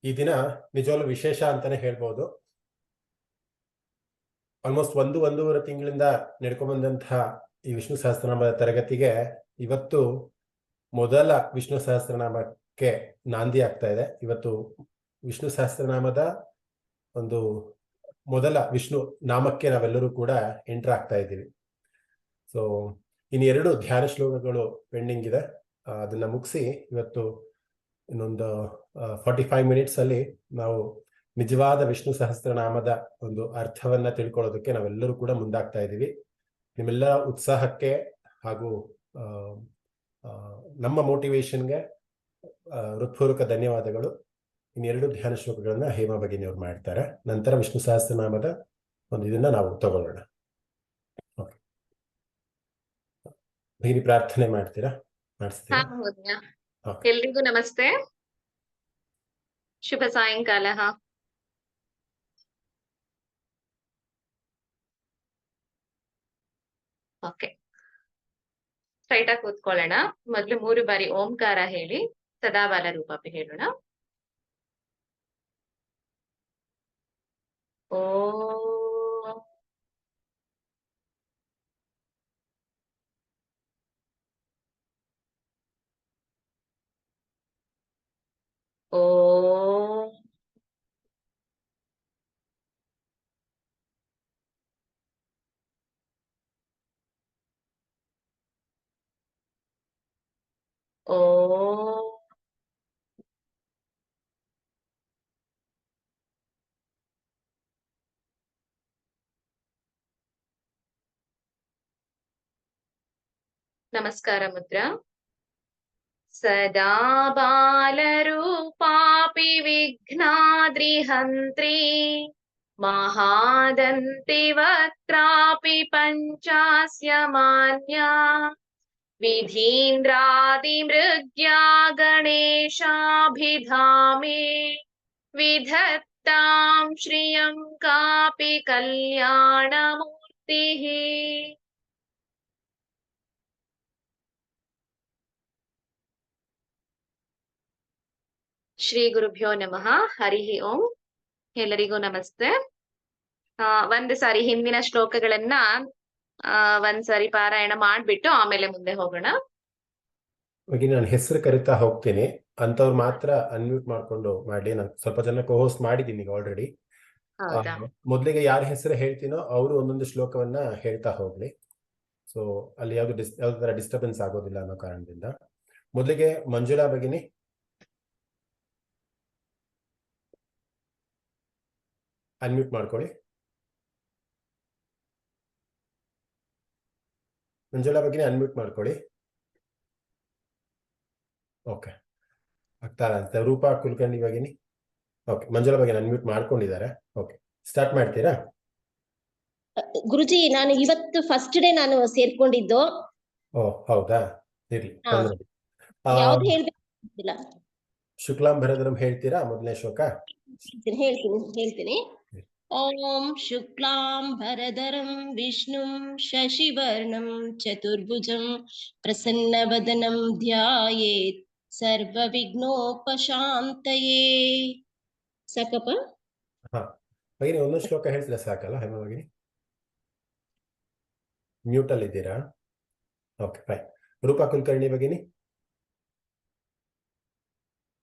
ಈ ದಿನ ನಿಜವಾಗ್ಲೂ ವಿಶೇಷ ಅಂತಾನೆ ಹೇಳ್ಬೋದು. ಆಲ್ಮೋಸ್ಟ್ ಒಂದೂವರೆ ತಿಂಗಳಿಂದ ನಡ್ಕೊಂಡ್ಬಂದಂತಹ ಈ ವಿಷ್ಣು ಸಹಸ್ರನಾಮದ ತರಗತಿಗೆ ಇವತ್ತು ಮೊದಲ ವಿಷ್ಣು ಸಹಸ್ರನಾಮಕ್ಕೆ ನಾಂದಿ ಆಗ್ತಾ ಇದೆ. ಇವತ್ತು ವಿಷ್ಣು ಸಹಸ್ರನಾಮದ ಒಂದು ಮೊದಲ ವಿಷ್ಣು ನಾಮಕ್ಕೆ ನಾವೆಲ್ಲರೂ ಕೂಡ ಎಂಟರ್ ಆಗ್ತಾ ಇದ್ದೀವಿ. ಸೊ ಇನ್ನೆರಡು ಧ್ಯಾನ ಶ್ಲೋಕಗಳು ಪೆಂಡಿಂಗ್ ಇದೆ. ಅದನ್ನ ಮುಗಿಸಿ ಇವತ್ತು ಇನ್ನೊಂದು 45 ಮಿನಿಟ್ಸ್ ಅಲ್ಲಿ ನಾವು ನಿಜವಾದ ವಿಷ್ಣು ಸಹಸ್ರನಾಮದ ಒಂದು ಅರ್ಥವನ್ನ ತಿಳ್ಕೊಳ್ಳೋದಕ್ಕೆ ನಾವೆಲ್ಲರೂ ಕೂಡ ಮುಂದಾಗ್ತಾ ಇದ್ದೀವಿ. ನಿಮ್ಮೆಲ್ಲರ ಉತ್ಸಾಹಕ್ಕೆ ಹಾಗೂ ನಮ್ಮ ಮೋಟಿವೇಶನ್ಗೆ ಹೃತ್ಪೂರ್ವಕ ಧನ್ಯವಾದಗಳು. ಇನ್ನೆರಡು ಧ್ಯಾನ ಶ್ಲೋಕಗಳನ್ನ ಹೇಮಾ ಭಗಿನಿಯವರು ಮಾಡ್ತಾರೆ. ನಂತರ ವಿಷ್ಣು ಸಹಸ್ರನಾಮದ ಒಂದು ಇದನ್ನ ನಾವು ತಗೊಳ್ಳೋಣ. ಭಗಿನಿ ಪ್ರಾರ್ಥನೆ ಮಾಡ್ತೀರಾ? ಮಾಡಿಸ್ತೀರಾ? ಎಲ್ರಿಗೂ ನಮಸ್ತೆ, ಶುಭ ಸಾಯಂಕಾಲ. ಓಕೆ, ಸ್ಟ್ರೈಟ್ ಆಗಿ ಕೂತ್ಕೊಳ್ಳೋಣ. ಮೊದಲು 3 ಬಾರಿ ಓಂಕಾರ ಹೇಳಿ ಸದಾಬಾಲ ರೂಪಾಪಿ ಹೇಳೋಣ. ಓ ಓ ಓ ನಮಸ್ಕಾರ ಮುದ್ರಾ. ಸದಾ ಬಾಲರೂಪಾಪಿ ವಿಘ್ನಾದ್ರಿಹಂತ್ರಿ ಮಹಾದಂತಿ ವಕ್ತ್ರಾಪಿ ಪಂಚಾಸ್ಯ ಮಾನ್ಯಾ ವಿಧೀಂದ್ರಾದಿಮೃಗ್ಯಾ ಗಣೇಶಾಭಿಧಾಮೇ ವಿಧತ್ತಾಂ ಶ್ರಿಯಂ ಕಾಪಿ ಕಲ್ಯಾಣಮೂರ್ತಿಃ. ಶ್ರೀ ಗುರುಭ್ಯೋ ನಮಃ. ಹರಿ ಓಂ. ಎಲ್ಲರಿಗೂ ನಮಸ್ತೆ. ಒಂದು ಸಾರಿ ಹಿಂದಿನ ಶ್ಲೋಕಗಳನ್ನ ಒಂದ್ಸಾರಿ ಪಾರಾಯಣ ಮಾಡ್ಬಿಟ್ಟು ಆಮೇಲೆ ಮುಂದೆ ಹೋಗೋಣ. ನಾನು ಹೆಸರು ಕರಿತಾ ಹೋಗ್ತೀನಿ, ಅಂತವ್ರು ಮಾತ್ರ ಅನ್ಮ್ಯೂಟ್ ಮಾಡ್ಕೊಂಡು ಮಾಡಿ. ನಾನು ಸ್ವಲ್ಪ ಜನ ಕೋಹೋಸ್ಟ್ ಮಾಡಿದ್ದೀನಿ ಈಗ ಆಲ್ರೆಡಿ. ಮೊದಲಿಗೆ ಯಾರ ಹೆಸರು ಹೇಳ್ತೀನೋ ಅವರು ಒಂದೊಂದು ಶ್ಲೋಕವನ್ನ ಹೇಳ್ತಾ ಹೋಗ್ಲಿ. ಸೊ ಅಲ್ಲಿ ಯಾವ್ದು ತರ ಡಿಸ್ಟರ್ಬೆನ್ಸ್ ಆಗೋದಿಲ್ಲ ಅನ್ನೋ ಕಾರಣದಿಂದ. ಮೊದಲಿಗೆ ಮಂಜುಳಾ ಭಗಿನಿ, ಅನ್ಮ್ಯೂಟ್ ಮಾಡ್ಕೊಳ್ಳಿ. ಮಂಜುಳಾ ಭಗಿನಿ ಅನ್ಮ್ಯೂಟ್ ಮಾಡ್ಕೊಳ್ಳಿ. ಓಕೆ, ಆಗ್ತಾ ಅಂತ. ರೂಪಾ ಕುಲಕರ್ಣಿ ಭಗಿನಿ, ಓಕೆ. ಮಂಜುಳಾ ಭಗಿನಿ ಅನ್ಮ್ಯೂಟ್ ಮಾಡ್ಕೊಂಡಿದ್ದಾರೆ. ಓಕೆ, ಸ್ಟಾರ್ಟ್ ಮಾಡ್ತೀರಾ? ಗುರುಜಿ, ನಾನು ಇವತ್ತು ಫಸ್ಟ್ ಡೇ ನಾನು ಸೇರ್ಕೊಂಡಿದ್ದು. ಓ ಹೌದಾ, ಇರ್ಲಿ. ಯಾವ್ದು ಹೇಳ್ಬೇಕಿಲ್ಲ. ಶುಕ್ಲಾಂಬರಧರಂ ಹೇಳ್ತೀರಾ ಮೊದಲನೇ ಶ್ಲೋಕ? ಹೇಳ್ತೀನಿ. ಓಂ ಶುಕ್ಲಾಂಬರಧರಂ ವಿಷ್ಣುಂ ಶಶಿವರ್ಣಂ ಚತುರ್ಭುಜಂ ಪ್ರಸನ್ನವದನಂ ಧ್ಯಾಯೇತ್ ಸರ್ವವಿಘ್ನೋಪಶಾಂತಯೇ. ಸಾಕಪ್ಪ? ಹಾ ಭಗಿನಿ, ಒಂದೊಂದು ಶ್ಲೋಕ ಹೇಳ್ತಿಲ್ಲ ಸಾಕಲ್ಲ? ಹೇಮ ಭಗಿನಿ ಮ್ಯೂಟ್ ಅಲ್ಲಿ ಇದ್ದೀರಾ? Okay fine. ರೂಪಾ ಕುಲಕರ್ಣಿ ಭಗಿನಿ,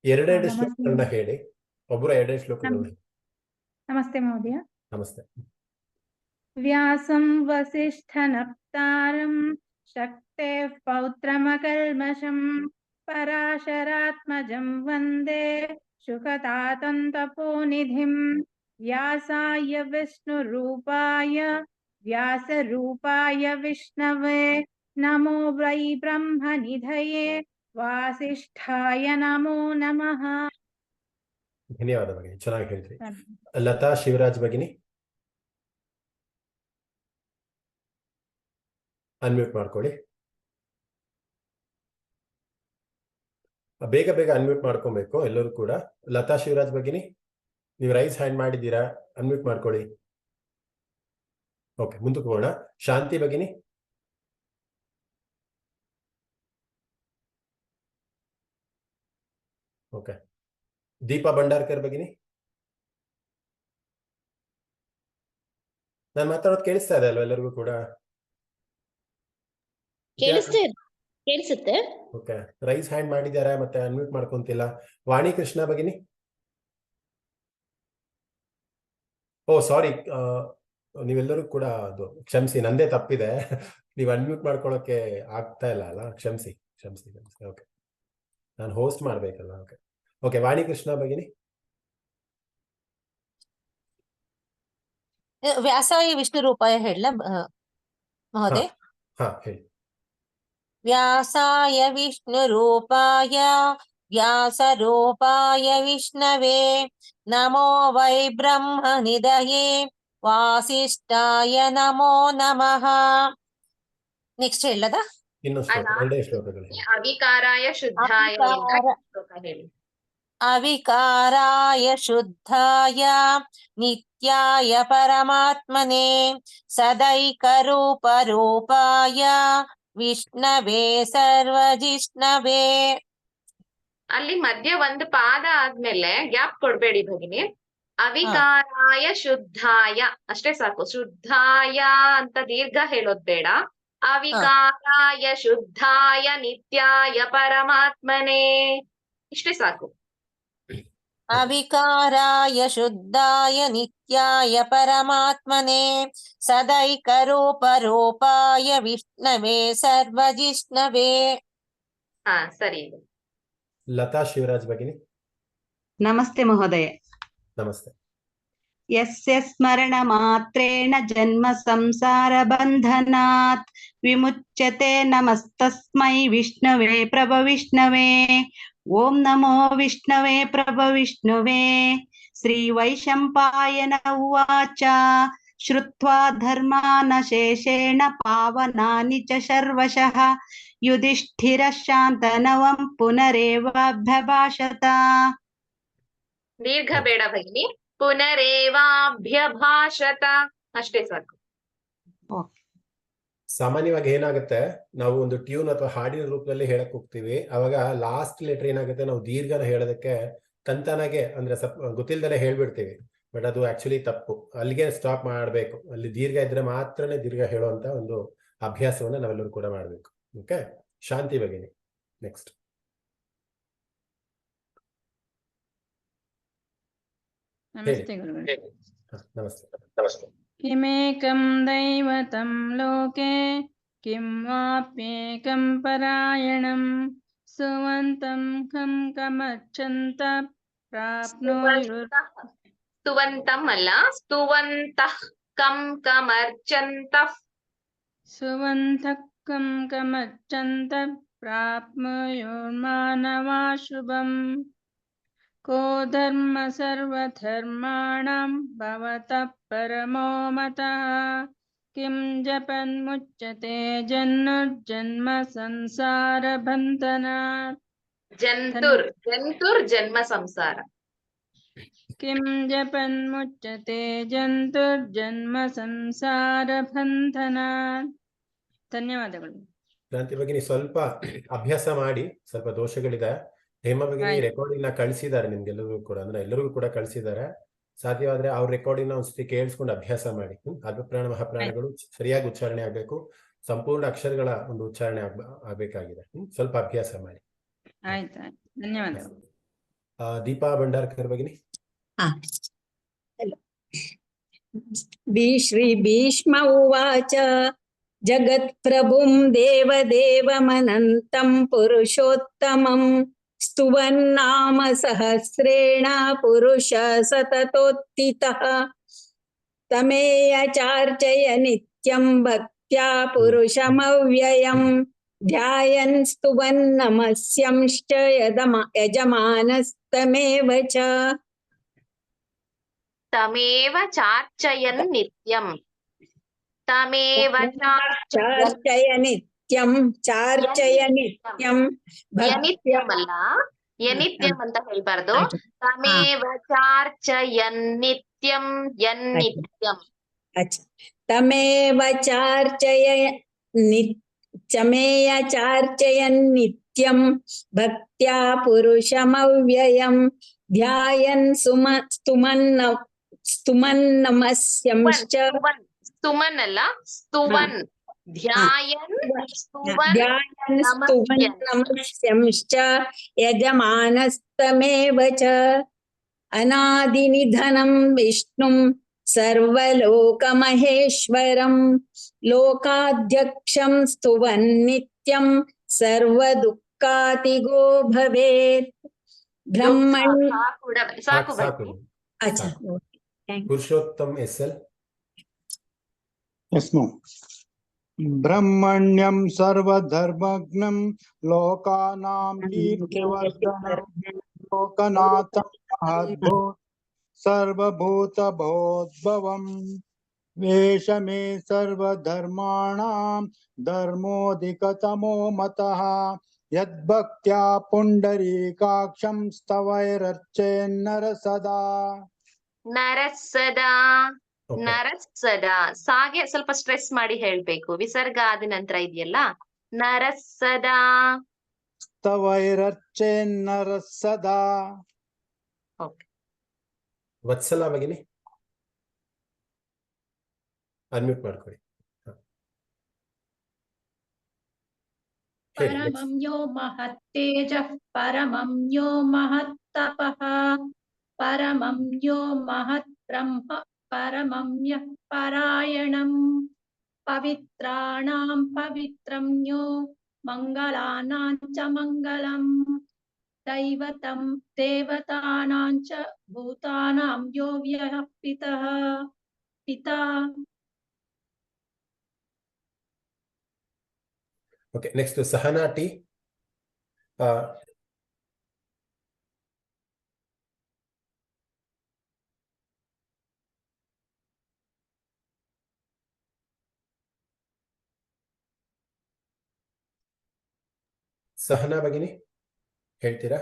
ಎರಡೆರಡು ಶ್ಲೋಕಗಳನ್ನ ಹೇಳಿ. ಒಬ್ಬರು ಎರಡೆರಡು ಶ್ಲೋಕಗಳನ್ನ. ನಮಸ್ತೆ ಮಹೋದಯ. ನಮಸ್ತೆ. ವ್ಯಾಸಂ ವಸಿಷ್ಠನಪ್ತಾರಂ ಶಕ್ತೇಃ ಪೌತ್ರಮಕಲ್ಮಷಂ ಪರಾಶರಾತ್ಮಜಂ ವಂದೇ ಶುಕತಾತಂ ತಪೋನಿಧಿಂ ವ್ಯಾಸಾಯ ವಿಷ್ಣುರೂಪಾಯ ವ್ಯಾಸರೂಪಾಯ ವಿಷ್ಣವೇ ನಮೋ ವೈ ಬ್ರಹ್ಮನಿಧಯೇ ವಾಸಿಷ್ಠಾಯ ನಮೋ ನಮಃ. ಧನ್ಯವಾದ ಭಗಿನಿ, ಚೆನ್ನಾಗಿ ಹೇಳ್ತೀರಿ. ಲತಾ ಶಿವರಾಜ್ ಭಗಿನಿ, ಅನ್ಮ್ಯೂಟ್ ಮಾಡ್ಕೊಳ್ಳಿ. ಬೇಗ ಬೇಗ ಅನ್ಮ್ಯೂಟ್ ಮಾಡ್ಕೊಬೇಕು ಎಲ್ಲರೂ ಕೂಡ. ಲತಾ ಶಿವರಾಜ್ ಭಗಿನಿ, ನೀವು ರೈಸ್ ಹ್ಯಾಂಡ್ ಮಾಡಿದ್ದೀರಾ, ಅನ್ಮ್ಯೂಟ್ ಮಾಡ್ಕೊಳ್ಳಿ. ಓಕೆ, ಮುಂದಕ್ಕೆ ಹೋಗೋಣ. ಶಾಂತಿ ಭಗಿನಿ, ಓಕೆ. ದೀಪಾ ಭಂಡಾರ್ಕರ್ ಭಗಿನಿ, ನಾನು ಮಾತಾಡೋದು ಕೇಳಿಸ್ತಾ ಇದೆ ಅಲ್ವಾ ಎಲ್ಲರಿಗೂ ಕೂಡ? ಕೇಳಿಸುತ್ತೆ. ಓಕೆ, ರೈಸ್ ಹ್ಯಾಂಡ್ ಮಾಡಿದ್ದಾರೆ, ಮತ್ತೆ ಅನ್ಮ್ಯೂಟ್ ಮಾಡ್ಕೊಂತಿಲ್ಲ. ವಾಣಿ ಕೃಷ್ಣ ಭಗಿನಿ, ಓ ಸಾರಿ, ನೀವೆಲ್ಲರೂ ಕೂಡ ಅದು ಕ್ಷಮಿಸಿ, ನಂದೇ ತಪ್ಪಿದೆ. ನೀವು ಅನ್ಮ್ಯೂಟ್ ಮಾಡ್ಕೊಳ್ಳೋಕೆ ಆಗ್ತಾ ಇಲ್ಲ ಅಲ್ಲ, ಕ್ಷಮಿಸಿ ಕ್ಷಮಿಸಿ ಕ್ಷಮಿಸಿ. ಓಕೆ, ನಾನು ಹೋಸ್ಟ್ ಮಾಡ್ಬೇಕಲ್ಲ. ಓಕೆ ಓಕೆ, ವಾಣಿ ಕೃಷ್ಣ ಭಗಿನಿ. ವ್ಯಾಸಾಯ ವಿಷ್ಣು ರೂಪಾಯ ಹೇಳ ಮಹೋದಯ? ಹಾ ಹೇಳಿ. ವ್ಯಾಸಾಯ ವಿಷ್ಣು ರೂಪಾಯ ವ್ಯಾಸ ರೂಪಾಯ ವಿಷ್ಣವೇ ನಮೋ ವೈ ಬ್ರಹ್ಮ ನಿಧಯೇ ವಾಸಿಷ್ಠಾಯ ನಮೋ ನಮಃ. ನೆಕ್ಸ್ಟ್ ಹೇಳದ? ಇನ್ನು ಎರಡೇ ಶ್ಲೋಕಗಳು. ಅವಿಕಾರಾಯ ಶುದ್ಧಾಯ ಶ್ಲೋಕ ಹೇಳಿ. ಅವಿಕಾರಾಯ ಶುದ್ಧಾಯ ನಿತ್ಯಾಯ ಪರಮಾತ್ಮನೆ ಸದೈಕರೂಪ ರೂಪಾಯ ವಿಷ್ಣವೇ ಸರ್ವಜಿಷ್ಣವೇ. ಅಲ್ಲಿ ಮಧ್ಯ ಒಂದು ಪಾದ ಆದ್ಮೇಲೆ ಗ್ಯಾಪ್ ಕೊಡ್ಬೇಡಿ ಭಗಿನಿ. ಅವಿಕಾರಾಯ ಶುದ್ಧಾಯ ಅಷ್ಟೇ ಸಾಕು. ಶುದ್ಧಾಯ ಅಂತ ದೀರ್ಘ ಹೇಳೋದ್ ಬೇಡ. ಅವಿಕಾರಾಯ ಶುದ್ಧಾಯ ನಿತ್ಯಾಯ ಪರಮಾತ್ಮನೇ, ಇಷ್ಟೇ ಸಾಕು. ಅವಿಕಾರಾಯ ಶುದ್ಧಾಯ ನಿತ್ಯಾಯ ಪರಮಾತ್ಮನೆ ಸದೈಕರೂಪ ರೂಪಾಯ ವಿಷ್ಣವೇ ಸರ್ವಜಿಷ್ಣವೇ. ಹಾ ಸರಿ ಇದೆ. ಲತಾ ಶಿವರಾಜ್ ಭಗಿನಿ. ನಮಸ್ತೆ ಮಹೋದಯ. ನಮಸ್ತೆ. ಯಸ್ಯ ಸ್ಮರಣ ಮಾತ್ರೇಣ ಜನ್ಮ ಸಂಸಾರ ಬಂಧನಾತ್ ವಿಮುಚ್ಯತೆ ನಮಸ್ತಸ್ಮೈ ವಿಷ್ಣವೇ ಪ್ರಭ ವಿಷ್ಣವೇ. ಓಂ ನಮೋ ವಿಷ್ಣವೇ ಪ್ರಭ ವಿಷ್ಣವೇ. ಶ್ರೀ ವೈಶಂಪಾಯನ ಉವಾಚ ಶ್ರುತ್ವಾ ಧರ್ಮಾನಶೇಷೇಣ ಪಾವನಾನಿ ಚ ಸರ್ವಶಃ ಯುಧಿಷ್ಠಿರ ಶಾಂತನವಂ ಪುನರೇವಾಭ್ಯಭಾಷತ. ದೀರ್ಘ ಬೇಡ ಭಗಿನಿ. ಪುನರೇವಾಭ್ಯಭಾಷತ ಅಷ್ಟೇ ಸಾಕು. ಸಾಮಾನ್ಯವಾಗಿ ಏನಾಗುತ್ತೆ, ನಾವು ಒಂದು ಟ್ಯೂನ್ ಅಥವಾ ಹಾಡಿನ ರೂಪದಲ್ಲಿ ಹೇಳಕ್ ಹೋಗ್ತೀವಿ, ಅವಾಗ ಲಾಸ್ಟ್ ಲೆಟರ್ ಏನಾಗುತ್ತೆ, ನಾವು ದೀರ್ಘನ ಹೇಳೋದಕ್ಕೆ ತಂತಾನಾಗೆ ಅಂದ್ರೆ ಗೊತ್ತಿಲ್ದಲೆ ಹೇಳ್ಬಿಡ್ತೀವಿ. ಬಟ್ ಅದು ಆಕ್ಚುಲಿ ತಪ್ಪು. ಅಲ್ಲಿಗೆ ಸ್ಟಾಪ್ ಮಾಡಬೇಕು. ಅಲ್ಲಿ ದೀರ್ಘ ಇದ್ರೆ ಮಾತ್ರನೇ ದೀರ್ಘ ಹೇಳುವಂತ ಒಂದು ಅಭ್ಯಾಸವನ್ನ ನಾವೆಲ್ಲರೂ ಕೂಡ ಮಾಡ್ಬೇಕು. ಓಕೆ, ಶಾಂತಿ ಭಗಿನಿ ನೆಕ್ಸ್ಟ್. ನಮಸ್ತೆ ಗುರುಗಳೇ. ನಮಸ್ತೆ. ನಮಸ್ತೆ. किमेकं दैवतं लोके किं वाप्येकं परायणं सुवन्तं खं कमर्चन्त प्राप्नुयुर्. ಸ್ತುವಂತಂ ಅಲ್ಲ, ಸ್ತುವಂತಃ ಕಂ ಕಮರ್ಚಂತಃ. सुवन्तः कं कमर्चन्त प्राप्नुयुर्मानवा शुभम्. को धर्म सर्वधर्माणां भवतः परमो मतः किं जपन्मुच्यते जन्म संसार बन्धनात्. ಜಂತುರ್ ಜಂತುರ್ ಜನ್ಮ ಸಂಸಾರ. किं जपन्मुच्यते जन्तुर्जन्म संसार बन्धनात्. ಧನ್ಯವಾದಗಳು. ಶಾಂತಿ ಭಗಿನಿ, ಸ್ವಲ್ಪ ಅಭ್ಯಾಸ ಮಾಡಿ, ಸ್ವಲ್ಪ ದೋಷಗಳಿದೆ. ಹೇಮ ಭಗಿನಿ ರೆಕಾರ್ಡಿಂಗ್ ನ ಕಳಿಸಿದ್ದಾರೆ ನಿಮ್ಗೆಲ್ಲರಿಗೂ ಕೂಡ, ಅಂದ್ರೆ ಎಲ್ಲರಿಗೂ ಕೂಡ ಕಳಿಸಿದ್ದಾರೆ. ಸಾಧ್ಯವಾದ್ರೆ ಅವ್ರ ರೆಕಾರ್ಡಿಂಗ್ ನ ಒಂದ್ಸತಿ ಕೇಳಿಸ್ಕೊಂಡು ಅಭ್ಯಾಸ ಮಾಡಿ. ಅಲ್ಪಪ್ರಾಣ ಮಹಾಪ್ರಾಣಗಳು ಸರಿಯಾಗಿ ಉಚ್ಚಾರಣೆ ಆಗ್ಬೇಕು, ಸಂಪೂರ್ಣ ಅಕ್ಷರಗಳ ಒಂದು ಉಚ್ಚಾರಣೆ ಆಗ್ಬೇಕಾಗಿದೆ. ಸ್ವಲ್ಪ ಅಭ್ಯಾಸ ಮಾಡಿ. ಆಯ್ತು, ಧನ್ಯವಾದಗಳು. ದೀಪಾ ಭಂಡಾರ್ಕರ್ ಭಗಿನಿ. ಶ್ರೀ ಭೀಷ್ಮ ಉವಾಚ ಜಗತ್ಪ್ರಭುಂ ದೇವದೇವಮನಂತಂ ಪುರುಷೋತ್ತಮಂ ಸ್ತುವನ್ನಾಮ ಸಹಸ್ರೇಣ ಪುರುಷ ಸತತೋತ್ತಿತಃ ತಮೇಯ ಚಾರ್ಚಯ ನಿತ್ಯಂ ಭಕ್ತ್ಯಾ ಪುರುಷಮವ್ಯಯಂ ಧ್ಯಾಯನ್ ಸ್ತುವನ್ ನಮಸ್ಯಂಶ್ಚ ಯಜಮಾನಸ್ತಮೇವ ಚ. ತಮೇವ ಚಾರ್ಚಯನ್ ನಿತ್ಯಂ. ತಮೇವ ಚಾರ್ಚಯ ನಿತ್ಯಂ ಚಾರ್ಚಯ ನಿತ್ಯಂ ಯನಿತ್ಯಂ ಅಲ್ಲ, ಯನಿತ್ಯಂ ಅಂತ ಹೇಳ್ಬಾರ್ದು. ತಮೇವ ಚಾರ್ಚಯನ್ ನಿತ್ಯಂ ಯನ್ನಿತ್ಯಂ. ತಮೇವ ಚಾರ್ಚಯ ಚಮೇಯ ಚಾರ್ಚಯನ್ ನಿತ್ಯಂ ಭಕ್ತ್ಯಾ ಪುರುಷಮವ್ಯಯಂ ध्यायन् स्तुमन्नमस्यंश्च ಸ್ತುಮನ್ ಅಲ್ಲ, ಸ್ತುವನ್. ಧ್ಯಾಯನ್ ಸ್ತುವನ್ ध्यायन् ನಮಸ್ಯನ್. स्तुवन्नमस्यंश्च यजमानस्तमेव च अनादिनिधनं विष्णुं सर्वलोकमहेश्वरं लोकाध्यक्षं स्तुवन्नित्यं सर्वदुःखातिगो भवेत् ब्रह्मण्य ಸಾಕು ಸಾಕು. ಬನ್ನಿ. अच्छा Purushottam SL. Yes, no. Brahmanyam sarvadharmagnam lokanam kirtyavardanam lokanatham mahadbhut sarvabhuta bhodbhavam veshame sarvadharmanam dharmodikatamo matah yadbhaktya pundarikaksham stavairarchennar sada. ನರಸದಾ. Okay. ನರಸದಾ. ಸಾಗೆ ಸ್ವಲ್ಪ ಸ್ಟ್ರೆಸ್ ಮಾಡಿ ಹೇಳ್ಬೇಕು. ವಿಸರ್ಗ ಆದ ನಂತರ ಇದೆಯಲ್ಲ, ನರಸದಾ. ಸ್ತವೈರರ್ಚೆನ್ನರ ಸದಾ. ಓಕೆ. ವತ್ಸಲ ಭಗಿನಿ ಅನ್ಮ್ಯೂಟ್ ಮಾಡ್ಕೊಳ್ಳಿ. ಹೇಳಿ. परमं यो महत्तेजः परमं यो महत्तपः परमं यो महद्ब्रह्म परमं यः परायणम् पवित्राणां पवित्रं यो मङ्गलानां च मङ्गलम् दैवतं देवतानां च भूतानां यो व्यः पितः पिता. Okay, next Sahana T. Sahana ಭಗಿನಿ ಹೇಳ್ತೀರಾ?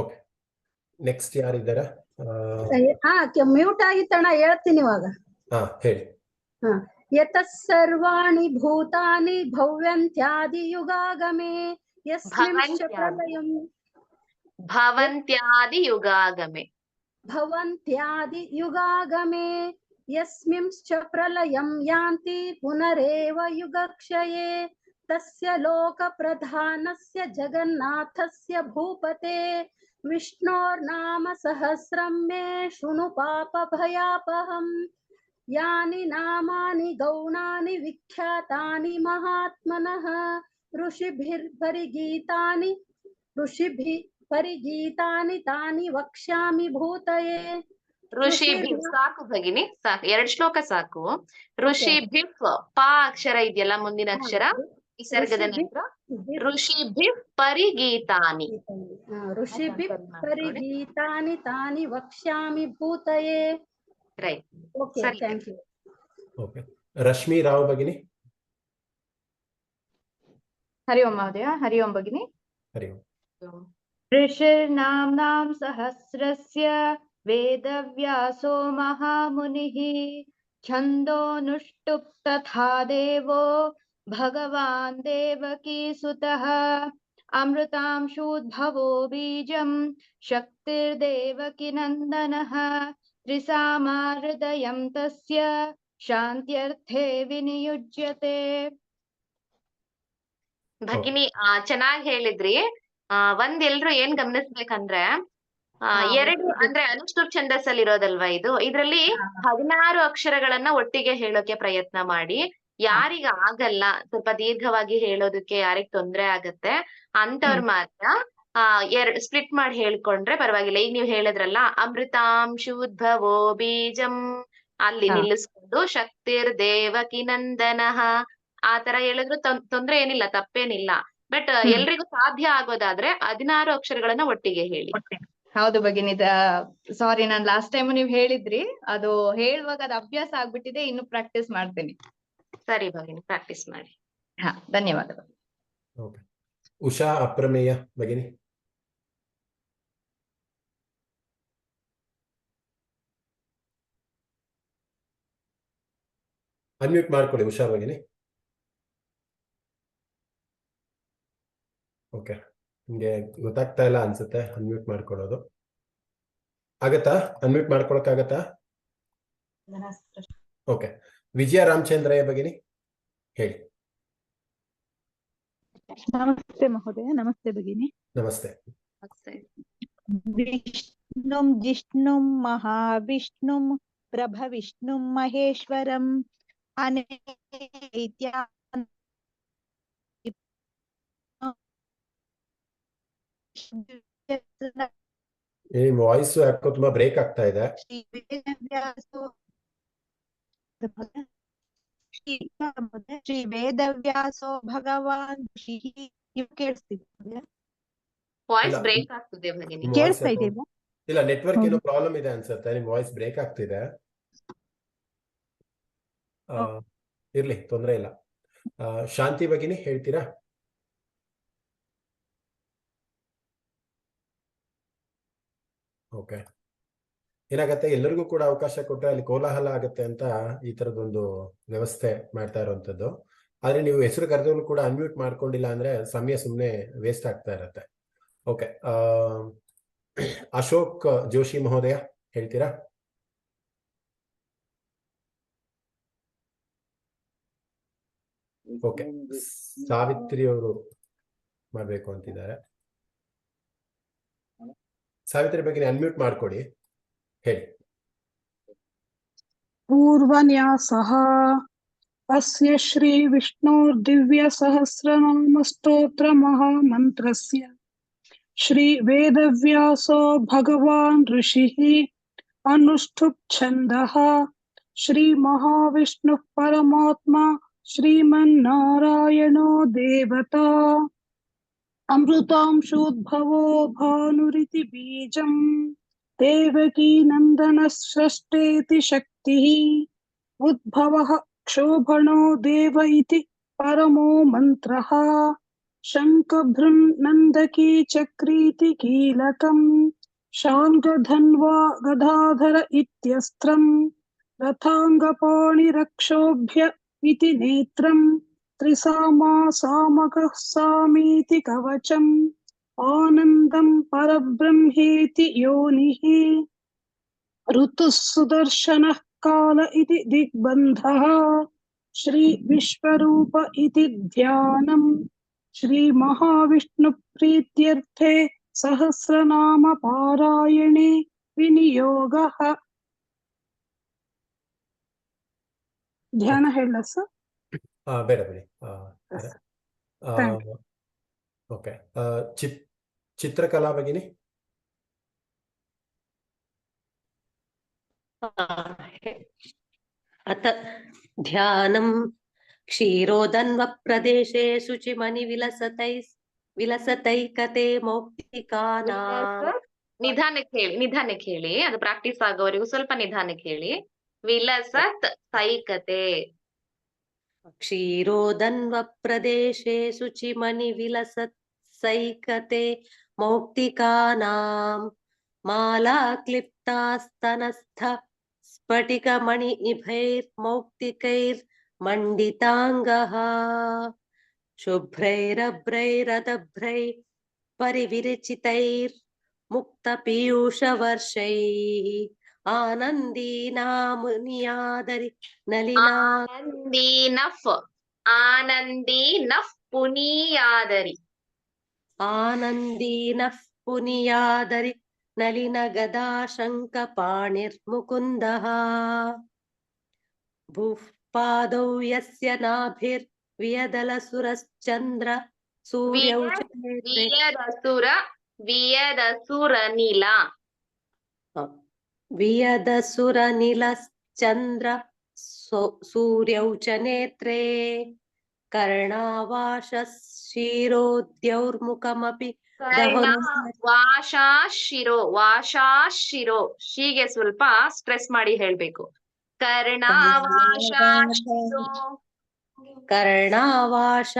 ಓಕೆ, ನೆಕ್ಸ್ಟ್ ಯಾರಿದ್ದಾರಾ? ಮ್ಯೂಟ್ ಆಗಿತ್ತಣ್ಣ, ಹೇಳ್ತೀನಿ ಇವಾಗ. ಹೇಳಿ. ಯತಃ ಸರ್ವಾಣಿ ಭೂತಾನಿ ಭವ್ಯಂತ್ಯಾದಿಯುಗಾಗಮೆ ಯಸ್ಮಿಂಶ್ಚ ಪ್ರಲಯಂ ಭವಂತ್ಯಾದಿಯುಗಾಗಮೆ ಭವಂತ್ಯಾದಿಯುಗಾಗಮೆ ಯಸ್ಮಿಂಶ್ಚ ಪ್ರಲಯಂ ಯಾಂತಿ ಪುನರೇವ ಯುಗಕ್ಷಯೇ ತಸ್ಯ ಲೋಕ ಪ್ರಧಾನಸ್ಯ ಜಗನ್ನಾಥಸ್ಯ ಭೂಪತೆ ವಿಷ್ಣೋರ್ನಾಮ ಸಹಸ್ರಂ ಮೇ ಶೃಣು ಪಾಪ ಭಯಾಪಹಂ ಯಾನಿ ನಾಮಾನಿ ಗೌಣಾನಿ ವಿಖ್ಯಾತಾನಿ ಮಹಾತ್ಮನಃ ಋಷಿಭಿಃ ಪರಿಗೀತಾನಿ ತಾನಿ ವಕ್ಷ್ಯಾಮಿ ಭೂತಯೇ. ಋಷಿಭಿ ಸಾಕು ಭಗಿನಿ, ಸಾಕು, 2 ಶ್ಲೋಕ ಸಾಕು. ಋಷಿಭಿ ಪಾ ಅಕ್ಷರ ಇದೆಯಲ್ಲ ಮುಂದಿನ ಅಕ್ಷರ ವಿಸರ್ಗದ ನಂತರ ಋಷಿಭಿ ಪರಿಗೀತಾನಿ. ಋಷಿಭಿ ಪರಿಗೀತಾನಿ ತಾನಿ ವಕ್ಷ್ಯಾಮಿ ಭೂತಯೇ. Right. Okay, thank you. Okay, Rashmi Rao ಭಗಿನಿ. ಹರಿ ಓಂ ಮಹೋದಯ. ಹರಿ ಓಂ ಭಗಿನಿ. ಹರಿ ಓಂ. ऋषिर्नाम्नां सहस्रस्य वेदव्यासो महामुनिः छन्दोनुष्टुप् तथा देवो भगवान् देवकीसुतः अमृतांशूद्भवो बीजं शक्तिर्देवकीनन्दनः त्रिसामा हृदयं तस्य शान्त्यर्थे विनियुज्यते. ಭಗಿನಿ ಚೆನ್ನಾಗಿ ಹೇಳಿದ್ರಿ. ಒಂದ್ ಎಲ್ರು ಏನ್ ಗಮನಿಸ್ಬೇಕಂದ್ರೆ, 2 ಅಂದ್ರೆ ಅನುಷ್ಠುಪ್ ಛಂದಸ್ಸಲ್ಲಿ ಇರೋದಲ್ವಾ ಇದು. ಇದ್ರಲ್ಲಿ 16 ಅಕ್ಷರಗಳನ್ನ ಒಟ್ಟಿಗೆ ಹೇಳೋಕೆ ಪ್ರಯತ್ನ ಮಾಡಿ. ಯಾರಿಗ ಆಗಲ್ಲ, ಸ್ವಲ್ಪ ದೀರ್ಘವಾಗಿ ಹೇಳೋದಕ್ಕೆ ಯಾರಿಗ್ ತೊಂದ್ರೆ ಆಗತ್ತೆ ಅಂತವ್ರು ಮಾತ್ರ ಸ್ಪ್ಲಿಟ್ ಮಾಡಿ ಹೇಳ್ಕೊಂಡ್ರೆ ಪರವಾಗಿಲ್ಲ. ಈಗ ನೀವ್ ಹೇಳಿದ್ರಲ್ಲ, ಅಮೃತಾಂಶುದ್ಭವೋ ಬೀಜಂ, ಅಲ್ಲಿ ನಿಲ್ಲಿಸ್ಕೊಂಡು ಶಕ್ತಿರ್ ದೇವಕಿ ನಂದನಃ ಆ ತರ ಹೇಳಿದ್ರು ತೊಂದ್ರೆ ಏನಿಲ್ಲ, ತಪ್ಪೇನಿಲ್ಲ. ಬಟ್ ಎಲ್ರಿಗೂ ಸಾಧ್ಯ ಆಗೋದಾದ್ರೆ 16 ಅಕ್ಷರಗಳನ್ನ ಒಟ್ಟಿಗೆ ಹೇಳಿ. ಹೌದು ಭಗಿನಿ, ಸಾರಿ, ನಾನ್ ಲಾಸ್ಟ್ ಟೈಮ್ ನೀವ್ ಹೇಳಿದ್ರಿ, ಅದು ಹೇಳುವಾಗ ಅದು ಅಭ್ಯಾಸ ಆಗ್ಬಿಟ್ಟಿದೆ, ಇನ್ನು ಪ್ರಾಕ್ಟೀಸ್ ಮಾಡ್ತೀನಿ. ಸರಿ ಭಗಿನಿ, ಪ್ರಾಕ್ಟೀಸ್ ಮಾಡಿ. ಧನ್ಯವಾದಗಳು. ಓಕೆ, ಉಷಾ ಅಪ್ರಮೇಯ ಭಗಿನಿ. ಅನ್ಮ್ಯೂಟ್ ಮಾಡ್ಕೊಳ್ಳಿ ಉಷಾ ಭಗಿನಿ. ಓಕೆ, ನಿಮ್ಗೆ ಗೊತ್ತಾಗ್ತಾ ಇಲ್ಲ ಅನ್ಸುತ್ತೆ ಅನ್ಮ್ಯೂಟ್ ಮಾಡ್ಕೊಳ್ಳೋದು. ಆಗತ್ತಾ? ಅನ್ಮ್ಯೂಟ್ ಮಾಡ್ಕೊಳಕ್ಕಾಗತ್ತಾ? ಓಕೆ, ವಿಜಯ ರಾಮಚಂದ್ರಯ್ಯ ಭಗಿನಿ ಹೇಳಿ. ನಮಸ್ತೆ ಮಹೋದಯ. ನಮಸ್ತೆ ಭಗಿನಿ. ನಮಸ್ತೆ. ವಿಷ್ಣುಂ ಜಿಷ್ಣುಂ ಮಹಾವಿಷ್ಣುಂ ಪ್ರಭವಿಷ್ಣುಂ ಮಹೇಶ್ವರಂ ಅನೇತ್ಯ ನಿಮ್ ವಾಯ್ಸ್ ಯಾಕೋ ತುಂಬಾ ಬ್ರೇಕ್ ಆಗ್ತಾ ಇದೆ. ಶ್ರೀ ವೇದವ್ಯಾಸೋ ಭಗವಾನ್ ಕೇಳಿಸ್ತಿದ್ಯಾ? ವಾಯ್ಸ್ ಬ್ರೇಕ್ ಆಗ್ತಿದೆ ಭಗಿನಿ. ಕೇಳಿಸ್ತಾ ಇದೆಯಾ? ಇಲ್ಲ, ನೆಟ್ವರ್ಕ್ ಏನೋ ಪ್ರಾಬ್ಲಮ್ ಇದೆ ಅನ್ಸುತ್ತೆ. ನಿಮ್ ವಾಯ್ಸ್ ಬ್ರೇಕ್ ಆಗ್ತಿದೆ. ಇರ್ಲಿ, ತೊಂದ್ರೆ ಇಲ್ಲ. ಶಾಂತಿ ಭಗಿನಿ ಹೇಳ್ತೀರಾ? ಓಕೆ, ಏನಾಗತ್ತೆ, ಎಲ್ಲರಿಗೂ ಕೂಡ ಅವಕಾಶ ಕೊಟ್ಟರೆ ಅಲ್ಲಿ ಕೋಲಾಹಲ ಆಗತ್ತೆ ಅಂತ ಈ ತರದೊಂದು ವ್ಯವಸ್ಥೆ ಮಾಡ್ತಾ ಇರುವಂತದ್ದು. ಆದ್ರೆ ನೀವು ಹೆಸರು ಕರೆದವ್ರು ಕೂಡ ಅನ್ಮ್ಯೂಟ್ ಮಾಡ್ಕೊಂಡಿಲ್ಲ ಅಂದ್ರೆ ಸಮಯ ಸುಮ್ಮನೆ ವೇಸ್ಟ್ ಆಗ್ತಾ ಇರತ್ತೆ. ಓಕೆ, ಅಶೋಕ್ ಜೋಶಿ ಮಹೋದಯ ಹೇಳ್ತೀರಾ? ಓಕೆ, ಸಾವಿತ್ರಿ ಅವರು ಮಾಡ್ಬೇಕು ಅಂತಿದ್ದಾರೆ. ಸಾವಿತ್ರಿ ಬಗ್ಗೆ ಅನ್ಮ್ಯೂಟ್ ಮಾಡ್ಕೊಡಿ, ಹೇಳಿ. ಪೂರ್ವನ್ಯಾಸಃ ಅಸ್ಯ ಶ್ರೀ ವಿಷ್ಣೋರ್ ದಿವ್ಯ ಸಹಸ್ರನಾಮ ಸ್ತೋತ್ರ ಮಹಾಮಂತ್ರಸ್ಯ ಶ್ರೀ ವೇದವ್ಯಾಸೋ ಭಗವಾನ್ ಋಷಿಃ ಅನುಷ್ಠುಪ್ ಛಂದಃ ಶ್ರೀ ಮಹಾವಿಷ್ಣುಃ ಪರಮಾತ್ಮ ಶ್ರೀಮನ್ನಾರಾಯಣೋ ದೇವತಾ ಅಮೃತಾಂಶೋದ್ಭವೋ ಭಾನುರಿತಿ ಬೀಜಂ ದೇವಕೀ ನಂದನ ಸೃಷ್ಟೇತಿ ಶಕ್ತಿಃ ಉದ್ಭವಃ ಕ್ಷೋಭಣೋ ದೇವ ಇತಿ ಪರಮೋ ಮಂತ್ರಃ ಶಂಖಭೃಂ ನಂದಕೀ ಚಕ್ರೀತಿ ಕೀಲಕಂ ಶಾಂಗಧನ್ವಾ ಗದಾಧರ ಇತ್ಯಸ್ತ್ರಂ ರಥಾಂಗಪಾಣಿರಕ್ಷೋಭ್ಯ ಇತಿ ನೇತ್ರಂ ತ್ರಿಸಾಮಾ ಸಾಮಕಃ ಸಾಮೀತಿ ಕವಚಂ ಆನಂದಂ ಪರಬ್ರಹ್ಮೇತಿ ಯೋನಿಃ ಋತುಃ ಸುದರ್ಶನಃ ಕಾಲ ಇತಿ ದಿಗ್ಬಂಧಃ ಶ್ರೀ ವಿಶ್ವರೂಪ ಇತಿ ಧ್ಯಾನಂ ಶ್ರೀ ಮಹಾವಿಷ್ಣು ಪ್ರೀತ್ಯರ್ಥೆ ಸಹಸ್ರನಾಮ ಪಾರಾಯಣೆ ವಿನಿಯೋಗಃ. ಧ್ಯಾನ ಹೇಳ ಸರ್? ಬೇಡ ಬಿಡಿ. ಓಕೆ, ಚಿತ್ರಕಲಾ ಭಗಿನಿ. ಅತ ಧ್ಯಾನಂ ಕ್ಷೀರೋದನ್ವ ಪ್ರದೇಶೇ ಶುಚಿಮನಿ ವಿಲಸತೈಕತೆ ಮೌಕ್ತಿಕಾನಾ. ನಿಧಾನಕ್ಕೆ ಹೇಳಿ, ಅದು ಪ್ರಾಕ್ಟೀಸ್ ಆಗೋವರೆಗೂ ಸ್ವಲ್ಪ ನಿಧಾನಕ್ಕೆ ಹೇಳಿ. ವಿಲಸತ್ ಸೈಕತೆ. ಕ್ಷೀರೋದನ್ವ ಪ್ರದೇಶೇ ಶುಚಿಮನಿ ವಿಲಸತ್ ಸೈಕತೆ ಮೌಕ್ತಿಕಾನಾಂ ಮಾಲಾ ಕ್ಲಿಪ್ತಾಸ್ತನಸ್ಥ ಸ್ಫಟಿಕಮಣಿ ನಿಭೈರ್ ಮೌಕ್ತಿಕೈರ್ ಮಂಡಿತಾಂಗಃ ಶುಭ್ರೈರಭ್ರೈರದಭ್ರೈ ಪರಿವಿರಚಿತೈರ್ ಮುಕ್ತ ಪೀಯೂಷವರ್ಷೈಃ ಆನಂದೀನಾಮುನಿಯಾದರಿ ನಲಿನಾ ಆನಂದೀನಫ್ ಪುನಿಯಾದರಿ ಆನಂದೀನಃ ಪುನಿಯಾದರಿ ನಲಿನ ಗದಾ ಶಂಕ ಪಾಣಿರ್ಮುಕುಂದಃ ಭುಃ ಪಾದೌ ಯಸ್ಯ ನಾಭಿರ್ ವಿಯದಲ ಸುರಶ್ಚಂದ್ರ ಸೂರ್ಯೌ ವಿಯದಸುರನಿಲ ವಿಯದಸುರನಿಲಶ್ಚಂದ್ರ ಸೂರ್ಯೌ ಚ ನೇತ್ರೇ ಕರ್ಣಾವಾಶ ಶಿರೋದ್ಯೌರ್ಮುಖಮಪಿ ವಾಶಾಶಿರೋ ಶೀಗೆ ಸ್ವಲ್ಪ ಸ್ಟ್ರೆಸ್ ಮಾಡಿ ಹೇಳ್ಬೇಕು. ಕರ್ಣಾವಾಶ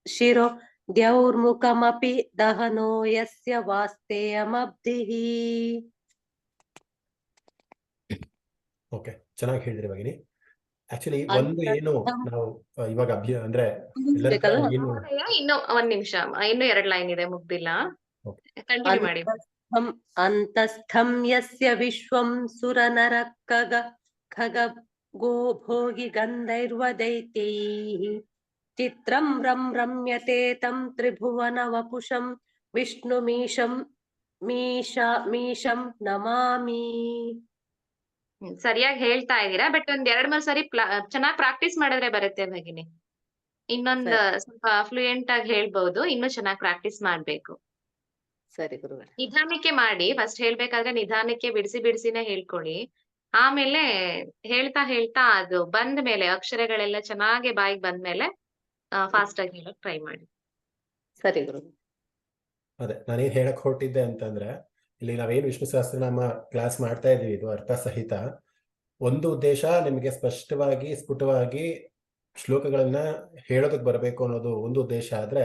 ಶಿರೋ ದ್ಯೌರ್ಮುಖಮಪಿ ದಹನೋ ಯಸ್ಯ ವಾಸ್ತೇಯಮಬ್ಧಿಃ. ಓಕೆ, ಚೆನ್ನಾಗಿ ಹೇಳಿದ್ರಿ ಭಗಿನಿ. ಆಕ್ಚುಲಿ ಒಂದು ಏನು ನಾವು ಇವಾಗ ಅಂದ್ರೆ ಎಲ್ಲರ ಹತ್ರ ಬೇಕಲ್ವಾ? ಏನು ಇನ್ನು ಒಂದ್ ನಿಮಿಷ, ಇನ್ನು 2 ಲೈನ್ ಇದೆ, ಮುಗ್ದಿಲ್ಲ. ಕಂಟಿನ್ಯೂ ಮಾಡಿ. ಅಂತಸ್ಥಂ ಯಸ್ಯ ವಿಶ್ವಂ ಸುರನರ ಖಗೋ ಭೋಗಿ ಗಂಧೈರ್ವದೈತ್ಯೈಃ ಚಿತ್ರಂ ರಮ್ಯತೆ ತಂ ತ್ರಿಭುವನ ವಪುಷಂ ವಿಷ್ಣುಮೀಶಂ ಮೀಶಂ ನಮಾಮಿ. ಸರಿಯಾಗಿ ಹೇಳ್ತಾ ಇದ್ದೀರಾ, ಬಟ್ ಒಂದ್ 2-3 ಸರಿ ಚೆನ್ನಾಗಿ ಪ್ರಾಕ್ಟೀಸ್ ಮಾಡಿದ್ರೆ ಬರುತ್ತೆ ಭಗಿನಿ. ಇನ್ನೊಂದ್ ಸ್ವಲ್ಪ ಫ್ಲೂಯೆಂಟ್ ಆಗಿ ಹೇಳ್ಬಹುದು, ಇನ್ನು ಚೆನ್ನಾಗಿ ಪ್ರಾಕ್ಟೀಸ್ ಮಾಡ್ಬೇಕು. ಸರಿ ಗುರುಗಳೇ. ನಿಧಾನಕ್ಕೆ ಮಾಡಿ, ಫಸ್ಟ್ ಹೇಳ್ಬೇಕಾದ್ರೆ ನಿಧಾನಕ್ಕೆ ಬಿಡಿಸಿನೇ ಹೇಳ್ಕೊಳ್ಳಿ. ಆಮೇಲೆ ಹೇಳ್ತಾ ಅದು ಬಂದ ಮೇಲೆ ಅಕ್ಷರಗಳೆಲ್ಲ ಚೆನ್ನಾಗಿ ಬಾಯಿಗೆ ಬಂದ್ಮೇಲೆ ಫಾಸ್ಟ್ ಆಗಿ ಹೇಳಕ್ ಟ್ರೈ ಮಾಡಿ. ಸರಿ ಗುರು. ಅದೇ ನಾನೇನ್ ಹೇಳಕ್ ಹೊರಟಿದ್ದೆ ಅಂತಂದ್ರೆ, ಇಲ್ಲಿ ನಾವೇನು ವಿಷ್ಣು ಸಹಸ್ರನಾಮ ಕ್ಲಾಸ್ ಮಾಡ್ತಾ ಇದೀವಿ, ಇದು ಅರ್ಥ ಸಹಿತ. ಒಂದು ಉದ್ದೇಶ ನಿಮಗೆ ಸ್ಪಷ್ಟವಾಗಿ ಸ್ಫುಟವಾಗಿ ಶ್ಲೋಕಗಳನ್ನ ಹೇಳೋದಕ್ಕೆ ಬರಬೇಕು ಅನ್ನೋದು ಒಂದು ಉದ್ದೇಶ ಆದ್ರೆ,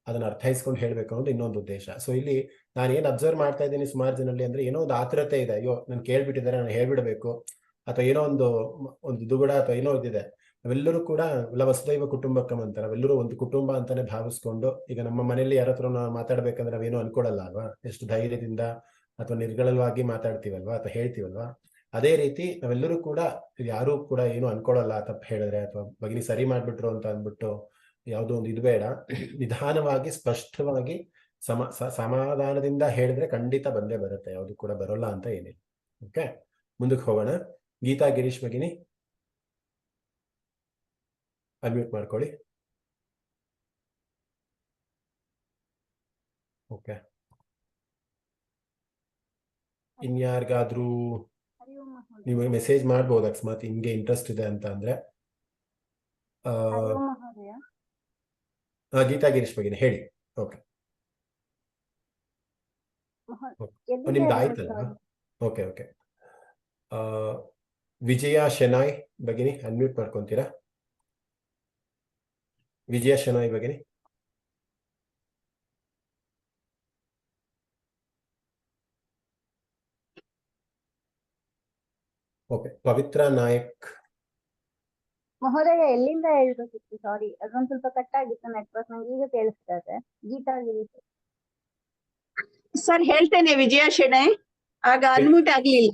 ಅದನ್ನ ಅರ್ಥೈಸ್ಕೊಂಡು ಹೇಳ್ಬೇಕು ಅನ್ನೋದು ಇನ್ನೊಂದು ಉದ್ದೇಶ. ಸೊ ಇಲ್ಲಿ ನಾನು ಏನ್ ಅಬ್ಸರ್ವ್ ಮಾಡ್ತಾ ಇದ್ದೀನಿ ಸುಮಾರು ಜನಲ್ಲಿ ಅಂದ್ರೆ, ಏನೋ ಒಂದು ಆತುರತೆ ಇದೆ, ಅಯ್ಯೋ ನಾನು ಕೇಳ್ಬಿಟ್ಟಿದ್ದಾರೆ, ನಾನು ಹೇಳ್ಬಿಡ್ಬೇಕು, ಅಥವಾ ಏನೋ ಒಂದು ದುಗುಡ ಅಥವಾ ಏನೋ ಇದಿದೆ. ನಾವೆಲ್ಲರೂ ಕೂಡ ಎಲ್ಲ ವಸುದೈವ ಕುಟುಂಬಕಂ ಅಂತ, ನಾವೆಲ್ಲರೂ ಒಂದು ಕುಟುಂಬ ಅಂತಾನೆ ಭಾವಿಸ್ಕೊಂಡು, ಈಗ ನಮ್ಮ ಮನೆಯಲ್ಲಿ ಯಾರ ಹತ್ರ ನಾವು ಮಾತಾಡ್ಬೇಕಂದ್ರೆ ನಾವೇನು ಅನ್ಕೊಳಲ್ಲ ಅಲ್ವಾ, ಎಷ್ಟು ಧೈರ್ಯದಿಂದ ಅಥವಾ ನಿರ್ಗಳವಾಗಿ ಮಾತಾಡ್ತೀವಲ್ವಾ ಅಥವಾ ಹೇಳ್ತೀವಲ್ವಾ. ಅದೇ ರೀತಿ ನಾವೆಲ್ಲರೂ ಕೂಡ ಯಾರು ಕೂಡ ಏನು ಅನ್ಕೊಳಲ್ಲ, ತಪ್ಪು ಹೇಳಿದ್ರೆ ಅಥವಾ ಭಗಿನಿ ಸರಿ ಮಾಡ್ಬಿಟ್ರು ಅಂತ ಅಂದ್ಬಿಟ್ಟು ಯಾವುದೋ ಒಂದು ಇದು ಬೇಡ. ನಿಧಾನವಾಗಿ ಸ್ಪಷ್ಟವಾಗಿ ಸಮಾಧಾನದಿಂದ ಹೇಳಿದ್ರೆ ಖಂಡಿತ ಬಂದೇ ಬರುತ್ತೆ, ಯಾವುದು ಕೂಡ ಬರೋಲ್ಲ ಅಂತ ಏನಿಲ್ಲ. ಓಕೆ, ಮುಂದಕ್ಕೆ ಹೋಗೋಣ. ಗೀತಾ ಗಿರೀಶ್ ಭಗಿನಿ ಅನ್ಮ್ಯೂಟ್ ಮಾಡ್ಕೊಳ್ಳಿ. ಓಕೆ, ಇನ್ಯಾರಿಗಾದ್ರೂ ನೀವು ಮೆಸೇಜ್ ಮಾಡ್ಬೋದು ಅಕಸ್ಮಾತ್ ಹಿಂಗೆ ಇಂಟ್ರೆಸ್ಟ್ ಇದೆ ಅಂತ ಅಂದ್ರೆ. ಗೀತಾ ಗಿರೀಶ್ ಭಗಿನಿ ಹೇಳಿ. ಓಕೆ, ನಿಮ್ದು ಆಯ್ತಲ್ಲ? Okay okay. ವಿಜಯ ಶೆನಾಯ್ ಭಗಿನಿ ಅನ್ಮ್ಯೂಟ್ ಮಾಡ್ಕೊಂತೀರಾ? ವಿಜಯ ಶೆನಾಯ್ ಭಗಿನಿ. ಓಕೆ, ಪವಿತ್ರ ನಾಯಕ್. ಮಹೋದಯ ಎಲ್ಲಿಂದ ಹೇಳ್ಬೇಕಿತ್ತು? ಸಾರಿ, ಅದೊಂದ್ ಸ್ವಲ್ಪ ಕಟ್ ಆಗಿತ್ತು ನೆಟ್ವರ್ಕ್, ನಂಗೆ ಈಗ ಕೇಳಿಸ್ತಾ ಇದೆ. ಗೀತಾ ಗಿರೀಶ್ ಸರ್ ಹೇಳ್ತೇನೆ. ವಿಜಯ ಶೆಣೈ ಆಗ ಅನ್ಮ್ಯೂಟ್ ಆಗ್ಲಿಲ್ಲ.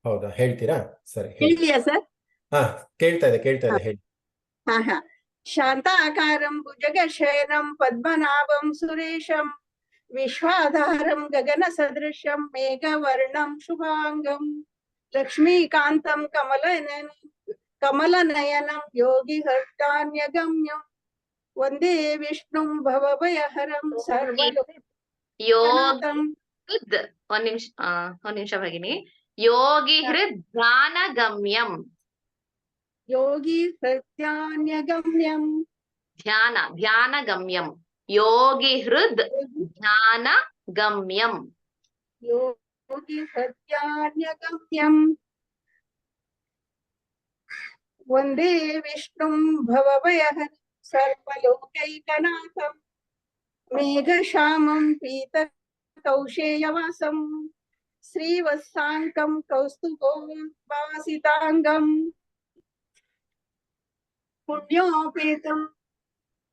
ಹೌದಾ, ಹೇಳ್ತೀರಾ? ಸರಿ, ಹೇಳಿಯಾ ಸರ್? ಹಾ, ಕೇಳ್ತಾ ಇದೆ ಹೇಳಿ. ಹಾ. ಶಾಂತಾಕಾರಂ ಭುಜಗಶಯನಂ ಪದ್ಮನಾಭಂ ಸುರೇಶಂ ವಿಶ್ವಾಧಾರಂ ಗಗನ ಸದೃಶಂ ಮೇಘವರ್ಣಂ ಶುಭಾಂಗಂ ಲಕ್ಷ್ಮೀಕಾಂತಂ ಕಮಲನಯನಂ ಯೋಗಿ ಹರ್ಷಾನ್ಯಗಮ್ಯಂ ವಂದೇ ವಿಷ್ಣುಂ ಭವಭಯಹರಂ ಸರ್ವಲೋಕನಾಥಂ. ಒಂದ್ ನಿಮಿಷ ಭಗಿನಿ. ಯೋಗಿ ಹೃದ್ ಧ್ಯಾನ ಗಮ್ಯಂ. ಯೋಗಿ ಹೃದ್ಯಾನ್ಯಗಮ್ಯಂ. ಧ್ಯಾನ ಗಮ್ಯಂ. ಯೋಗಿ ಹೃದ್ ಧ್ಯಾನ ಗಮ್ಯಂ. ಯೋಗಿ ಹೃದ್ಯಾನ್ಯಗಮ್ಯಂ ವಂದೇ ವಿಷ್ಣುಂ ಭವಭಯಹರಂ ಸರ್ವಲೋಕೈಕನಾಥಂ ಮೇಘಶ್ಯಾಮಂ ಪೀತ ಕೌಶೇಯವಾಸಂ ಶ್ರೀವತ್ಸಾಂಕಂ ಕೌಸ್ತುಭೋಪಾಸಿತಾಂಗಂ ಪುಣ್ಯೋಪೇತಂ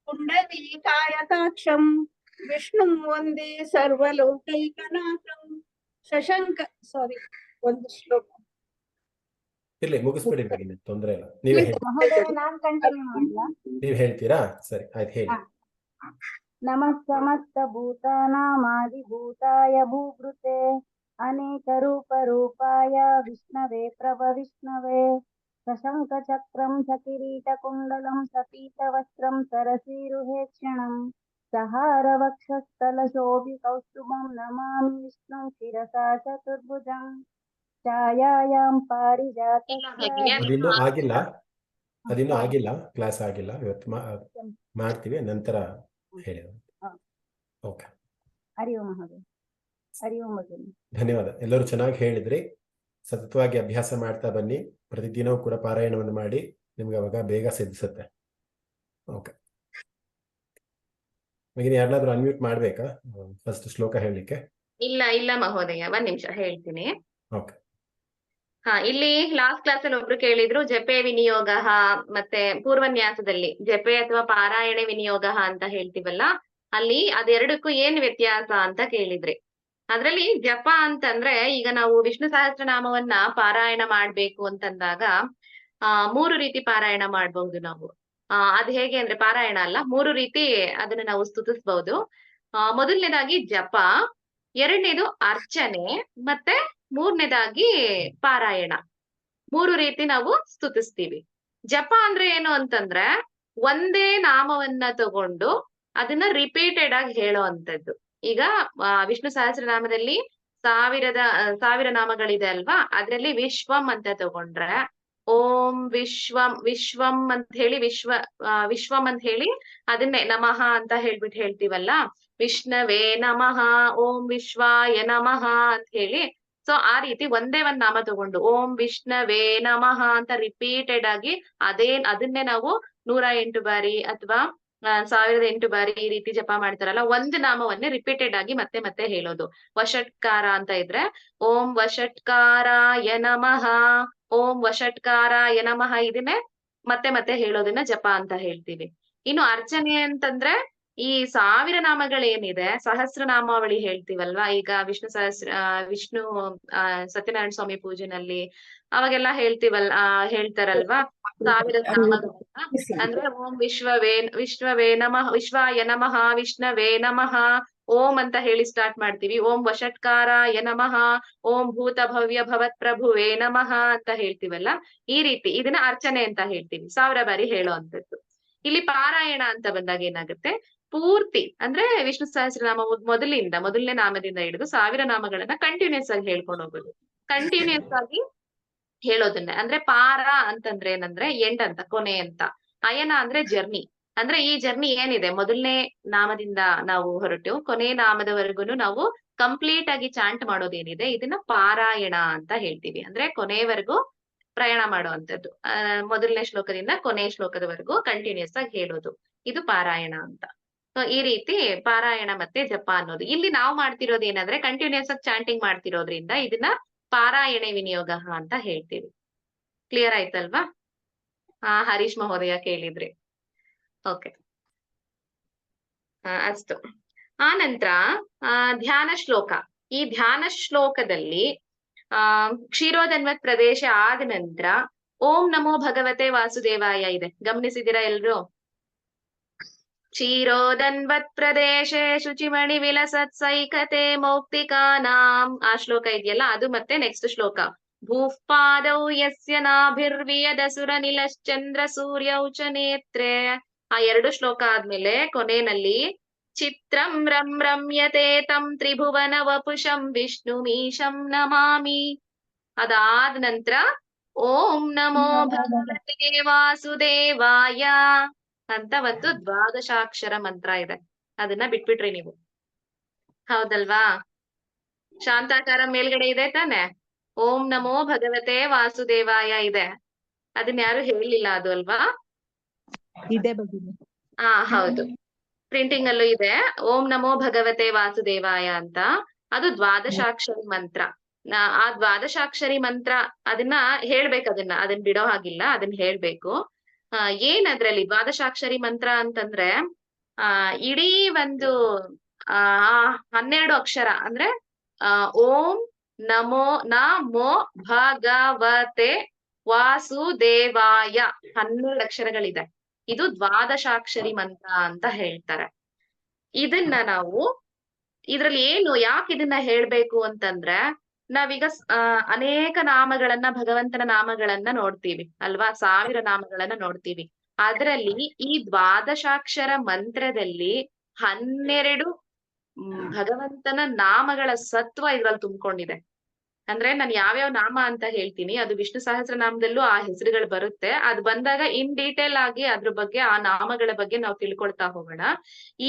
ಪುಂಡರೀಕಾಯತಾಕ್ಷಂ ವಿಷ್ಣುಂ ವಂದೇ ಸರ್ವಲೋಕೈಕನಾಥಂ. ಒಂದು ಶ್ಲೋಕ ಇರ್ಲಿ, ಮುಗಿಸ್ಬಿಡಿ ಭಗಿನಿ, ತೊಂದರೆ ಇಲ್ಲ. ನೀವೇ ಹೇಳಿ. ನಾನ್ ಕಂಟಿನ್ಯೂ ಮಾಡ್ಲಾ? ನೀವ್ ಹೇಳ್ತೀರಾ? ಸರಿ, ಆಯ್ತು ಹೇಳಿ. ನಮಃ ಸಮಸ್ತ ಭೂತಾನಾಮಾದಿಭೂತಾಯ ಭೂಭೃತೆ ಅನೇಕ ರೂಪಾಯ ವಿಷ್ಣವೇ ವಿಷ್ಣವೇ ಸಶಂಕ ಚಕ್ರಂ ಸಕಿರೀಟ ಕುಂಡಲಂ ಸಪೀತವಸ್ತ್ರಂ ಸರಸೀರುಹೇಕ್ಷಣಂ ಸಹಾರ ವಕ್ಷಸ್ಥಲ ಶೋಭಿ ಕೌಸ್ತುಭಂ ನಮಾಮಿ ವಿಷ್ಣುಂ ಶಿರಸಾ ಚತುರ್ಭುಜಂ ಛಾಯಾಯಾಂ ಪಾರಿಜಾತಸ್ಯ. ಅದಿನ್ನೂ ಆಗಿಲ್ಲ, ಕ್ಲಾಸ್ ಆಗಿಲ್ಲ. ಇವತ್ತು ಮಾಡ್ತೀವಿ, ನಂತರ ಹೇಳಿ. ಓಕೆ, ಹರಿ ಓಂ ಮಹೋದಯ. ಹರಿ ಓಂ ಭಗಿನಿ. ಧನ್ಯವಾದ. ಎಲ್ಲರೂ ಚೆನ್ನಾಗಿ ಹೇಳಿದ್ರಿ. ಸತತವಾಗಿ ಅಭ್ಯಾಸ ಮಾಡ್ತಾ ಬನ್ನಿ. ಪ್ರತಿದಿನವೂ ಕೂಡ ಪಾರಾಯಣವನ್ನು ಮಾಡಿ, ನಿಮ್ಗೆ ಅವಾಗ ಬೇಗ ಸಿದ್ಧಿಸುತ್ತೆ. ಓಕೆ ಭಗಿನಿ, ಯಾರನ್ನಾದ್ರೂ ಅನ್ಮ್ಯೂಟ್ ಮಾಡ್ಬೇಕಾ ಫಸ್ಟ್ ಶ್ಲೋಕ ಹೇಳಲಿಕ್ಕೆ? ಇಲ್ಲ ಮಹೋದಯ, ಒಂದ್ ನಿಮಿಷ ಹೇಳ್ತೀನಿ. ಓಕೆ. ಇಲ್ಲಿ ಲಾಸ್ಟ್ ಕ್ಲಾಸ್ ಅಲ್ಲಿ ಒಬ್ರು ಕೇಳಿದ್ರು ಜಪೆ ವಿನಿಯೋಗ ಮತ್ತೆ ಪೂರ್ವನ್ಯಾಸದಲ್ಲಿ ಜಪೆ ಅಥವಾ ಪಾರಾಯಣೆ ವಿನಿಯೋಗ ಅಂತ ಹೇಳ್ತೀವಲ್ಲ, ಅಲ್ಲಿ ಅದೆರಡಕ್ಕೂ ಏನ್ ವ್ಯತ್ಯಾಸ ಅಂತ ಕೇಳಿದ್ರಿ. ಅದ್ರಲ್ಲಿ ಜಪ ಅಂತಂದ್ರೆ ಈಗ ನಾವು ವಿಷ್ಣು ಸಹಸ್ರನಾಮವನ್ನ ಪಾರಾಯಣ ಮಾಡ್ಬೇಕು ಅಂತಂದಾಗ 3 ರೀತಿ ಪಾರಾಯಣ ಮಾಡ್ಬಹುದು ನಾವು. ಅದ್ ಹೇಗೆ ಅಂದ್ರೆ ಪಾರಾಯಣ ಅಲ್ಲ, 3 ರೀತಿ ಅದನ್ನ ನಾವು ಸ್ತುತಿಸ್ಬಹುದು. ಮೊದಲನೇದಾಗಿ ಜಪ, ಎರಡನೇದು ಅರ್ಚನೆ, ಮತ್ತೆ 3ನೇದಾಗಿ ಪಾರಾಯಣ. 3 ರೀತಿ ನಾವು ಸ್ತುತಿಸ್ತೀವಿ. ಜಪ ಅಂದ್ರೆ ಏನು ಅಂತಂದ್ರೆ ಒಂದೇ ನಾಮವನ್ನ ತಗೊಂಡು ಅದನ್ನ ರಿಪೀಟೆಡ್ ಆಗಿ ಹೇಳೋ ಅಂತದ್ದು. ಈಗ ವಿಷ್ಣು ಸಹಸ್ರನಾಮದಲ್ಲಿ 1000 ನಾಮಗಳಿದೆ ಅಲ್ವಾ, ಅದ್ರಲ್ಲಿ ವಿಶ್ವಂ ಅಂತ ತಗೊಂಡ್ರೆ ಓಂ ವಿಶ್ವಂ ಅಂತ ಹೇಳಿ ವಿಶ್ವಂ ಅಂತ ಹೇಳಿ ಅದನ್ನೇ ನಮಃ ಅಂತ ಹೇಳ್ಬಿಟ್ಟು ಹೇಳ್ತೀವಲ್ಲ, ವಿಷ್ಣವೇ ನಮಃ, ಓಂ ವಿಶ್ವಾಯ ನಮಃ ಅಂತ ಹೇಳಿ. ಸೊ ಆ ರೀತಿ ಒಂದೇ ಒಂದ್ ನಾಮ ತಗೊಂಡು ಓಂ ವಿಷ್ಣವೇ ನಮಃ ಅಂತ ರಿಪೀಟೆಡ್ ಆಗಿ ಅದನ್ನೇ ನಾವು 108 ಬಾರಿ ಅಥವಾ 1008 ಬಾರಿ ಈ ರೀತಿ ಜಪ ಮಾಡ್ತಾರಲ್ಲ, ಒಂದು ನಾಮವನ್ನೇ ರಿಪೀಟೆಡ್ ಆಗಿ ಮತ್ತೆ ಮತ್ತೆ ಹೇಳೋದು. ವಷಟ್ಕಾರ ಅಂತ ಇದ್ರೆ ಓಂ ವಷಟ್ಕಾರಾಯ ನಮಃ, ಓಂ ವಷಟ್ಕಾರಾಯ ನಮಃ, ಇದನ್ನೇ ಮತ್ತೆ ಮತ್ತೆ ಹೇಳೋದನ್ನ ಜಪ ಅಂತ ಹೇಳ್ತೀವಿ. ಇನ್ನು ಅರ್ಚನೆ ಅಂತಂದ್ರೆ ಈ 1000 ನಾಮಗಳೇನಿದೆ, ಸಹಸ್ರನಾಮಾವಳಿ ಹೇಳ್ತೀವಲ್ವಾ, ಈಗ ವಿಷ್ಣು ಸತ್ಯನಾರಾಯಣ ಸ್ವಾಮಿ ಪೂಜೆನಲ್ಲಿ ಅವಾಗೆಲ್ಲ ಹೇಳ್ತಾರಲ್ವಾ 1000 ನಾಮಗಳನ್ನ. ಅಂದ್ರೆ ಓಂ ವಿಶ್ವವೇ ನಮಃ, ವಿಶ್ವಾಯ ನಮಃ, ವಿಷ್ಣವೇ ನಮಃ, ಓಂ ಅಂತ ಹೇಳಿ ಸ್ಟಾರ್ಟ್ ಮಾಡ್ತೀವಿ. ಓಂ ವಷಟ್ಕಾರಾಯ ನಮಃ, ಓಂ ಭೂತ ಭವ್ಯ ಭವತ್ ಪ್ರಭುವೇ ನಮಃ ಅಂತ ಹೇಳ್ತೀವಲ್ಲ, ಈ ರೀತಿ ಇದನ್ನ ಅರ್ಚನೆ ಅಂತ ಹೇಳ್ತೀವಿ, 1000 ಬಾರಿ ಹೇಳೋ ಅಂತದ್ದು. ಇಲ್ಲಿ ಪಾರಾಯಣ ಅಂತ ಬಂದಾಗ ಏನಾಗುತ್ತೆ, ಪೂರ್ತಿ ಅಂದ್ರೆ ವಿಷ್ಣು ಸಹಸ್ರನಾಮ ಮೊದಲನೇ ನಾಮದಿಂದ ಹಿಡಿದು 1000 ನಾಮಗಳನ್ನ ಕಂಟಿನ್ಯೂಸ್ ಆಗಿ ಹೇಳ್ಕೊಂಡು ಹೋಗೋದು. ಕಂಟಿನ್ಯೂಸ್ ಆಗಿ ಹೇಳೋದನ್ನ ಅಂದ್ರೆ ಪಾರ ಅಂತಂದ್ರೆ ಏನಂದ್ರೆ ಎಂಡ್ ಅಂತ, ಕೊನೆ ಅಂತ. ಅಯನ ಅಂದ್ರೆ ಜರ್ನಿ, ಅಂದ್ರೆ ಈ ಜರ್ನಿ ಏನಿದೆ ಮೊದಲನೇ ನಾಮದಿಂದ ನಾವು ಹೊರಟು ಕೊನೆ ನಾಮದವರೆಗೂ ನಾವು ಕಂಪ್ಲೀಟ್ ಆಗಿ ಚಾಂಟ್ ಮಾಡೋದೇನಿದೆ ಇದನ್ನ ಪಾರಾಯಣ ಅಂತ ಹೇಳ್ತೀವಿ. ಅಂದ್ರೆ ಕೊನೆಯವರೆಗೂ ಪ್ರಯಾಣ ಮಾಡುವಂತದ್ದು, ಮೊದಲನೇ ಶ್ಲೋಕದಿಂದ ಕೊನೆಯ ಶ್ಲೋಕದವರೆಗೂ ಕಂಟಿನ್ಯೂಸ್ ಆಗಿ ಹೇಳೋದು, ಇದು ಪಾರಾಯಣ ಅಂತ. ಸೊ ಈ ರೀತಿ ಪಾರಾಯಣ ಮತ್ತೆ ಜಪ ಅನ್ನೋದು. ಇಲ್ಲಿ ನಾವು ಮಾಡ್ತಿರೋದು ಏನಂದ್ರೆ ಕಂಟಿನ್ಯೂಸ್ ಆಗಿ ಚಾಂಟಿಂಗ್ ಮಾಡ್ತಿರೋದ್ರಿಂದ ಇದನ್ನ ಪಾರಾಯಣೆ ವಿನಿಯೋಗ ಅಂತ ಹೇಳ್ತೀವಿ. ಕ್ಲಿಯರ್ ಆಯ್ತಲ್ವಾ? ಹರೀಶ್ ಮಹೋದಯ ಕೇಳಿದ್ರಿ. ಓಕೆ, ಅಷ್ಟು. ಆ ನಂತರ ಧ್ಯಾನ ಶ್ಲೋಕ. ಈ ಧ್ಯಾನ ಶ್ಲೋಕದಲ್ಲಿ ಕ್ಷೀರೋದನ್ವತ್ ಪ್ರದೇಶ ಆದ ನಂತರ ಓಂ ನಮೋ ಭಗವತೆ ವಾಸುದೇವಾಯ ಇದೆ, ಗಮನಿಸಿದಿರಾ ಎಲ್ರು? ಕ್ಷೀರೋದನ್ವತ್ ಪ್ರದೇಶೆ ಶುಚಿಮಣಿ ವಿಲಸತ್ ಸೈಕತೆ ಮೌಕ್ತಿಕಾನಾಂ, ಆ ಶ್ಲೋಕ ಇದೆಯಲ್ಲ ಅದು. ಮತ್ತೆ ನೆಕ್ಸ್ಟ್ ಶ್ಲೋಕ ಭೂಪಾದೌ ಯಸ್ಯ ನಾಭಿರ್ವಿಯದಸುರ ನಿಲಶ್ಚಂದ್ರ ಸೂರ್ಯೌ ಚ ನೇತ್ರೇ. ಆ 2 ಶ್ಲೋಕ ಆದ್ಮೇಲೆ ಕೊನೆಯಲ್ಲಿ ಚಿತ್ರಂ ರಂ ರಮ್ಯತೆ ತಂ ತ್ರಿಭುವನ ವಪುಷಂ ವಿಷ್ಣುಮೀಶಂ ನಮಾಮಿ. ಅದಾದ ನಂತರ ಓಂ ನಮೋ ಭಗವತೆ ವಾಸುದೇವಾಯ ಅಂತ ಒಂದು 12 ಮಂತ್ರ ಇದೆ. ಅದನ್ನ ಬಿಟ್ಬಿಟ್ರಿ ನೀವು, ಹೌದಲ್ವಾ? ಶಾಂತಾಕಾರ ಮೇಲ್ಗಡೆ ಇದೆ ತಾನೆ, ಓಂ ನಮೋ ಭಗವತೆ ವಾಸುದೇವಾಯ ಇದೆ, ಅದನ್ನ ಯಾರು ಹೇಳಲಿಲ್ಲ ಅದು ಅಲ್ವಾ? ಇದೆ ಭಗಿನಿ. ಹೌದು, ಪ್ರಿಂಟಿಂಗ್ ಅಲ್ಲೂ ಇದೆ ಓಂ ನಮೋ ಭಗವತೆ ವಾಸುದೇವಾಯ ಅಂತ. ಅದು 12 ಮಂತ್ರ. ಆ 12 ಮಂತ್ರ ಅದನ್ನ ಹೇಳ್ಬೇಕು, ಅದನ್ನ ಬಿಡೋ ಹಾಗಿಲ್ಲ, ಅದನ್ನ ಹೇಳ್ಬೇಕು. ಏನ್ ಅದ್ರಲ್ಲಿ 12 ಮಂತ್ರ ಅಂತಂದ್ರೆ ಇಡೀ ಒಂದು 12 ಅಕ್ಷರ ಅಂದ್ರೆ ಓಂ ನಮೋ ಭಗವತೆ ವಾಸುದೇವಾಯ 12 ಅಕ್ಷರಗಳಿದೆ. ಇದು 12 ಮಂತ್ರ ಅಂತ ಹೇಳ್ತಾರೆ. ಇದನ್ನ ನಾವು ಇದ್ರಲ್ಲಿ ಯಾಕೆ ಇದನ್ನ ಹೇಳ್ಬೇಕು ಅಂತಂದ್ರೆ, ನಾವೀಗ ಅನೇಕ ನಾಮಗಳನ್ನ, ಭಗವಂತನ ನಾಮಗಳನ್ನ ನೋಡ್ತೀವಿ ಅಲ್ವಾ, 1000 ನಾಮಗಳನ್ನ ನೋಡ್ತೀವಿ. ಅದರಲ್ಲಿ ಈ 12 ಮಂತ್ರದಲ್ಲಿ 12 ಭಗವಂತನ ನಾಮಗಳ ಸತ್ವ ಇದ್ರಲ್ಲಿ ತುಂಬಿಕೊಂಡಿದೆ. ಅಂದ್ರೆ ನಾನು ಯಾವ್ಯಾವ ನಾಮ ಅಂತ ಹೇಳ್ತೀನಿ, ಅದು ವಿಷ್ಣು ಸಹಸ್ರನಾಮದಲ್ಲೂ ಆ ಹೆಸರುಗಳು ಬರುತ್ತೆ. ಅದು ಬಂದಾಗ ಇನ್ ಡೀಟೇಲ್ ಆಗಿ ಅದ್ರ ಬಗ್ಗೆ, ಆ ನಾಮಗಳ ಬಗ್ಗೆ ನಾವು ತಿಳ್ಕೊಳ್ತಾ ಹೋಗೋಣ.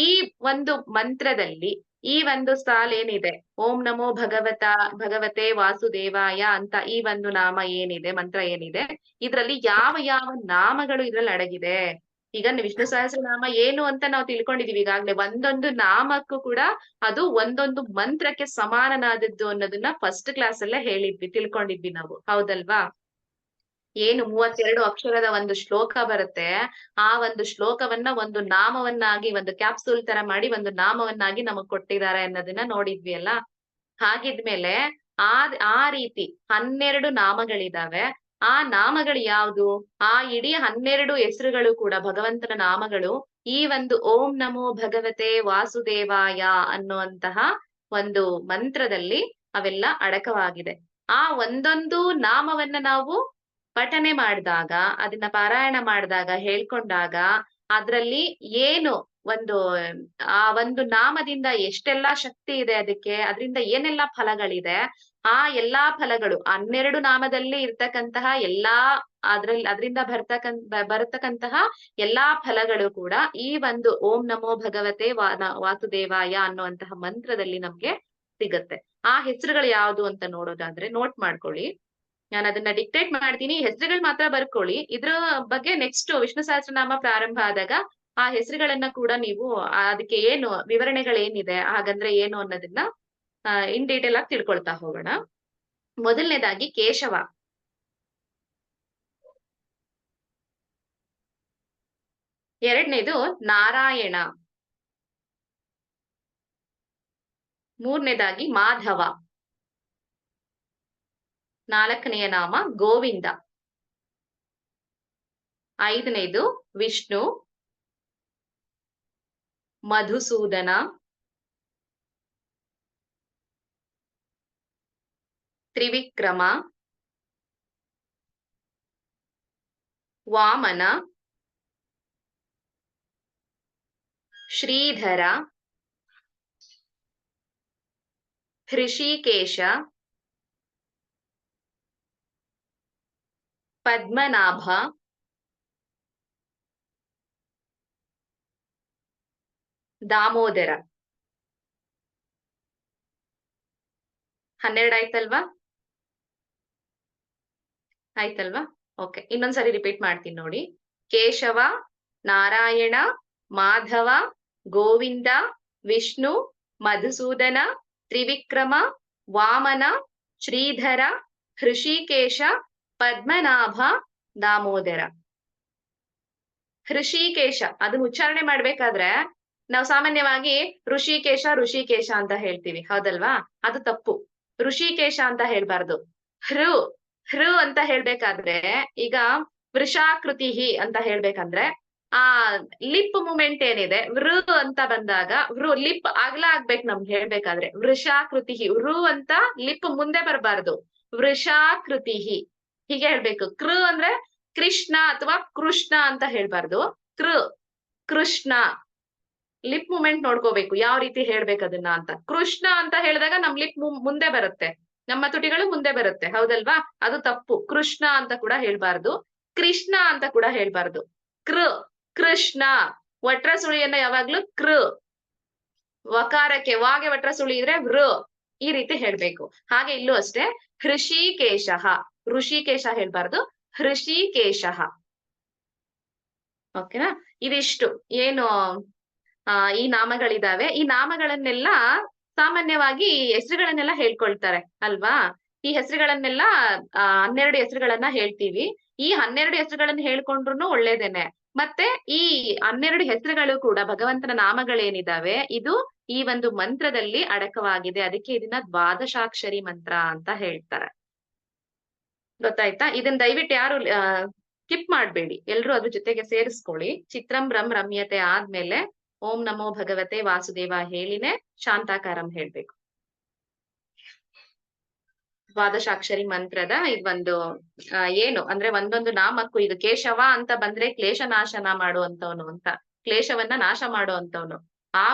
ಈ ಒಂದು ಮಂತ್ರದಲ್ಲಿ ಈ ಒಂದು ಸಾಲ್ ಏನಿದೆ, ಓಂ ನಮೋ ಭಗವತೆ ವಾಸುದೇವಾಯ ಅಂತ ಈ ಒಂದು ನಾಮ ಏನಿದೆ, ಮಂತ್ರ ಏನಿದೆ, ಇದ್ರಲ್ಲಿ ಯಾವ ಯಾವ ನಾಮಗಳು ಇದ್ರಲ್ಲಿ ಅಡಗಿದೆ, ಈಗ ವಿಷ್ಣು ಸಹಸ್ರನಾಮ ಏನು ಅಂತ ನಾವು ತಿಳ್ಕೊಂಡಿದೀವಿ ಈಗಾಗ್ಲೇ. ಒಂದೊಂದು ನಾಮಕ್ಕೂ ಕೂಡ ಅದು ಒಂದೊಂದು ಮಂತ್ರಕ್ಕೆ ಸಮಾನನಾದದ್ದು ಅನ್ನೋದನ್ನ ಫಸ್ಟ್ ಕ್ಲಾಸ್ ಅಲ್ಲೇ ಹೇಳಿದ್ವಿ, ತಿಳ್ಕೊಂಡಿದ್ವಿ ನಾವು, ಹೌದಲ್ವಾ? ಏನು 32 ಅಕ್ಷರದ ಒಂದು ಶ್ಲೋಕ ಬರುತ್ತೆ, ಆ ಒಂದು ಶ್ಲೋಕವನ್ನ ಒಂದು ನಾಮವನ್ನಾಗಿ, ಒಂದು ಕ್ಯಾಪ್ಸೂಲ್ ತರ ಮಾಡಿ ಒಂದು ನಾಮವನ್ನಾಗಿ ನಮಗ್ ಕೊಟ್ಟಿದ್ದಾರೆ ಅನ್ನೋದನ್ನ ನೋಡಿದ್ವಿ ಅಲ್ಲ. ಹಾಗಿದ್ಮೇಲೆ ಆ ರೀತಿ 12 ನಾಮಗಳಿದಾವೆ. ಆ ನಾಮಗಳು ಯಾವುದು? ಆ ಇಡೀ 12 ಹೆಸರುಗಳು ಕೂಡ ಭಗವಂತನ ನಾಮಗಳು ಈ ಒಂದು ಓಂ ನಮೋ ಭಗವತೆ ವಾಸುದೇವಾಯ ಅನ್ನುವಂತಹ ಒಂದು ಮಂತ್ರದಲ್ಲಿ ಅವೆಲ್ಲ ಅಡಕವಾಗಿದೆ. ಆ ಒಂದೊಂದು ನಾಮವನ್ನ ನಾವು ಪಠನೆ ಮಾಡಿದಾಗ, ಅದನ್ನ ಪಾರಾಯಣ ಮಾಡಿದಾಗ, ಹೇಳ್ಕೊಂಡಾಗ ಅದ್ರಲ್ಲಿ ಏನು ಆ ಒಂದು ನಾಮದಿಂದ ಎಷ್ಟೆಲ್ಲಾ ಶಕ್ತಿ ಇದೆ, ಅದಕ್ಕೆ ಅದರಿಂದ ಏನೆಲ್ಲಾ ಫಲಗಳಿದೆ, ಆ ಎಲ್ಲಾ ಫಲಗಳು 12 ನಾಮದಲ್ಲಿ ಇರ್ತಕ್ಕಂತಹ ಎಲ್ಲಾ ಅದರಿಂದ ಬರ್ತಕ್ಕಂತಹ ಎಲ್ಲಾ ಫಲಗಳು ಕೂಡ ಈ ಒಂದು ಓಂ ನಮೋ ಭಗವತೆ ವಾಸುದೇವಾಯ ಅನ್ನುವಂತಹ ಮಂತ್ರದಲ್ಲಿ ನಮ್ಗೆ ಸಿಗತ್ತೆ. ಆ ಹೆಸರುಗಳು ಯಾವುದು ಅಂತ ನೋಡೋದಾದ್ರೆ ನೋಟ್ ಮಾಡ್ಕೊಳ್ಳಿ. ನಾನು ಅದನ್ನ ಡಿಕ್ಟೇಟ್ ಮಾಡ್ತೀನಿ, ಹೆಸರುಗಳು ಮಾತ್ರ ಬರ್ಕೊಳ್ಳಿ. ಇದ್ರ ಬಗ್ಗೆ ನೆಕ್ಸ್ಟ್ ವಿಷ್ಣು ಸಹಸ್ರನಾಮ ಪ್ರಾರಂಭ ಆದಾಗ ಆ ಹೆಸರುಗಳನ್ನ ಕೂಡ ನೀವು ಅದಕ್ಕೆ ಏನು ವಿವರಣೆಗಳೇನಿದೆ, ಹಾಗಂದ್ರೆ ಏನು ಅನ್ನೋದನ್ನ ಇನ್ ಡೀಟೇಲ್ ಆಗಿ ತಿಳ್ಕೊಳ್ತಾ ಹೋಗೋಣ. ಮೊದಲನೇದಾಗಿ ಕೇಶವ. ಎರಡನೇದು ನಾರಾಯಣ. ಮೂರನೇದಾಗಿ ಮಾಧವ. ನಾಲ್ಕನೆಯ ನಾಮ ಗೋವಿಂದ. ಐದನೇದು ವಿಷ್ಣು, ಮಧುಸೂದನ, ತ್ರಿವಿಕ್ರಮ, ವಾಮನ, ಶ್ರೀಧರ, ಹೃಷಿಕೇಶ, ಪದ್ಮನಾಭ, ದಾಮೋದರ. 12 ಆಯ್ತಲ್ವಾ? ಆಯ್ತಲ್ವಾ? ಓಕೆ, ಇನ್ನೊಂದ್ಸರಿ ರಿಪೀಟ್ ಮಾಡ್ತೀನಿ ನೋಡಿ. ಕೇಶವ, ನಾರಾಯಣ, ಮಾಧವ, ಗೋವಿಂದ, ವಿಷ್ಣು, ಮಧುಸೂದನ, ತ್ರಿವಿಕ್ರಮ, ವಾಮನ, ಶ್ರೀಧರ, ಹೃಷಿಕೇಶ, ಪದ್ಮನಾಭ, ದಾಮೋದರ. ಹೃಷಿಕೇಶ ಅದನ್ನ ಉಚ್ಚಾರಣೆ ಮಾಡ್ಬೇಕಾದ್ರೆ ನಾವು ಸಾಮಾನ್ಯವಾಗಿ ಋಷಿಕೇಶ ಅಂತ ಹೇಳ್ತೀವಿ, ಹೌದಲ್ವಾ? ಅದು ತಪ್ಪು. ಋಷಿಕೇಶ ಅಂತ ಹೇಳ್ಬಾರ್ದು. ಹೃ ಅಂತ ಹೇಳ್ಬೇಕಾದ್ರೆ, ಈಗ ವೃಷಾಕೃತಿ ಅಂತ ಹೇಳ್ಬೇಕಂದ್ರೆ ಆ ಲಿಪ್ ಮೂಮೆಂಟ್ ಏನಿದೆ, ವೃ ಅಂತ ಬಂದಾಗ ಲಿಪ್ ಅಗಲ ಆಗ್ಬೇಕು ನಮ್ಗೆ ಹೇಳ್ಬೇಕಾದ್ರೆ. ವೃಷಾಕೃತಿ, ವೃ ಅಂತ ಲಿಪ್ ಮುಂದೆ ಬರಬಾರ್ದು, ವೃಷಾಕೃತಿ ಹೀಗೆ ಹೇಳ್ಬೇಕು. ಅಂದ್ರೆ ಕೃಷ್ಣ ಅಥವಾ ಕೃಷ್ಣ ಅಂತ ಹೇಳ್ಬಾರ್ದು. ಕೃಷ್ಣ. ಲಿಪ್ ಮೂಮೆಂಟ್ ನೋಡ್ಕೋಬೇಕು ಯಾವ ರೀತಿ ಹೇಳ್ಬೇಕು ಅದನ್ನ ಅಂತ. ಕೃಷ್ಣ ಅಂತ ಹೇಳಿದಾಗ ನಮ್ ಲಿಪ್ ಮುಂದೆ ಬರುತ್ತೆ, ನಮ್ಮ ತುಟಿಗಳು ಮುಂದೆ ಬರುತ್ತೆ, ಹೌದಲ್ವಾ? ಅದು ತಪ್ಪು. ಕೃಷ್ಣ ಅಂತ ಕೂಡ ಹೇಳ್ಬಾರ್ದು, ಕೃಷ್ಣ ಅಂತ ಕೂಡ ಹೇಳ್ಬಾರ್ದು. ಕೃಷ್ಣ. ವಟ್ರ ಸುಳಿಯನ್ನ ಯಾವಾಗ್ಲೂ ವಕಾರಕ್ಕೆ ವಾಗೆ ವಟ್ರ ಸುಳಿ ಇದ್ರೆ ಈ ರೀತಿ ಹೇಳ್ಬೇಕು. ಹಾಗೆ ಇಲ್ಲೂ ಅಷ್ಟೇ, ಹೃಷಿಕೇಶ. ಋಷಿಕೇಶ ಹೇಳ್ಬಾರ್ದು, ಹೃಷಿಕೇಶ. ಓಕೆನಾ? ಇದಿಷ್ಟು ಏನು ಈ ನಾಮಗಳಿದಾವೆ. ಈ ನಾಮಗಳನ್ನೆಲ್ಲ ಸಾಮಾನ್ಯವಾಗಿ ಹೆಸರುಗಳನ್ನೆಲ್ಲ ಹೇಳ್ಕೊಳ್ತಾರೆ ಅಲ್ವಾ? ಈ ಹೆಸರುಗಳನ್ನೆಲ್ಲ 12 ಹೆಸರುಗಳನ್ನ ಹೇಳ್ತೀವಿ. ಈ 12 ಹೆಸರುಗಳನ್ನ ಹೇಳ್ಕೊಂಡ್ರು ಒಳ್ಳೇದೇನೆ. ಮತ್ತೆ ಈ 12 ಹೆಸರುಗಳು ಕೂಡ ಭಗವಂತನ ನಾಮಗಳೇನಿದಾವೆ ಇದು ಈ ಒಂದು ಮಂತ್ರದಲ್ಲಿ ಅಡಕವಾಗಿದೆ. ಅದಕ್ಕೆ ಇದನ್ನ ದ್ವಾದಶಾಕ್ಷರಿ ಮಂತ್ರ ಅಂತ ಹೇಳ್ತಾರೆ. ಗೊತ್ತಾಯ್ತಾ? ಇದನ್ನ ದಯವಿಟ್ಟು ಯಾರು ಸ್ಕಿಪ್ ಮಾಡ್ಬೇಡಿ, ಎಲ್ರು ಅದ್ರ ಜೊತೆಗೆ ಸೇರಿಸ್ಕೊಳ್ಳಿ. ಚಿತ್ರಂ ಬ್ರಹ್ಮ ರಮ್ಯತೆ ಆದ್ಮೇಲೆ ಓಂ ನಮೋ ಭಗವತೆ ವಾಸುದೇವ ಹೇಳಿನೇ ಶಾಂತಾಕಾರಂ ಹೇಳ್ಬೇಕು. ದ್ವಾದಶಾಕ್ಷರಿ ಮಂತ್ರದ ಇದೊಂದು ಏನು ಅಂದ್ರೆ ಒಂದೊಂದು ನಾಮಕ್ಕೂ, ಈಗ ಕೇಶವ ಅಂತ ಬಂದ್ರೆ ಕ್ಲೇಶ ನಾಶನ ಮಾಡುವಂತವನು ಅಂತ, ಕ್ಲೇಶವನ್ನ ನಾಶ ಮಾಡುವಂತವನು. ಆ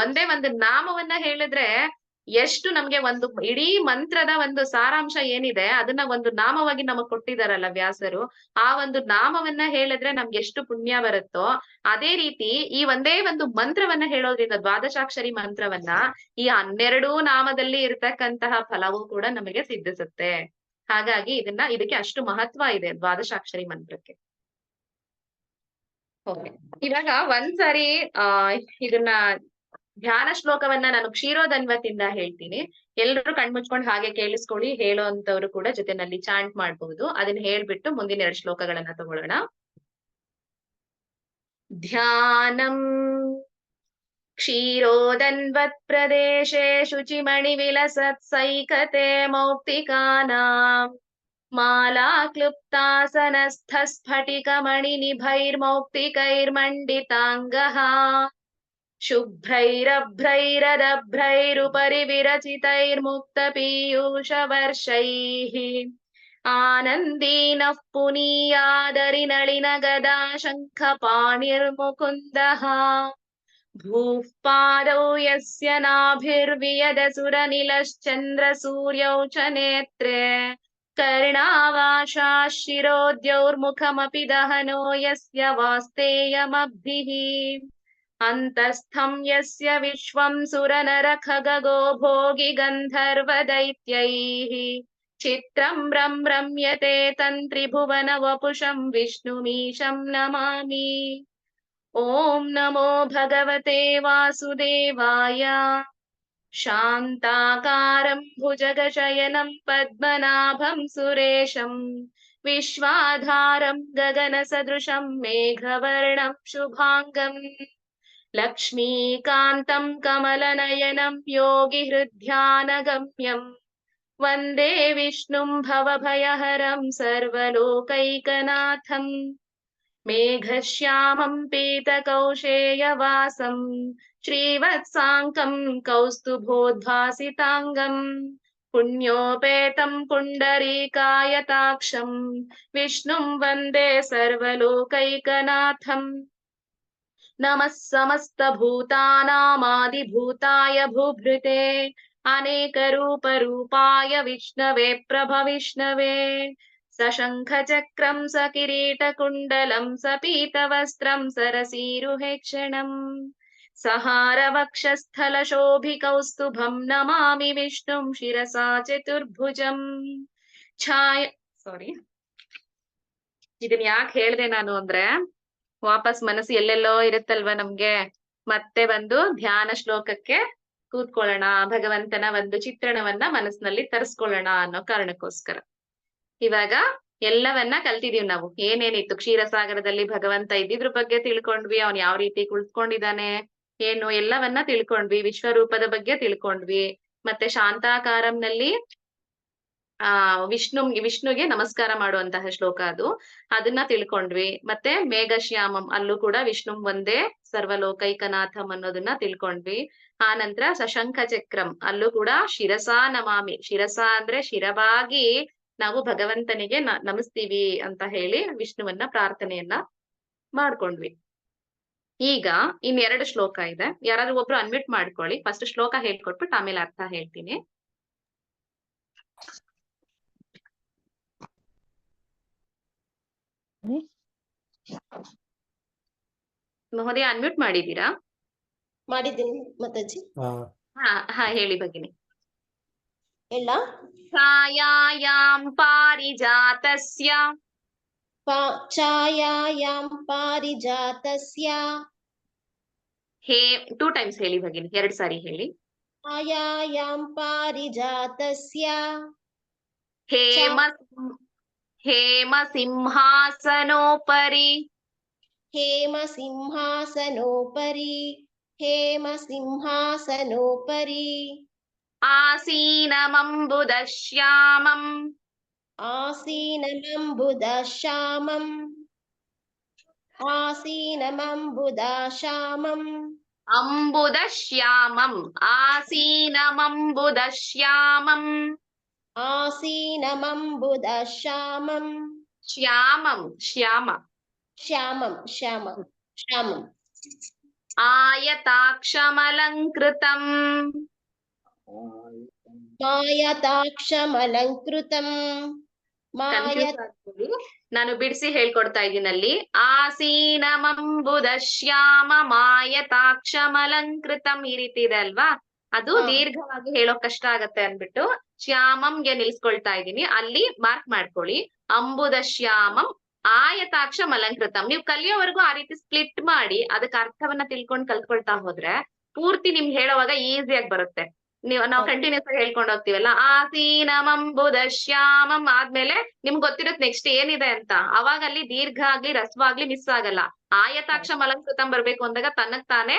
ಒಂದೇ ಒಂದು ನಾಮವನ್ನ ಹೇಳಿದ್ರೆ ಎಷ್ಟು ನಮ್ಗೆ ಒಂದು ಇಡೀ ಮಂತ್ರದ ಒಂದು ಸಾರಾಂಶ ಏನಿದೆ ಅದನ್ನ ಒಂದು ನಾಮವಾಗಿ ನಮಗ್ ಕೊಟ್ಟಿದಾರಲ್ಲ ವ್ಯಾಸರು. ಆ ಒಂದು ನಾಮವನ್ನ ಹೇಳಿದ್ರೆ ನಮ್ಗೆ ಎಷ್ಟು ಪುಣ್ಯ ಬರುತ್ತೋ, ಅದೇ ರೀತಿ ಈ ಒಂದೇ ಒಂದು ಮಂತ್ರವನ್ನ ಹೇಳೋದ್ರಿಂದ, ದ್ವಾದಶಾಕ್ಷರಿ ಮಂತ್ರವನ್ನ, ಈ 12 ನಾಮದಲ್ಲಿ ಇರ್ತಕ್ಕಂತಹ ಫಲವು ಕೂಡ ನಮಗೆ ಸಿದ್ಧಿಸುತ್ತೆ. ಹಾಗಾಗಿ ಇದಕ್ಕೆ ಅಷ್ಟು ಮಹತ್ವ ಇದೆ ದ್ವಾದಶಾಕ್ಷರಿ ಮಂತ್ರಕ್ಕೆ. ಓಕೆ, ಇವಾಗ ಒಂದ್ಸರಿ ಇದನ್ನ ಧ್ಯಾನ ಶ್ಲೋಕವನ್ನ ನಾನು ಕ್ಷೀರೋದನ್ವತಿಂದ ಹೇಳ್ತೀನಿ. ಎಲ್ರು ಕಣ್ಮುಚ್ಕೊಂಡು ಹಾಗೆ ಕೇಳಿಸ್ಕೊಳ್ಳಿ. ಹೇಳೋ ಅಂತವ್ರು ಕೂಡ ಜೊತೆನಲ್ಲಿ ಚಾಂಟ್ ಮಾಡಬಹುದು. ಅದನ್ನ ಹೇಳ್ಬಿಟ್ಟು ಮುಂದಿನ 2 ಶ್ಲೋಕಗಳನ್ನ ತಗೊಳ್ಳೋಣ. ಧ್ಯಾನಂ ಕ್ಷೀರೋದನ್ವತ್ ಪ್ರದೇಶೆ ಶುಚಿಮಣಿ ವಿಲಸತ್ಸೈಕತೆ ಮೌಕ್ತಿಕಾನಾಂ ಮಾಲಾ ಕ್ಲುಪ್ತಾಸನಸ್ಥ ಸ್ಫಟಿಕ ಮಣಿ ನಿಭೈರ್ಮೌಕ್ತಿಕೈರ್ಮಂಡಿತಾಂಗಃ ಶುಭ್ರೈರಭ್ರೈರದಭ್ರೈರುಪರಿ ವಿರಚಿತೈರ್ಮುಕ್ತ ಪೀಯೂಷ ವರ್ಷೈಃ ಆನಂದೀನಃ ಪುನೀಯಾದರಿ ನಳಿನ ಗದಾ ಶಂಖ ಪಾಣಿರ್ಮುಕುಂದಃ ಭೂಃ ಪಾದೌ ಯಸ್ಯ ನಾಭಿರ್ವಿಯದಸುರನಿಲಶ್ಚಂದ್ರ ಸೂರ್ಯೌ ಚ ನೇತ್ರೇ ಕರ್ಣಾವಾಶಾ ಶಿರೋದ್ಯೌರ್ಮುಖಮಪಿ ದಹನೋ ಯಸ್ಯ ವಾಸ್ತೇಯಮಬ್ಧಿಃ ಅಂತಸ್ಥಂ ಯಸ್ಯ ವಿಶ್ವಂ ಸುರನರ ಖಗಗೋ ಭೋಗಿ ಗಂಧರ್ವ ದೈತ್ಯೈಃ ಚಿತ್ರಂ ರಮ್ಯತೆ ತಂತ್ರಿಭುವನ ವಪುಷಂ ವಿಷ್ಣುಮೀಶಂ ನಮಾಮಿ. ಓಂ ನಮೋ ಭಗವತೆ ವಾಸುದೇವಾಯ. ಶಾಂತಾಕಾರಂ ಭುಜಗಶಯನಂ ಪದ್ಮನಾಭಂ ಸುರೇಶಂ ವಿಶ್ವಾಧಾರಂ ಗಗನ ಸದೃಶಂ ಮೇಘವರ್ಣಂ ಶುಭಾಂಗಂ ಲಕ್ಷ್ಮೀಕಾಂತಂ ಕಮಲನಯನಂ ಯೋಗಿ ಹೃದ್ಯಾನಗಮ್ಯಂ ವಂದೇ ವಿಷ್ಣುಂ ಭವಭಯಹರಂ ಸರ್ವಲೋಕೈಕನಾಥಂ ಮೇಘಶ್ಯಾಮಂ ಪೀತಕೌಶೇಯವಾಸಂ ಶ್ರೀವತ್ಸಾಂಕಂ ಕೌಸ್ತುಭೋದ್ಭಾಸಿತಾಂಗಂ ಪುಣ್ಯೋಪೇತಂ ಪುಂಡರೀಕಾಯತಾಕ್ಷಂ ವಿಷ್ಣುಂ ವಂದೇ ಸರ್ವಲೋಕೈಕನಾಥಂ. ನಮಃ ಸಮಸ್ತಭೂತಾನಾಮಾದಿಭೂತಾಯ ಭೂಭೃತೆ ಅನೇಕರೂಪರೂಪಾಯ ವಿಷ್ಣವೇ ಪ್ರಭವಿಷ್ಣವೇ. ಸಶಂಖಚಕ್ರಂ ಸಕಿರೀಟಕುಂಡಲಂ ಸಪೀತವಸ್ತ್ರಂ ಸರಸೀರುಹೇಕ್ಷಣಂ ಸಹಾರವಕ್ಷಸ್ಥಲಶೋಭಿಕೌಸ್ತುಭಂ ನಮಾಮಿ ವಿಷ್ಣುಂ ಶಿರಸಾ ಚತುರ್ಭುಜಂ. ಇದನ್ ಯಾಕೆ ಹೇಳ್ದೆ ನಾನು ಅಂದ್ರೆ, ವಾಪಸ್ ಮನಸ್ಸು ಎಲ್ಲೆಲ್ಲೋ ಇರುತ್ತಲ್ವಾ ನಮ್ಗೆ, ಮತ್ತೆ ಒಂದು ಧ್ಯಾನ ಶ್ಲೋಕಕ್ಕೆ ಕೂತ್ಕೊಳ್ಳೋಣ, ಭಗವಂತನ ಒಂದು ಚಿತ್ರಣವನ್ನ ಮನಸ್ಸಿನಲ್ಲಿ ತರಿಸ್ಕೊಳ್ಳೋಣ ಅನ್ನೋ ಕಾರಣಕ್ಕೋಸ್ಕರ. ಇವಾಗ ಎಲ್ಲವನ್ನ ಕಲ್ತಿದೀವಿ ನಾವು. ಏನೇನಿತ್ತು ಕ್ಷೀರಸಾಗರದಲ್ಲಿ ಭಗವಂತ ಇದ್ದಿದ್ರ ಬಗ್ಗೆ ತಿಳ್ಕೊಂಡ್ವಿ, ಅವನ್ ಯಾವ ರೀತಿ ಕುಳಿತ್ಕೊಂಡಿದ್ದಾನೆ ಏನು ಎಲ್ಲವನ್ನ ತಿಳ್ಕೊಂಡ್ವಿ, ವಿಶ್ವರೂಪದ ಬಗ್ಗೆ ತಿಳ್ಕೊಂಡ್ವಿ, ಮತ್ತೆ ಶಾಂತಾಕಾರಂನಲ್ಲಿ ವಿಷ್ಣುಗೆ ನಮಸ್ಕಾರ ಮಾಡುವಂತಹ ಶ್ಲೋಕ ಅದನ್ನ ತಿಳ್ಕೊಂಡ್ವಿ. ಮತ್ತೆ ಮೇಘಶ್ಯಾಮಂ ಅಲ್ಲೂ ಕೂಡ ವಿಷ್ಣು ಒಂದೇ ಸರ್ವಲೋಕೈಕನಾಥಂ ಅನ್ನೋದನ್ನ ತಿಳ್ಕೊಂಡ್ವಿ. ಆ ನಂತರ ಸಶಂಖ ಚಕ್ರಂ ಅಲ್ಲೂ ಕೂಡ ಶಿರಸಾ ನಮಾಮಿ, ಶಿರಸಾ ಅಂದ್ರೆ ಶಿರವಾಗಿ ನಾವು ಭಗವಂತನಿಗೆ ನಮಿಸ್ತೀವಿ ಅಂತ ಹೇಳಿ ವಿಷ್ಣುವನ್ನ ಪ್ರಾರ್ಥನೆಯನ್ನ ಮಾಡ್ಕೊಂಡ್ವಿ. ಈಗ 2 ಶ್ಲೋಕ ಇದೆ. ಯಾರಾದ್ರೂ ಒಬ್ರು ಅನ್ಮ್ಯೂಟ್ ಮಾಡ್ಕೊಳ್ಳಿ. ಫಸ್ಟ್ ಶ್ಲೋಕ ಹೇಳ್ಕೊಟ್ಬಿಟ್ಟು ಆಮೇಲೆ ಅರ್ಥ ಹೇಳ್ತೀನಿ. ಮಹೋದಯ ಅನ್ಮ್ಯೂಟ್ ಮಾಡಿದೀರಾ? ಮಾಡಿದ್ದೀನಿ ಮಾತಾಜಿ. ಹಾ ಹೇಳಿ ಭಗಿನಿ. ಎಲ್ಲ ಛಾಯಾಯಾಂ ಪಾರಿಜಾತಸ್ಯ ಛಾಯಾಯಾಂ ಪಾರಿಜಾತಸ್ಯ ಹೇ 2 ಟೈಮ್ಸ್ ಹೇಳಿ ಭಗಿನಿ, 2 ಸಾರಿ ಹೇಳಿ. ಛಾಯಾಯಾಂ ಪಾರಿಜಾತಸ್ಯ ಹೇಮ ಸಿಂಹಾಸನೋಪರಿ ಹೇಮ ಸಿಂಹಾಸನೋಪರಿ ಹೇಮ ಸಿಂಹಾಸನೋಪರಿ ಆಸೀನಮಂಬುದಶ್ಯಾಮಂ ಆಸೀನಮಂಬುದಶ್ಯಾಮಂ ಆಸೀನಮಂಬುದಶ್ಯಾಮಂ ಅಂಬುದಶ್ಯಾಮಂ ಆಸೀನಮಂಬುದಶ್ಯಾಮಂ ಆಸೀನಮಂಬುದಶ್ಯಾಮಂ ಶ್ಯಾಮಂ ಶ್ಯಾಮ ಶ್ಯಾಮಂ ಶ್ಯಾಮಂ ಶ್ಯಾಮಂ ಆಯತಾಕ್ಷಮಲಂಕೃತಂ ಮಾಯತಾಕ್ಷಮಲಂಕೃತಂ ನಾನು ಬಿಡಿಸಿ ಹೇಳ್ಕೊಡ್ತಾ ಇದ್ದೀನಿ ಅಲ್ಲಿ. ಆಸೀನಮಂಬುದಶ್ಯಾಮ ಮಾಯತಾಕ್ಷಮಲಂಕೃತಂ ಈ ರೀತಿ ಇದೆ ಅಲ್ವಾ, ಅದು ದೀರ್ಘವಾಗಿ ಹೇಳೋಕ್ ಕಷ್ಟ ಆಗತ್ತೆ ಅನ್ಬಿಟ್ಟು ಶ್ಯಾಮಂಗೆ ನಿಲ್ಸ್ಕೊಳ್ತಾ ಇದ್ದೀನಿ. ಅಲ್ಲಿ ಮಾರ್ಕ್ ಮಾಡ್ಕೊಳ್ಳಿ. ಅಂಬುದಶ್ಯಾಮಂ ಆಯತಾಕ್ಷಂ ಅಲಂಕೃತಂ. ನೀವು ಕಲಿಯೋವರೆಗೂ ಆ ರೀತಿ ಸ್ಪ್ಲಿಟ್ ಮಾಡಿ ಅದಕ್ಕೆ ಅರ್ಥವನ್ನ ತಿಳ್ಕೊಂಡು ಕಲ್ತ್ಕೊಳ್ತಾ ಹೋದ್ರೆ ಪೂರ್ತಿ ನಿಮ್ಗೆ ಹೇಳೋವಾಗ ಈಸಿಯಾಗಿ ಬರುತ್ತೆ. ನಾವು ಕಂಟಿನ್ಯೂಸ್ ಆಗಿ ಹೇಳ್ಕೊಂಡು ಹೋಗ್ತೀವಲ್ಲ, ಆಸೀನಮಂಬುದ ಶ್ಯಾಮಂ ಆದ್ಮೇಲೆ ನಿಮ್ಗೆ ಗೊತ್ತಿರುತ್ತೆ ನೆಕ್ಸ್ಟ್ ಏನಿದೆ ಅಂತ. ಅವಾಗ ಅಲ್ಲಿ ದೀರ್ಘ ಆಗ್ಲಿ ರಸ್ವಾಗ್ಲಿ ಮಿಸ್ ಆಗಲ್ಲ. ಆಯತಾಕ್ಷಂ ಅಲಂಕೃತಂ ಬರ್ಬೇಕು ಅಂದಾಗ ತನ್ನಕ್ ತಾನೇ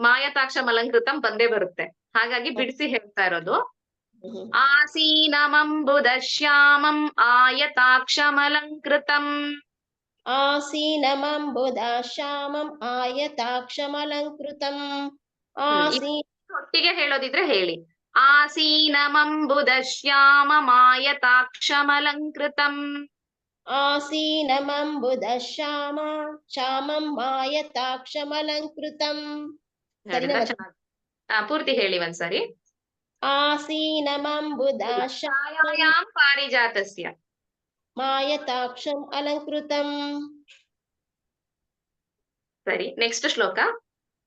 ಮಾಯತಾಕ್ಷಂ ಅಲಂಕೃತಂ ಬಂದೇ ಬರುತ್ತೆ. ಹಾಗಾಗಿ ಬಿಡಿಸಿ ಹೇಳ್ತಾ ಇರೋದು. ಆಸೀನಮಂಬುದ ಶ್ಯಾಮಂ ಆಯತಾಕ್ಷಮಲಂಕೃತಂ. ಆಸೀನಮಂಬುದ ಶ್ಯಾಮಂ ಆಯತಾಕ್ಷಮಲಂಕೃತಂ. ಒಟ್ಟಿಗೆ ಹೇಳೋದಿದ್ರೆ ಹೇಳಿ. ಆಸೀನಮಂಬುದ ಶ್ಯಾಮಮಾಯತಾಕ್ಷಮಲಂಕೃತಂ. ಆಸೀನಮಂಬುದ ಶ್ಯಾಮಂ ಆಯತಾಕ್ಷಮಲಂಕೃತಂ. ಪೂರ್ತಿ ಹೇಳಿ ಒಂದ್ಸರಿ. ಆಸೀನಮಂಬುದ ಛಾಯಾಯಾಂ ಪಾರಿಜಾತಸ್ಯ ಮಾಯತಾಕ್ಷಂ ಅಲಂಕೃತಂ. ಸರಿ, ನೆಕ್ಸ್ಟ್ ಶ್ಲೋಕ.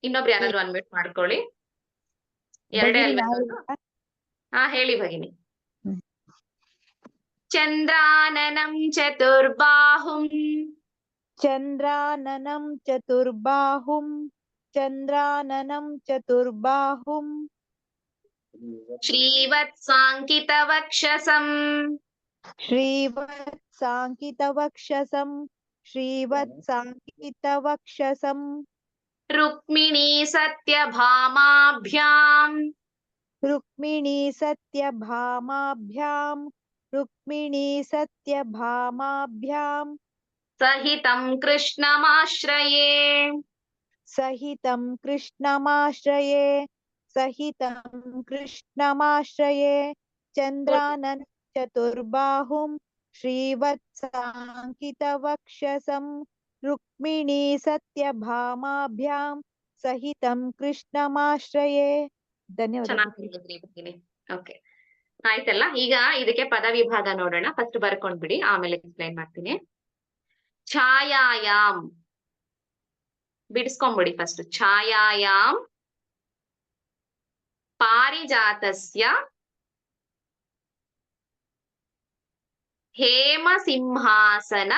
ಇನ್ನೊಬ್ರು ಯಾರಾದ್ರೂ ಅನ್ಮ್ಯೂಟ್ ಮಾಡ್ಕೊಳ್ಳಿ. ಎರಡೇ ಅಲ್ವಾ? ಹಾ ಹೇಳಿ ಭಗಿನಿ. ಚಂದ್ರಾನನಂ ಚತುರ್ಬಾಹುಂ. ಚಂದ್ರಾನನಂ ಚತುರ್ಬಾಹುಂ. ಚಂದ್ರಾನನಂ ಚತುರ್ಬಾಹುಂ. ಶ್ರೀವತ್ಸಾಂಕಿತವಕ್ಷಸಂ. ಶ್ರೀವತ್ಸಾಂಕಿತವಕ್ಷಸಂ. ಶ್ರೀವತ್ಸಾಂಕಿತವಕ್ಷಸಂ. ರುಕ್ಮಿಣೀ ಸತ್ಯಭಾಮಾಭ್ಯಾಂ. ರುಕ್ಮಿಣೀ ಸತ್ಯಭಾಮಾಭ್ಯಾಂ. ರುಕ್ಮಿಣೀ ಸತ್ಯಭಾಮಾಭ್ಯಾಂ. ಸಹಿತಂ ಕೃಷ್ಣಮಾಶ್ರಯೇ. ಸಹಿತಂ ಕೃಷ್ಣಮಾಶ್ರಯೇ. ಸಹಿತಂ ಕೃಷ್ಣಮಾಶ್ರಯೇ. ಚಂದ್ರಾನನ ಚತುರ್ಬಾಹುಂ. ಶ್ರೀವತ್ಸಾಂಕಿತವಕ್ಷಸಂ. ರುಕ್ಮಿಣೀ ಸತ್ಯಭಾಮಾಭ್ಯಾಂ. ಸಹಿತಂ ಕೃಷ್ಣಮಾಶ್ರಯೇ. ಧನ್ಯವಾದ. ಚೆನ್ನಾಗಿ ಹೇಳಿದ್ರಿ ಭಗಿನಿ. ಓಕೆ, ಆಯ್ತಲ್ಲ. ಈಗ ಇದಕ್ಕೆ ಪದ ವಿಭಾಗ ನೋಡೋಣ. ಫಸ್ಟ್ ಬರ್ಕೊಂಡ್ಬಿಡಿ, ಆಮೇಲೆ ಎಕ್ಸ್ಪ್ಲೈನ್ ಮಾಡ್ತೀನಿ. ಛಾಯಾಯಾಂ ಬಿಡಿಸ್ಕೊಂಡ್ಬಿಡಿ ಫಸ್ಟ್. ಛಾಯಾಯಾಂ ಪಾರಿಜಾತಸ್ಯ ಹೇಮ ಸಿಂಹಾಸನ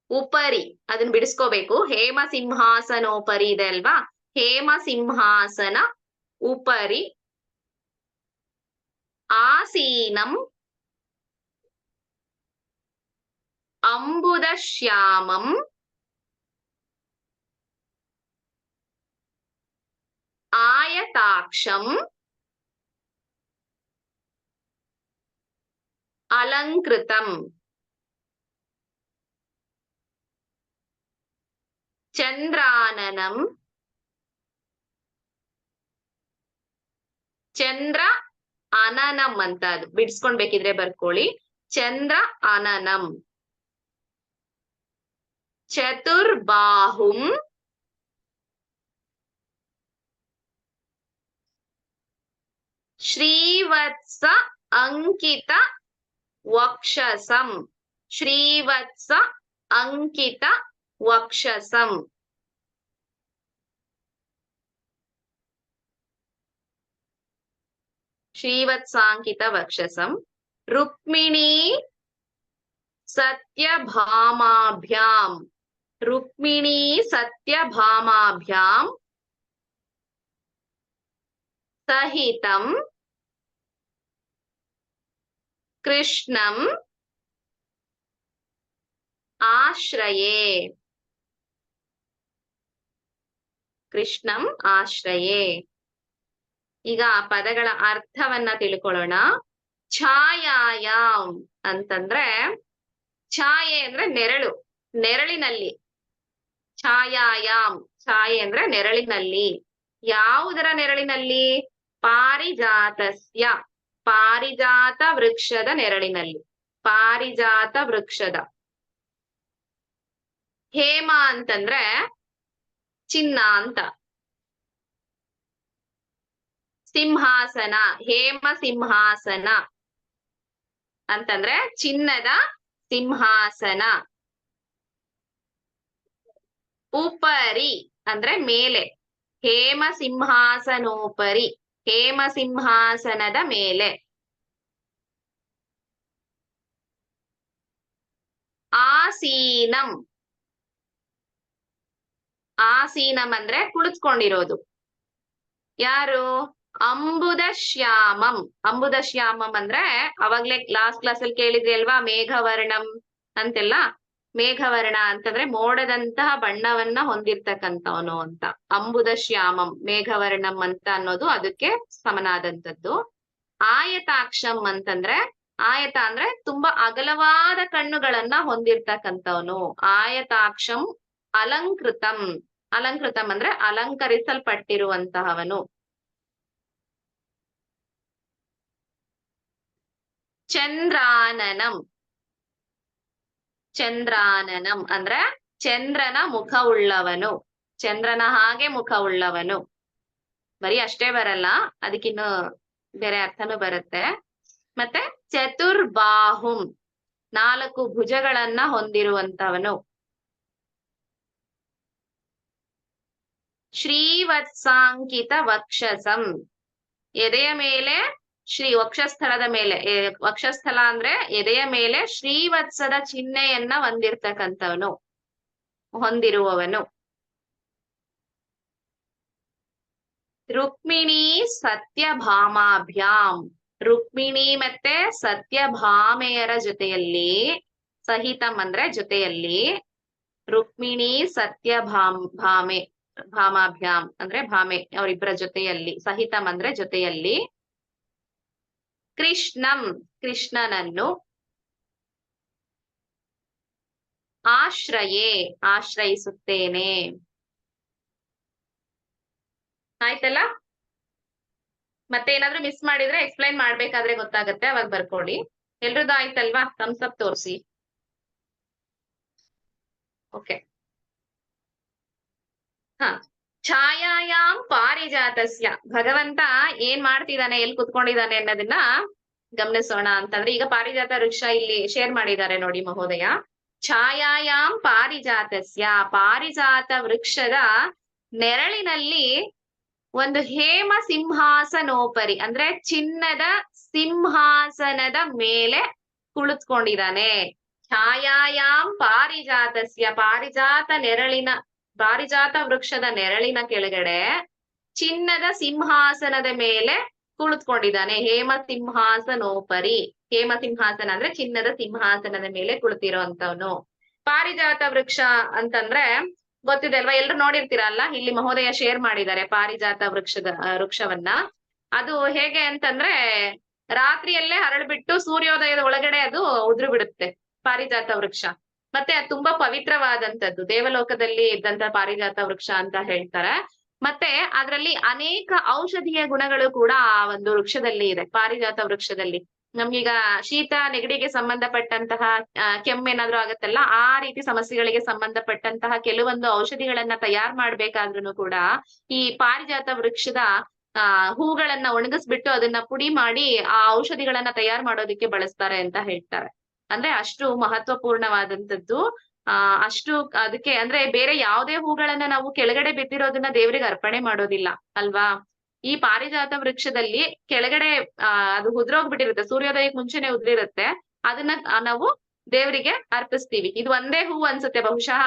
ಉಪರಿ. ಅದನ್ನ ಬಿಡಿಸ್ಕೋಬೇಕು. ಹೇಮ ಸಿಂಹಾಸನೋಪರಿ ಇದೆ ಅಲ್ವಾ? ಹೇಮ ಸಿಂಹಾಸನ ಉಪರಿ ಆಸೀನಂ ಅಂಬುದ ಶ್ಯಾಮಂ ಆಯತಾಕ್ಷಂ ಅಲಂಕೃತಂ. ಚಂದ್ರಾನನಂ ಚಂದ್ರ ಅನನಂ ಅಂತ ಅದು ಬಿಡಿಸ್ಕೊಂಡ್ಬೇಕಿದ್ರೆ ಬರ್ಕೊಳ್ಳಿ. ಚಂದ್ರ ಅನನಂ. ಚತುರ್ಬಾಹುಂ ಶ್ರೀವತ್ಸ ಅಂಕಿತ ವಕ್ಷಸಂ. ಶ್ರೀವತ್ಸ ಅಂಕಿತ ವಕ್ಷಸಂ. ಶ್ರೀವತ್ಸಾಂಕಿತ ವಕ್ಷಸಂ. ರುಕ್ಮಿಣೀ ಸತ್ಯಭಾಮಾಭ್ಯಾಂ. ರುಕ್ಮಿಣೀ ಸತ್ಯಭಾಮಾಭ್ಯಾಂ ಸಹಿತಂ ಕೃಷ್ಣಂ ಆಶ್ರಯೇ. ಕೃಷ್ಣಂ ಆಶ್ರಯೇ. ಈಗ ಆ ಪದಗಳ ಅರ್ಥವನ್ನ ತಿಳ್ಕೊಳ್ಳೋಣ. ಛಾಯಾಯಾಮ್ ಅಂತಂದ್ರೆ, ಛಾಯೆ ಅಂದ್ರೆ ನೆರಳು, ನೆರಳಿನಲ್ಲಿ. ಛಾಯಾಯಾಮ್, ಛಾಯೆ ಅಂದ್ರೆ ನೆರಳಿನಲ್ಲಿ. ಯಾವುದರ ನೆರಳಿನಲ್ಲಿ? ಪಾರಿಜಾತಸ್ಯ, ಪಾರಿಜಾತ ವೃಕ್ಷದ ನೆರಳಿನಲ್ಲಿ. ಪಾರಿಜಾತ ವೃಕ್ಷದ. ಹೇಮ ಅಂತಂದ್ರೆ ಚಿನ್ನ ಅಂತ. ಸಿಂಹಾಸನ, ಹೇಮ ಸಿಂಹಾಸನ ಅಂತಂದ್ರೆ ಚಿನ್ನದ ಸಿಂಹಾಸನ. ಉಪರಿ ಅಂದ್ರೆ ಮೇಲೆ. ಹೇಮ ಸಿಂಹಾಸನೋಪರಿ, ಹೇಮ ಸಿಂಹಾಸನದ ಮೇಲೆ. ಹೇಮ ಸಿಂಹಾಸನದ ಮೇಲೆ. ಆಸೀನಂ. ಆಸೀನಂ ಅಂದ್ರೆ ಕುಳಿತುಕೊಂಡಿರೋದು. ಯಾರು? ಅಂಬುದ ಶ್ಯಾಮಂ. ಅಂಬುದ ಶ್ಯಾಮಂ ಅಂದ್ರೆ ಅವಾಗ್ಲೇ ಲಾಸ್ಟ್ ಕ್ಲಾಸ್ ಅಲ್ಲಿ ಕೇಳಿದ್ರಿ ಅಲ್ವಾ, ಮೇಘವರ್ಣಂ ಅಂತೆಲ್ಲ. ಮೇಘವರ್ಣ ಅಂತಂದ್ರೆ ಮೋಡದಂತಹ ಬಣ್ಣವನ್ನ ಹೊಂದಿರ್ತಕ್ಕಂಥವನು ಅಂತ. ಅಂಬುದ ಶ್ಯಾಮಂ ಮೇಘವರ್ಣಂ ಅಂತ ಅನ್ನೋದು ಅದಕ್ಕೆ ಸಮನಾದಂಥದ್ದು. ಆಯತಾಕ್ಷಂ ಅಂತಂದ್ರೆ, ಆಯತ ಅಂದ್ರೆ ತುಂಬಾ ಅಗಲವಾದ ಕಣ್ಣುಗಳನ್ನ ಹೊಂದಿರ್ತಕ್ಕಂಥವನು. ಆಯತಾಕ್ಷಂ ಅಲಂಕೃತಂ. ಅಲಂಕೃತಂ ಅಂದ್ರೆ ಅಲಂಕರಿಸಲ್ಪಟ್ಟಿರುವಂತಹವನು. ಚಂದ್ರಾನನಂ. ಚಂದ್ರಾನನಂ ಅಂದ್ರೆ ಚಂದ್ರನ ಮುಖವುಳ್ಳವನು. ಚಂದ್ರನ ಹಾಗೆ ಮುಖವುಳ್ಳವನು. ಬರೀ ಅಷ್ಟೇ ಬರಲ್ಲ, ಅದಕ್ಕಿನ್ನು ಬೇರೆ ಅರ್ಥನೂ ಬರುತ್ತೆ. ಮತ್ತೆ ಚತುರ್ಬಾಹುಂ, 4 ಭುಜಗಳನ್ನ ಹೊಂದಿರುವಂತವನು. ಶ್ರೀವತ್ಸಾಂಕಿತ ವಕ್ಷಸಂ, ಎದೆಯ ಮೇಲೆ ವಕ್ಷಸ್ಥಳದ ಮೇಲೆ, ವಕ್ಷಸ್ಥಳ ಅಂದ್ರೆ ಎದೆಯ ಮೇಲೆ ಶ್ರೀವತ್ಸದ ಚಿಹ್ನೆಯನ್ನ ಹೊಂದಿರುವವನು. ರುಕ್ಮಿಣಿ ಸತ್ಯಭಾಮಾಭ್ಯಾಂ, ರುಕ್ಮಿಣಿ ಮತ್ತೆ ಸತ್ಯಭಾಮೆಯರ ಜೊತೆಯಲ್ಲಿ, ಸಹಿತಂ ಅಂದ್ರೆ ಜೊತೆಯಲ್ಲಿ, ರುಕ್ಮಿಣಿ ಭಾಮಾಭ್ಯಾಂ ಅಂದ್ರೆ ಭಾಮೆ ಅವರಿಬ್ಬರ ಜೊತೆಯಲ್ಲಿ, ಸಹಿತಂ ಅಂದ್ರೆ ಜೊತೆಯಲ್ಲಿ, ಕೃಷ್ಣಂ ಕೃಷ್ಣನನ್ನು, ಆಶ್ರಯೇ ಆಶ್ರಯಿಸುತ್ತೇನೆ. ಆಯ್ತಲ್ಲ? ಮತ್ತೆ ಏನಾದ್ರೂ ಮಿಸ್ ಮಾಡಿದ್ರೆ ಎಕ್ಸ್ಪ್ಲೈನ್ ಮಾಡ್ಬೇಕಾದ್ರೆ ಗೊತ್ತಾಗತ್ತೆ, ಅವಾಗ ಬರ್ಕೊಳ್ಳಿ. ಎಲ್ರದ್ದು ಆಯ್ತಲ್ವಾ? ಥಮ್ಸ್ ಅಪ್ ತೋರಿಸಿ. ಓಕೆ. ಛಾಯಾಯಾಮ್ ಪಾರಿಜಾತಸ್ಯ, ಭಗವಂತ ಏನ್ ಮಾಡ್ತಿದ್ದಾನೆ, ಎಲ್ಲಿ ಕುತ್ಕೊಂಡಿದ್ದಾನೆ ಅನ್ನೋದನ್ನ ಗಮನಿಸೋಣ ಅಂತಂದ್ರೆ, ಈಗ ಪಾರಿಜಾತ ವೃಕ್ಷ ಇಲ್ಲಿ ಶೇರ್ ಮಾಡಿದ್ದಾರೆ ನೋಡಿ ಮಹೋದಯ. ಛಾಯಾಯಾಮ್ ಪಾರಿಜಾತಸ್ಯ, ಪಾರಿಜಾತ ವೃಕ್ಷದ ನೆರಳಿನಲ್ಲಿ ಒಂದು ಹೇಮ ಸಿಂಹಾಸನೋಪರಿ ಅಂದ್ರೆ ಚಿನ್ನದ ಸಿಂಹಾಸನದ ಮೇಲೆ ಕುಳಿತುಕೊಂಡಿದ್ದಾನೆ. ಛಾಯಾಯಾಮ್ ಪಾರಿಜಾತಸ್ಯ, ಪಾರಿಜಾತ ವೃಕ್ಷದ ನೆರಳಿನ ಕೆಳಗಡೆ ಚಿನ್ನದ ಸಿಂಹಾಸನದ ಮೇಲೆ ಕುಳಿತುಕೊಂಡಿದ್ದಾನೆ. ಹೇಮ ಸಿಂಹಾಸನೋಪರಿ, ಹೇಮ ಸಿಂಹಾಸನ ಅಂದ್ರೆ ಚಿನ್ನದ ಸಿಂಹಾಸನದ ಮೇಲೆ ಕುಳಿತಿರೋಂಥವ್ನು. ಪಾರಿಜಾತ ವೃಕ್ಷ ಅಂತಂದ್ರೆ ಗೊತ್ತಿದೆ ಅಲ್ವಾ, ಎಲ್ರು ನೋಡಿರ್ತೀರಲ್ಲ. ಇಲ್ಲಿ ಮಹೋದಯ ಶೇರ್ ಮಾಡಿದ್ದಾರೆ ಪಾರಿಜಾತ ವೃಕ್ಷವನ್ನ. ಅದು ಹೇಗೆ ಅಂತಂದ್ರೆ, ರಾತ್ರಿಯಲ್ಲೇ ಹರಳ್ಬಿಟ್ಟು ಸೂರ್ಯೋದಯದ ಒಳಗಡೆ ಅದು ಉದುರು ಬಿಡುತ್ತೆ ಪಾರಿಜಾತ ವೃಕ್ಷ. ಮತ್ತೆ ಅದು ತುಂಬಾ ಪವಿತ್ರವಾದಂತದ್ದು, ದೇವಲೋಕದಲ್ಲಿ ಇದ್ದಂತ ಪಾರಿಜಾತ ವೃಕ್ಷ ಅಂತ ಹೇಳ್ತಾರೆ. ಮತ್ತೆ ಅದರಲ್ಲಿ ಅನೇಕ ಔಷಧೀಯ ಗುಣಗಳು ಕೂಡ ಆ ಒಂದು ವೃಕ್ಷದಲ್ಲಿ ಇದೆ, ಪಾರಿಜಾತ ವೃಕ್ಷದಲ್ಲಿ. ನಮ್ಗೀಗ ಶೀತ ನೆಗಡಿಗೆ ಸಂಬಂಧಪಟ್ಟಂತಹ ಕೆಮ್ಮೇನಾದ್ರೂ ಆಗತ್ತಲ್ಲ, ಆ ರೀತಿ ಸಮಸ್ಯೆಗಳಿಗೆ ಸಂಬಂಧಪಟ್ಟಂತಹ ಕೆಲವೊಂದು ಔಷಧಿಗಳನ್ನ ತಯಾರು ಮಾಡ್ಬೇಕಾದ್ರೂ ಕೂಡ ಈ ಪಾರಿಜಾತ ವೃಕ್ಷದ ಹೂಗಳನ್ನ ಒಣಗಿಸ್ಬಿಟ್ಟು ಅದನ್ನ ಪುಡಿ ಮಾಡಿ ಆ ಔಷಧಿಗಳನ್ನ ತಯಾರು ಮಾಡೋದಕ್ಕೆ ಬಳಸ್ತಾರೆ ಅಂತ ಹೇಳ್ತಾರೆ. ಅಂದ್ರೆ ಅಷ್ಟು ಮಹತ್ವಪೂರ್ಣವಾದಂತದ್ದು. ಅಷ್ಟು ಅದಕ್ಕೆ ಅಂದ್ರೆ ಬೇರೆ ಯಾವುದೇ ಹೂಗಳನ್ನ ನಾವು ಕೆಳಗಡೆ ಬಿದ್ದಿರೋದನ್ನ ದೇವರಿಗೆ ಅರ್ಪಣೆ ಮಾಡೋದಿಲ್ಲ ಅಲ್ವಾ. ಈ ಪಾರಿಜಾತ ವೃಕ್ಷದಲ್ಲಿ ಕೆಳಗಡೆ ಅದು ಉದುರೋಗ್ಬಿಟ್ಟಿರುತ್ತೆ, ಸೂರ್ಯೋದಯಕ್ಕೆ ಮುಂಚೆನೆ ಉದುರಿರುತ್ತೆ, ಅದನ್ನ ನಾವು ದೇವರಿಗೆ ಅರ್ಪಿಸ್ತೀವಿ. ಇದು ಒಂದೇ ಹೂವು ಅನ್ಸುತ್ತೆ ಬಹುಶಃ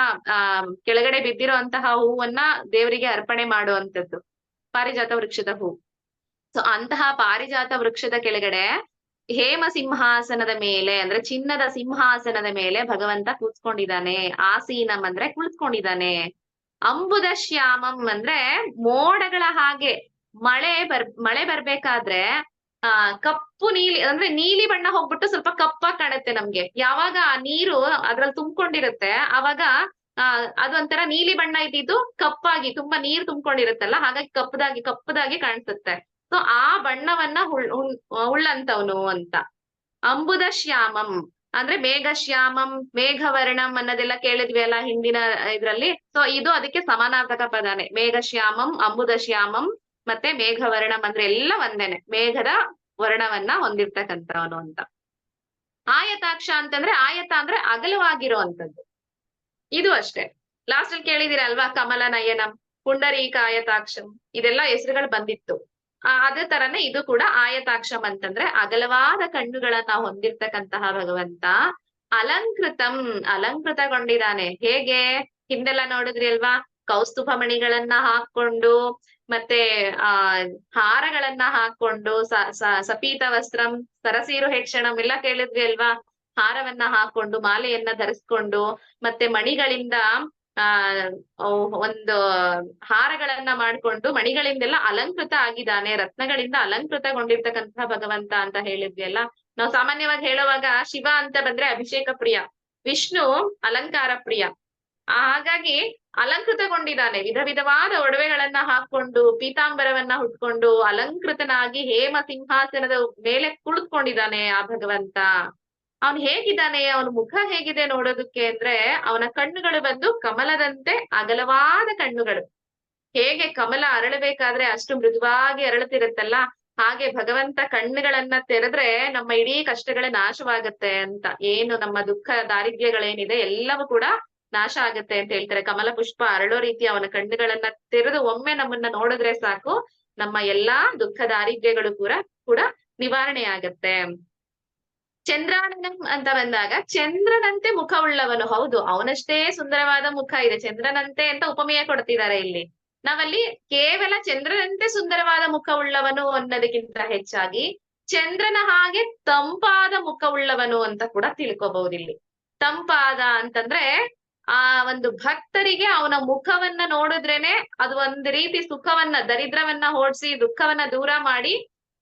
ಕೆಳಗಡೆ ಬಿದ್ದಿರೋಂತಹ ಹೂವನ್ನ ದೇವರಿಗೆ ಅರ್ಪಣೆ ಮಾಡುವಂತದ್ದು ಪಾರಿಜಾತ ವೃಕ್ಷದ ಹೂ. ಸೊ ಅಂತಹ ಪಾರಿಜಾತ ವೃಕ್ಷದ ಕೆಳಗಡೆ ಹೇಮ ಸಿಂಹಾಸನದ ಮೇಲೆ ಅಂದ್ರೆ ಚಿನ್ನದ ಸಿಂಹಾಸನದ ಮೇಲೆ ಭಗವಂತ ಕೂತ್ಕೊಂಡಿದ್ದಾನೆ. ಆಸೀನಂ ಅಂದ್ರೆ ಕುಳಿತುಕೊಂಡಿದ್ದಾನೆ. ಅಂಬುದ ಶ್ಯಾಮಂ ಅಂದ್ರೆ ಮೋಡಗಳ ಹಾಗೆ, ಮಳೆ ಬರ್ಬೇಕಾದ್ರೆ ಕಪ್ಪು ನೀಲಿ ಅಂದ್ರೆ ನೀಲಿ ಬಣ್ಣ ಹೋಗ್ಬಿಟ್ಟು ಸ್ವಲ್ಪ ಕಪ್ಪಾಗಿ ಕಾಣುತ್ತೆ ನಮ್ಗೆ. ಯಾವಾಗ ಆ ನೀರು ಅದ್ರಲ್ಲಿ ತುಂಬಿಕೊಂಡಿರುತ್ತೆ ಅವಾಗ ಅದೊಂಥರ ನೀಲಿ ಬಣ್ಣ ಇದ್ದಿದ್ದು ಕಪ್ಪಾಗಿ ತುಂಬಾ ನೀರು ತುಂಬಿಕೊಂಡಿರುತ್ತಲ್ಲ, ಹಾಗಾಗಿ ಕಪ್ಪದಾಗಿ ಕಾಣಿಸುತ್ತೆ. ಸೊ ಆ ಬಣ್ಣವನ್ನ ಉಳ್ಳಂತವನು ಅಂತ. ಅಂಬುದ ಶ್ಯಾಮಂ ಅಂದ್ರೆ ಮೇಘಶ್ಯಾಮಂ, ಮೇಘವರ್ಣಂ ಅನ್ನೋದೆಲ್ಲ ಕೇಳಿದ್ವಿ ಅಲ್ಲ ಹಿಂದಿನ ಇದ್ರಲ್ಲಿ. ಸೊ ಇದು ಅದಕ್ಕೆ ಸಮಾನಾರ್ಥಕ ಪದಾನೆ. ಮೇಘಶ್ಯಾಮಂ, ಅಂಬುದ ಶ್ಯಾಮಂ ಮತ್ತೆ ಮೇಘವರ್ಣಂ ಅಂದ್ರೆ ಎಲ್ಲ ಒಂದೇನೆ, ಮೇಘದ ವರ್ಣವನ್ನ ಹೊಂದಿರ್ತಕ್ಕಂಥವನು ಅಂತ. ಆಯತಾಕ್ಷ ಅಂತಂದ್ರೆ, ಆಯತ ಅಂದ್ರೆ ಅಗಲವಾಗಿರುವಂತದ್ದು. ಇದು ಅಷ್ಟೇ. ಲಾಸ್ಟ್ ಅಲ್ಲಿ ಕೇಳಿದಿರ ಅಲ್ವಾ, ಕಮಲ ನಯನಂ, ಪುಂಡರೀಕ ಆಯತಾಕ್ಷಂ, ಇದೆಲ್ಲ ಹೆಸರುಗಳು ಬಂದಿತ್ತು. ಅದೇ ತರನೇ ಇದು ಕೂಡ ಆಯತಾಕ್ಷಂ ಅಂತಂದ್ರೆ ಅಗಲವಾದ ಕಣ್ಣುಗಳನ್ನ ಹೊಂದಿರ್ತಕ್ಕಂತಹ ಭಗವಂತ. ಅಲಂಕೃತಂ ಅಲಂಕೃತಗೊಂಡಿದ್ದಾನೆ. ಹೇಗೆ? ಹಿಂದೆಲ್ಲ ನೋಡಿದ್ರಿ ಅಲ್ವಾ, ಕೌಸ್ತುಭ ಮಣಿಗಳನ್ನ ಹಾಕೊಂಡು ಮತ್ತೆ ಹಾರಗಳನ್ನ ಹಾಕೊಂಡು ಸಪೀತ ವಸ್ತ್ರಂ ಸರಸೀರು ಹೇಕ್ಷಣಂ ಎಲ್ಲ ಕೇಳಿದ್ವಿ ಅಲ್ವಾ. ಹಾರವನ್ನ ಹಾಕೊಂಡು ಮಾಲೆಯನ್ನ ಧರಿಸ್ಕೊಂಡು ಮತ್ತೆ ಮಣಿಗಳಿಂದ ಒಂದು ಹಾರಗಳನ್ನ ಮಾಡ್ಕೊಂಡು ಮಣಿಗಳಿಂದೆಲ್ಲ ಅಲಂಕೃತ ಆಗಿದ್ದಾನೆ, ರತ್ನಗಳಿಂದ ಅಲಂಕೃತಗೊಂಡಿರ್ತಕ್ಕಂತಹ ಭಗವಂತ ಅಂತ ಹೇಳಿದ್ವಿ ಅಲ್ಲ. ನಾವು ಸಾಮಾನ್ಯವಾಗಿ ಹೇಳುವಾಗ ಶಿವ ಅಂತ ಬಂದ್ರೆ ಅಭಿಷೇಕ ಪ್ರಿಯ, ವಿಷ್ಣು ಅಲಂಕಾರ ಪ್ರಿಯ. ಹಾಗಾಗಿ ಅಲಂಕೃತಗೊಂಡಿದ್ದಾನೆ, ವಿಧ ವಿಧವಾದ ಒಡವೆಗಳನ್ನ ಹಾಕೊಂಡು ಪೀತಾಂಬರವನ್ನ ಹುಟ್ಕೊಂಡು ಅಲಂಕೃತನಾಗಿ ಹೇಮ ಸಿಂಹಾಸನದ ಮೇಲೆ ಕುಳಿತುಕೊಂಡಿದ್ದಾನೆ ಆ ಭಗವಂತ. ಅವನು ಹೇಗಿದ್ದಾನೆ, ಅವನ ಮುಖ ಹೇಗಿದೆ ನೋಡೋದಕ್ಕೆ ಅಂದ್ರೆ, ಅವನ ಕಣ್ಣುಗಳು ಬಂದು ಕಮಲದಂತೆ ಅಗಲವಾದ ಕಣ್ಣುಗಳು. ಹೇಗೆ ಕಮಲ ಅರಳಬೇಕಾದ್ರೆ ಅಷ್ಟು ಮೃದುವಾಗಿ ಅರಳುತ್ತಿರುತ್ತಲ್ಲ, ಹಾಗೆ ಭಗವಂತ ಕಣ್ಣುಗಳನ್ನ ತೆರೆದ್ರೆ ನಮ್ಮ ಇಡೀ ಕಷ್ಟಗಳೇ ನಾಶವಾಗತ್ತೆ ಅಂತ. ಏನು ನಮ್ಮ ದುಃಖ ದಾರಿದ್ರ್ಯಗಳೇನಿದೆ ಎಲ್ಲವೂ ಕೂಡ ನಾಶ ಆಗತ್ತೆ ಅಂತ ಹೇಳ್ತಾರೆ. ಕಮಲ ಪುಷ್ಪ ಅರಳೋ ರೀತಿ ಅವನ ಕಣ್ಣುಗಳನ್ನ ತೆರೆದು ಒಮ್ಮೆ ನಮ್ಮನ್ನ ನೋಡಿದ್ರೆ ಸಾಕು, ನಮ್ಮ ಎಲ್ಲಾ ದುಃಖ ದಾರಿದ್ರ್ಯಗಳು ಕೂಡ ನಿವಾರಣೆ ಆಗತ್ತೆ. ಚಂದ್ರಾನನಂ ಅಂತ ಬಂದಾಗ ಚಂದ್ರನಂತೆ ಮುಖವುಳ್ಳವನು. ಹೌದು, ಅವನಷ್ಟೇ ಸುಂದರವಾದ ಮುಖ ಇದೆ, ಚಂದ್ರನಂತೆ ಅಂತ ಉಪಮೇಯ ಕೊಡ್ತಿದ್ದಾರೆ ಇಲ್ಲಿ. ನಾವಲ್ಲಿ ಕೇವಲ ಚಂದ್ರನಂತೆ ಸುಂದರವಾದ ಮುಖವುಳ್ಳವನು ಅನ್ನೋದಕ್ಕಿಂತ ಹೆಚ್ಚಾಗಿ ಚಂದ್ರನ ಹಾಗೆ ತಂಪಾದ ಮುಖವುಳ್ಳವನು ಅಂತ ಕೂಡ ತಿಳ್ಕೊಬಹುದು ಇಲ್ಲಿ. ತಂಪಾದ ಅಂತಂದ್ರೆ ಆ ಒಂದು ಭಕ್ತರಿಗೆ ಅವನ ಮುಖವನ್ನ ನೋಡಿದ್ರೇನೆ ಅದು ಒಂದು ರೀತಿ ಸುಖವನ್ನ, ದರಿದ್ರವನ್ನ ಓಡಿಸಿ ದುಃಖವನ್ನ ದೂರ ಮಾಡಿ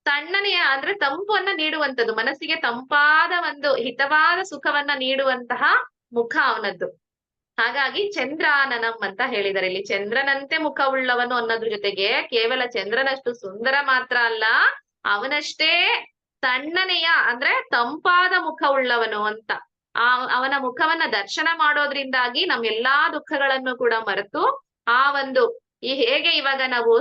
ತಣ್ಣನೆಯ ಅಂದ್ರೆ ತಂಪನ್ನ ನೀಡುವಂಥದ್ದು, ಮನಸ್ಸಿಗೆ ತಂಪಾದ ಒಂದು ಹಿತವಾದ ಸುಖವನ್ನ ನೀಡುವಂತಹ ಮುಖ ಅವನದ್ದು. ಹಾಗಾಗಿ ಚಂದ್ರಾನನಂ ಅಂತ ಹೇಳಿದ್ದಾರೆ ಇಲ್ಲಿ. ಚಂದ್ರನಂತೆ ಮುಖವುಳ್ಳವನು ಅನ್ನೋದ್ರ ಜೊತೆಗೆ ಕೇವಲ ಚಂದ್ರನಷ್ಟು ಸುಂದರ ಮಾತ್ರ ಅಲ್ಲ, ಅವನಷ್ಟೇ ತಣ್ಣನೆಯ ಅಂದ್ರೆ ತಂಪಾದ ಮುಖವುಳ್ಳವನು ಅಂತ. ಅವನ ಮುಖವನ್ನ ದರ್ಶನ ಮಾಡೋದ್ರಿಂದಾಗಿ ನಮ್ಮ ಎಲ್ಲಾ ದುಃಖಗಳನ್ನು ಕೂಡ ಮರೆತು ಆ ಒಂದು ಹೇಗೆ ಇವಾಗ ನಾವು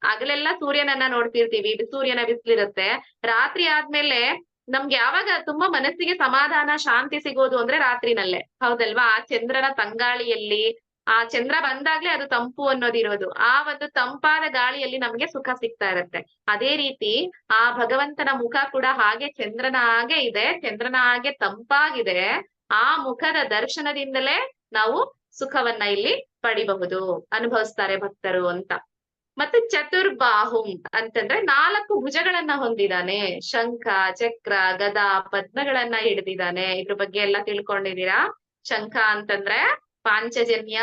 ಹಗಲೆಲ್ಲ ಸೂರ್ಯನನ್ನ ನೋಡ್ತಿರ್ತೀವಿ, ಸೂರ್ಯನ ಬಿಸಿಲಿರುತ್ತೆ, ರಾತ್ರಿ ಆದ್ಮೇಲೆ ನಮ್ಗೆ ಯಾವಾಗ ತುಂಬಾ ಮನಸ್ಸಿಗೆ ಸಮಾಧಾನ ಶಾಂತಿ ಸಿಗೋದು ಅಂದ್ರೆ ರಾತ್ರಿನಲ್ಲೇ, ಹೌದಲ್ವಾ? ಆ ಚಂದ್ರನ ತಂಗಾಳಿಯಲ್ಲಿ ಆ ಚಂದ್ರ ಬಂದಾಗ್ಲೇ ಅದು ತಂಪು ಅನ್ನೋದಿರೋದು, ಆ ಒಂದು ತಂಪಾದ ಗಾಳಿಯಲ್ಲಿ ನಮ್ಗೆ ಸುಖ ಸಿಗ್ತಾ ಇರತ್ತೆ. ಅದೇ ರೀತಿ ಆ ಭಗವಂತನ ಮುಖ ಕೂಡ ಹಾಗೆ ಚಂದ್ರನ ಹಾಗೆ ಇದೆ, ಚಂದ್ರನ ಹಾಗೆ ತಂಪಾಗಿದೆ. ಆ ಮುಖದ ದರ್ಶನದಿಂದಲೇ ನಾವು ಸುಖವನ್ನ ಇಲ್ಲಿ ಪಡಿಬಹುದು, ಅನುಭವಿಸ್ತಾರೆ ಭಕ್ತರು ಅಂತ. ಮತ್ತೆ ಚತುರ್ಬಾಹುಂ ಅಂತಂದ್ರೆ 4 ಭುಜಗಳನ್ನ ಹೊಂದಿದ್ದಾನೆ, ಶಂಖ ಚಕ್ರ ಗದಾ ಪದ್ಮಗಳನ್ನ ಹಿಡಿದಿದ್ದಾನೆ. ಇದ್ರ ಬಗ್ಗೆ ಎಲ್ಲ ತಿಳ್ಕೊಂಡಿದೀರಾ. ಶಂಖ ಅಂತಂದ್ರೆ ಪಾಂಚಜನ್ಯ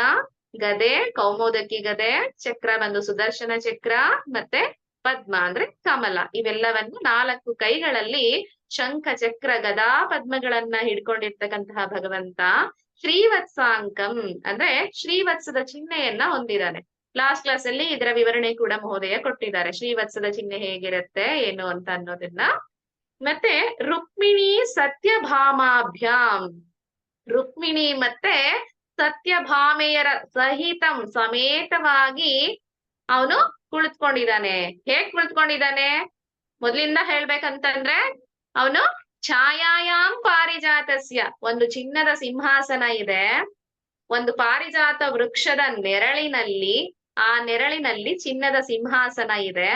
ಗದೆ, ಕೌಮೋದಕಿ ಗದೆ, ಚಕ್ರ ಬಂದು ಸುದರ್ಶನ ಚಕ್ರ, ಮತ್ತೆ ಪದ್ಮ ಅಂದ್ರೆ ಕಮಲ. ಇವೆಲ್ಲವನ್ನು 4 ಕೈಗಳಲ್ಲಿ ಶಂಖ ಚಕ್ರ ಗದಾ ಪದ್ಮಗಳನ್ನ ಹಿಡ್ಕೊಂಡಿರ್ತಕ್ಕಂತಹ ಭಗವಂತ. ಶ್ರೀವತ್ಸಾಂಕಂ ಅಂದ್ರೆ ಶ್ರೀವತ್ಸದ ಚಿಹ್ನೆಯನ್ನ ಹೊಂದಿದ್ದಾನೆ. ಲಾಸ್ಟ್ ಕ್ಲಾಸ್ ಅಲ್ಲಿ ಇದರ ವಿವರಣೆ ಕೂಡ ಮಹೋದಯ ಕೊಟ್ಟಿದ್ದಾರೆ, ಶ್ರೀವತ್ಸದ ಚಿಹ್ನೆ ಹೇಗಿರುತ್ತೆ ಏನು ಅಂತ ಅನ್ನೋದನ್ನ. ಮತ್ತೆ ರುಕ್ಮಿಣಿ ಸತ್ಯಭಾಮಾಭ್ಯಾಂ, ರುಕ್ಮಿಣಿ ಮತ್ತೆ ಸತ್ಯಭಾಮೆಯರ ಸಹಿತಂ ಸಮೇತವಾಗಿ ಅವನು ಕುಳಿತುಕೊಂಡಿದ್ದಾನೆ. ಹೇಗ್ ಕುಳಿತುಕೊಂಡಿದ್ದಾನೆ ಮೊದ್ಲಿಂದ ಹೇಳ್ಬೇಕಂತಂದ್ರೆ, ಅವನು ಛಾಯಾಯಾಂ ಪಾರಿಜಾತಸ್ಯ, ಒಂದು ಚಿನ್ನದ ಸಿಂಹಾಸನ ಇದೆ, ಒಂದು ಪಾರಿಜಾತ ವೃಕ್ಷದ ನೆರಳಿನಲ್ಲಿ, ಆ ನೆರಳಿನಲ್ಲಿ ಚಿನ್ನದ ಸಿಂಹಾಸನ ಇದೆ.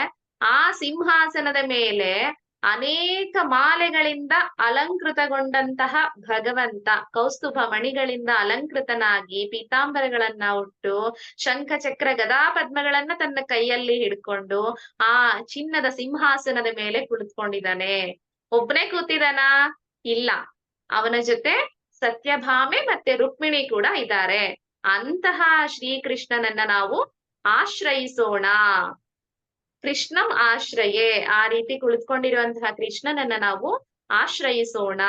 ಆ ಸಿಂಹಾಸನದ ಮೇಲೆ ಅನೇಕ ಮಾಲೆಗಳಿಂದ ಅಲಂಕೃತಗೊಂಡಂತಹ ಭಗವಂತ ಕೌಸ್ತುಭ ಮಣಿಗಳಿಂದ ಅಲಂಕೃತನಾಗಿ ಪೀತಾಂಬರಗಳನ್ನ ಉಟ್ಟು ಶಂಖ ಚಕ್ರ ಗದಾ ಪದ್ಮಗಳನ್ನ ತನ್ನ ಕೈಯಲ್ಲಿ ಹಿಡ್ಕೊಂಡು ಆ ಚಿನ್ನದ ಸಿಂಹಾಸನದ ಮೇಲೆ ಕುಳಿತುಕೊಂಡಿದ್ದಾನೆ. ಒಬ್ನೇ ಕೂತಿದಾನ? ಇಲ್ಲ, ಅವನ ಜೊತೆ ಸತ್ಯಭಾಮೆ ಮತ್ತೆ ರುಕ್ಮಿಣಿ ಕೂಡ ಇದ್ದಾರೆ. ಅಂತಹ ಶ್ರೀಕೃಷ್ಣನನ್ನ ನಾವು ಆಶ್ರಯಿಸೋಣ. ಕೃಷ್ಣಂ ಆಶ್ರಯೇ, ಆ ರೀತಿ ಕುಳಿತುಕೊಂಡಿರುವಂತಹ ಕೃಷ್ಣನನ್ನ ನಾವು ಆಶ್ರಯಿಸೋಣ.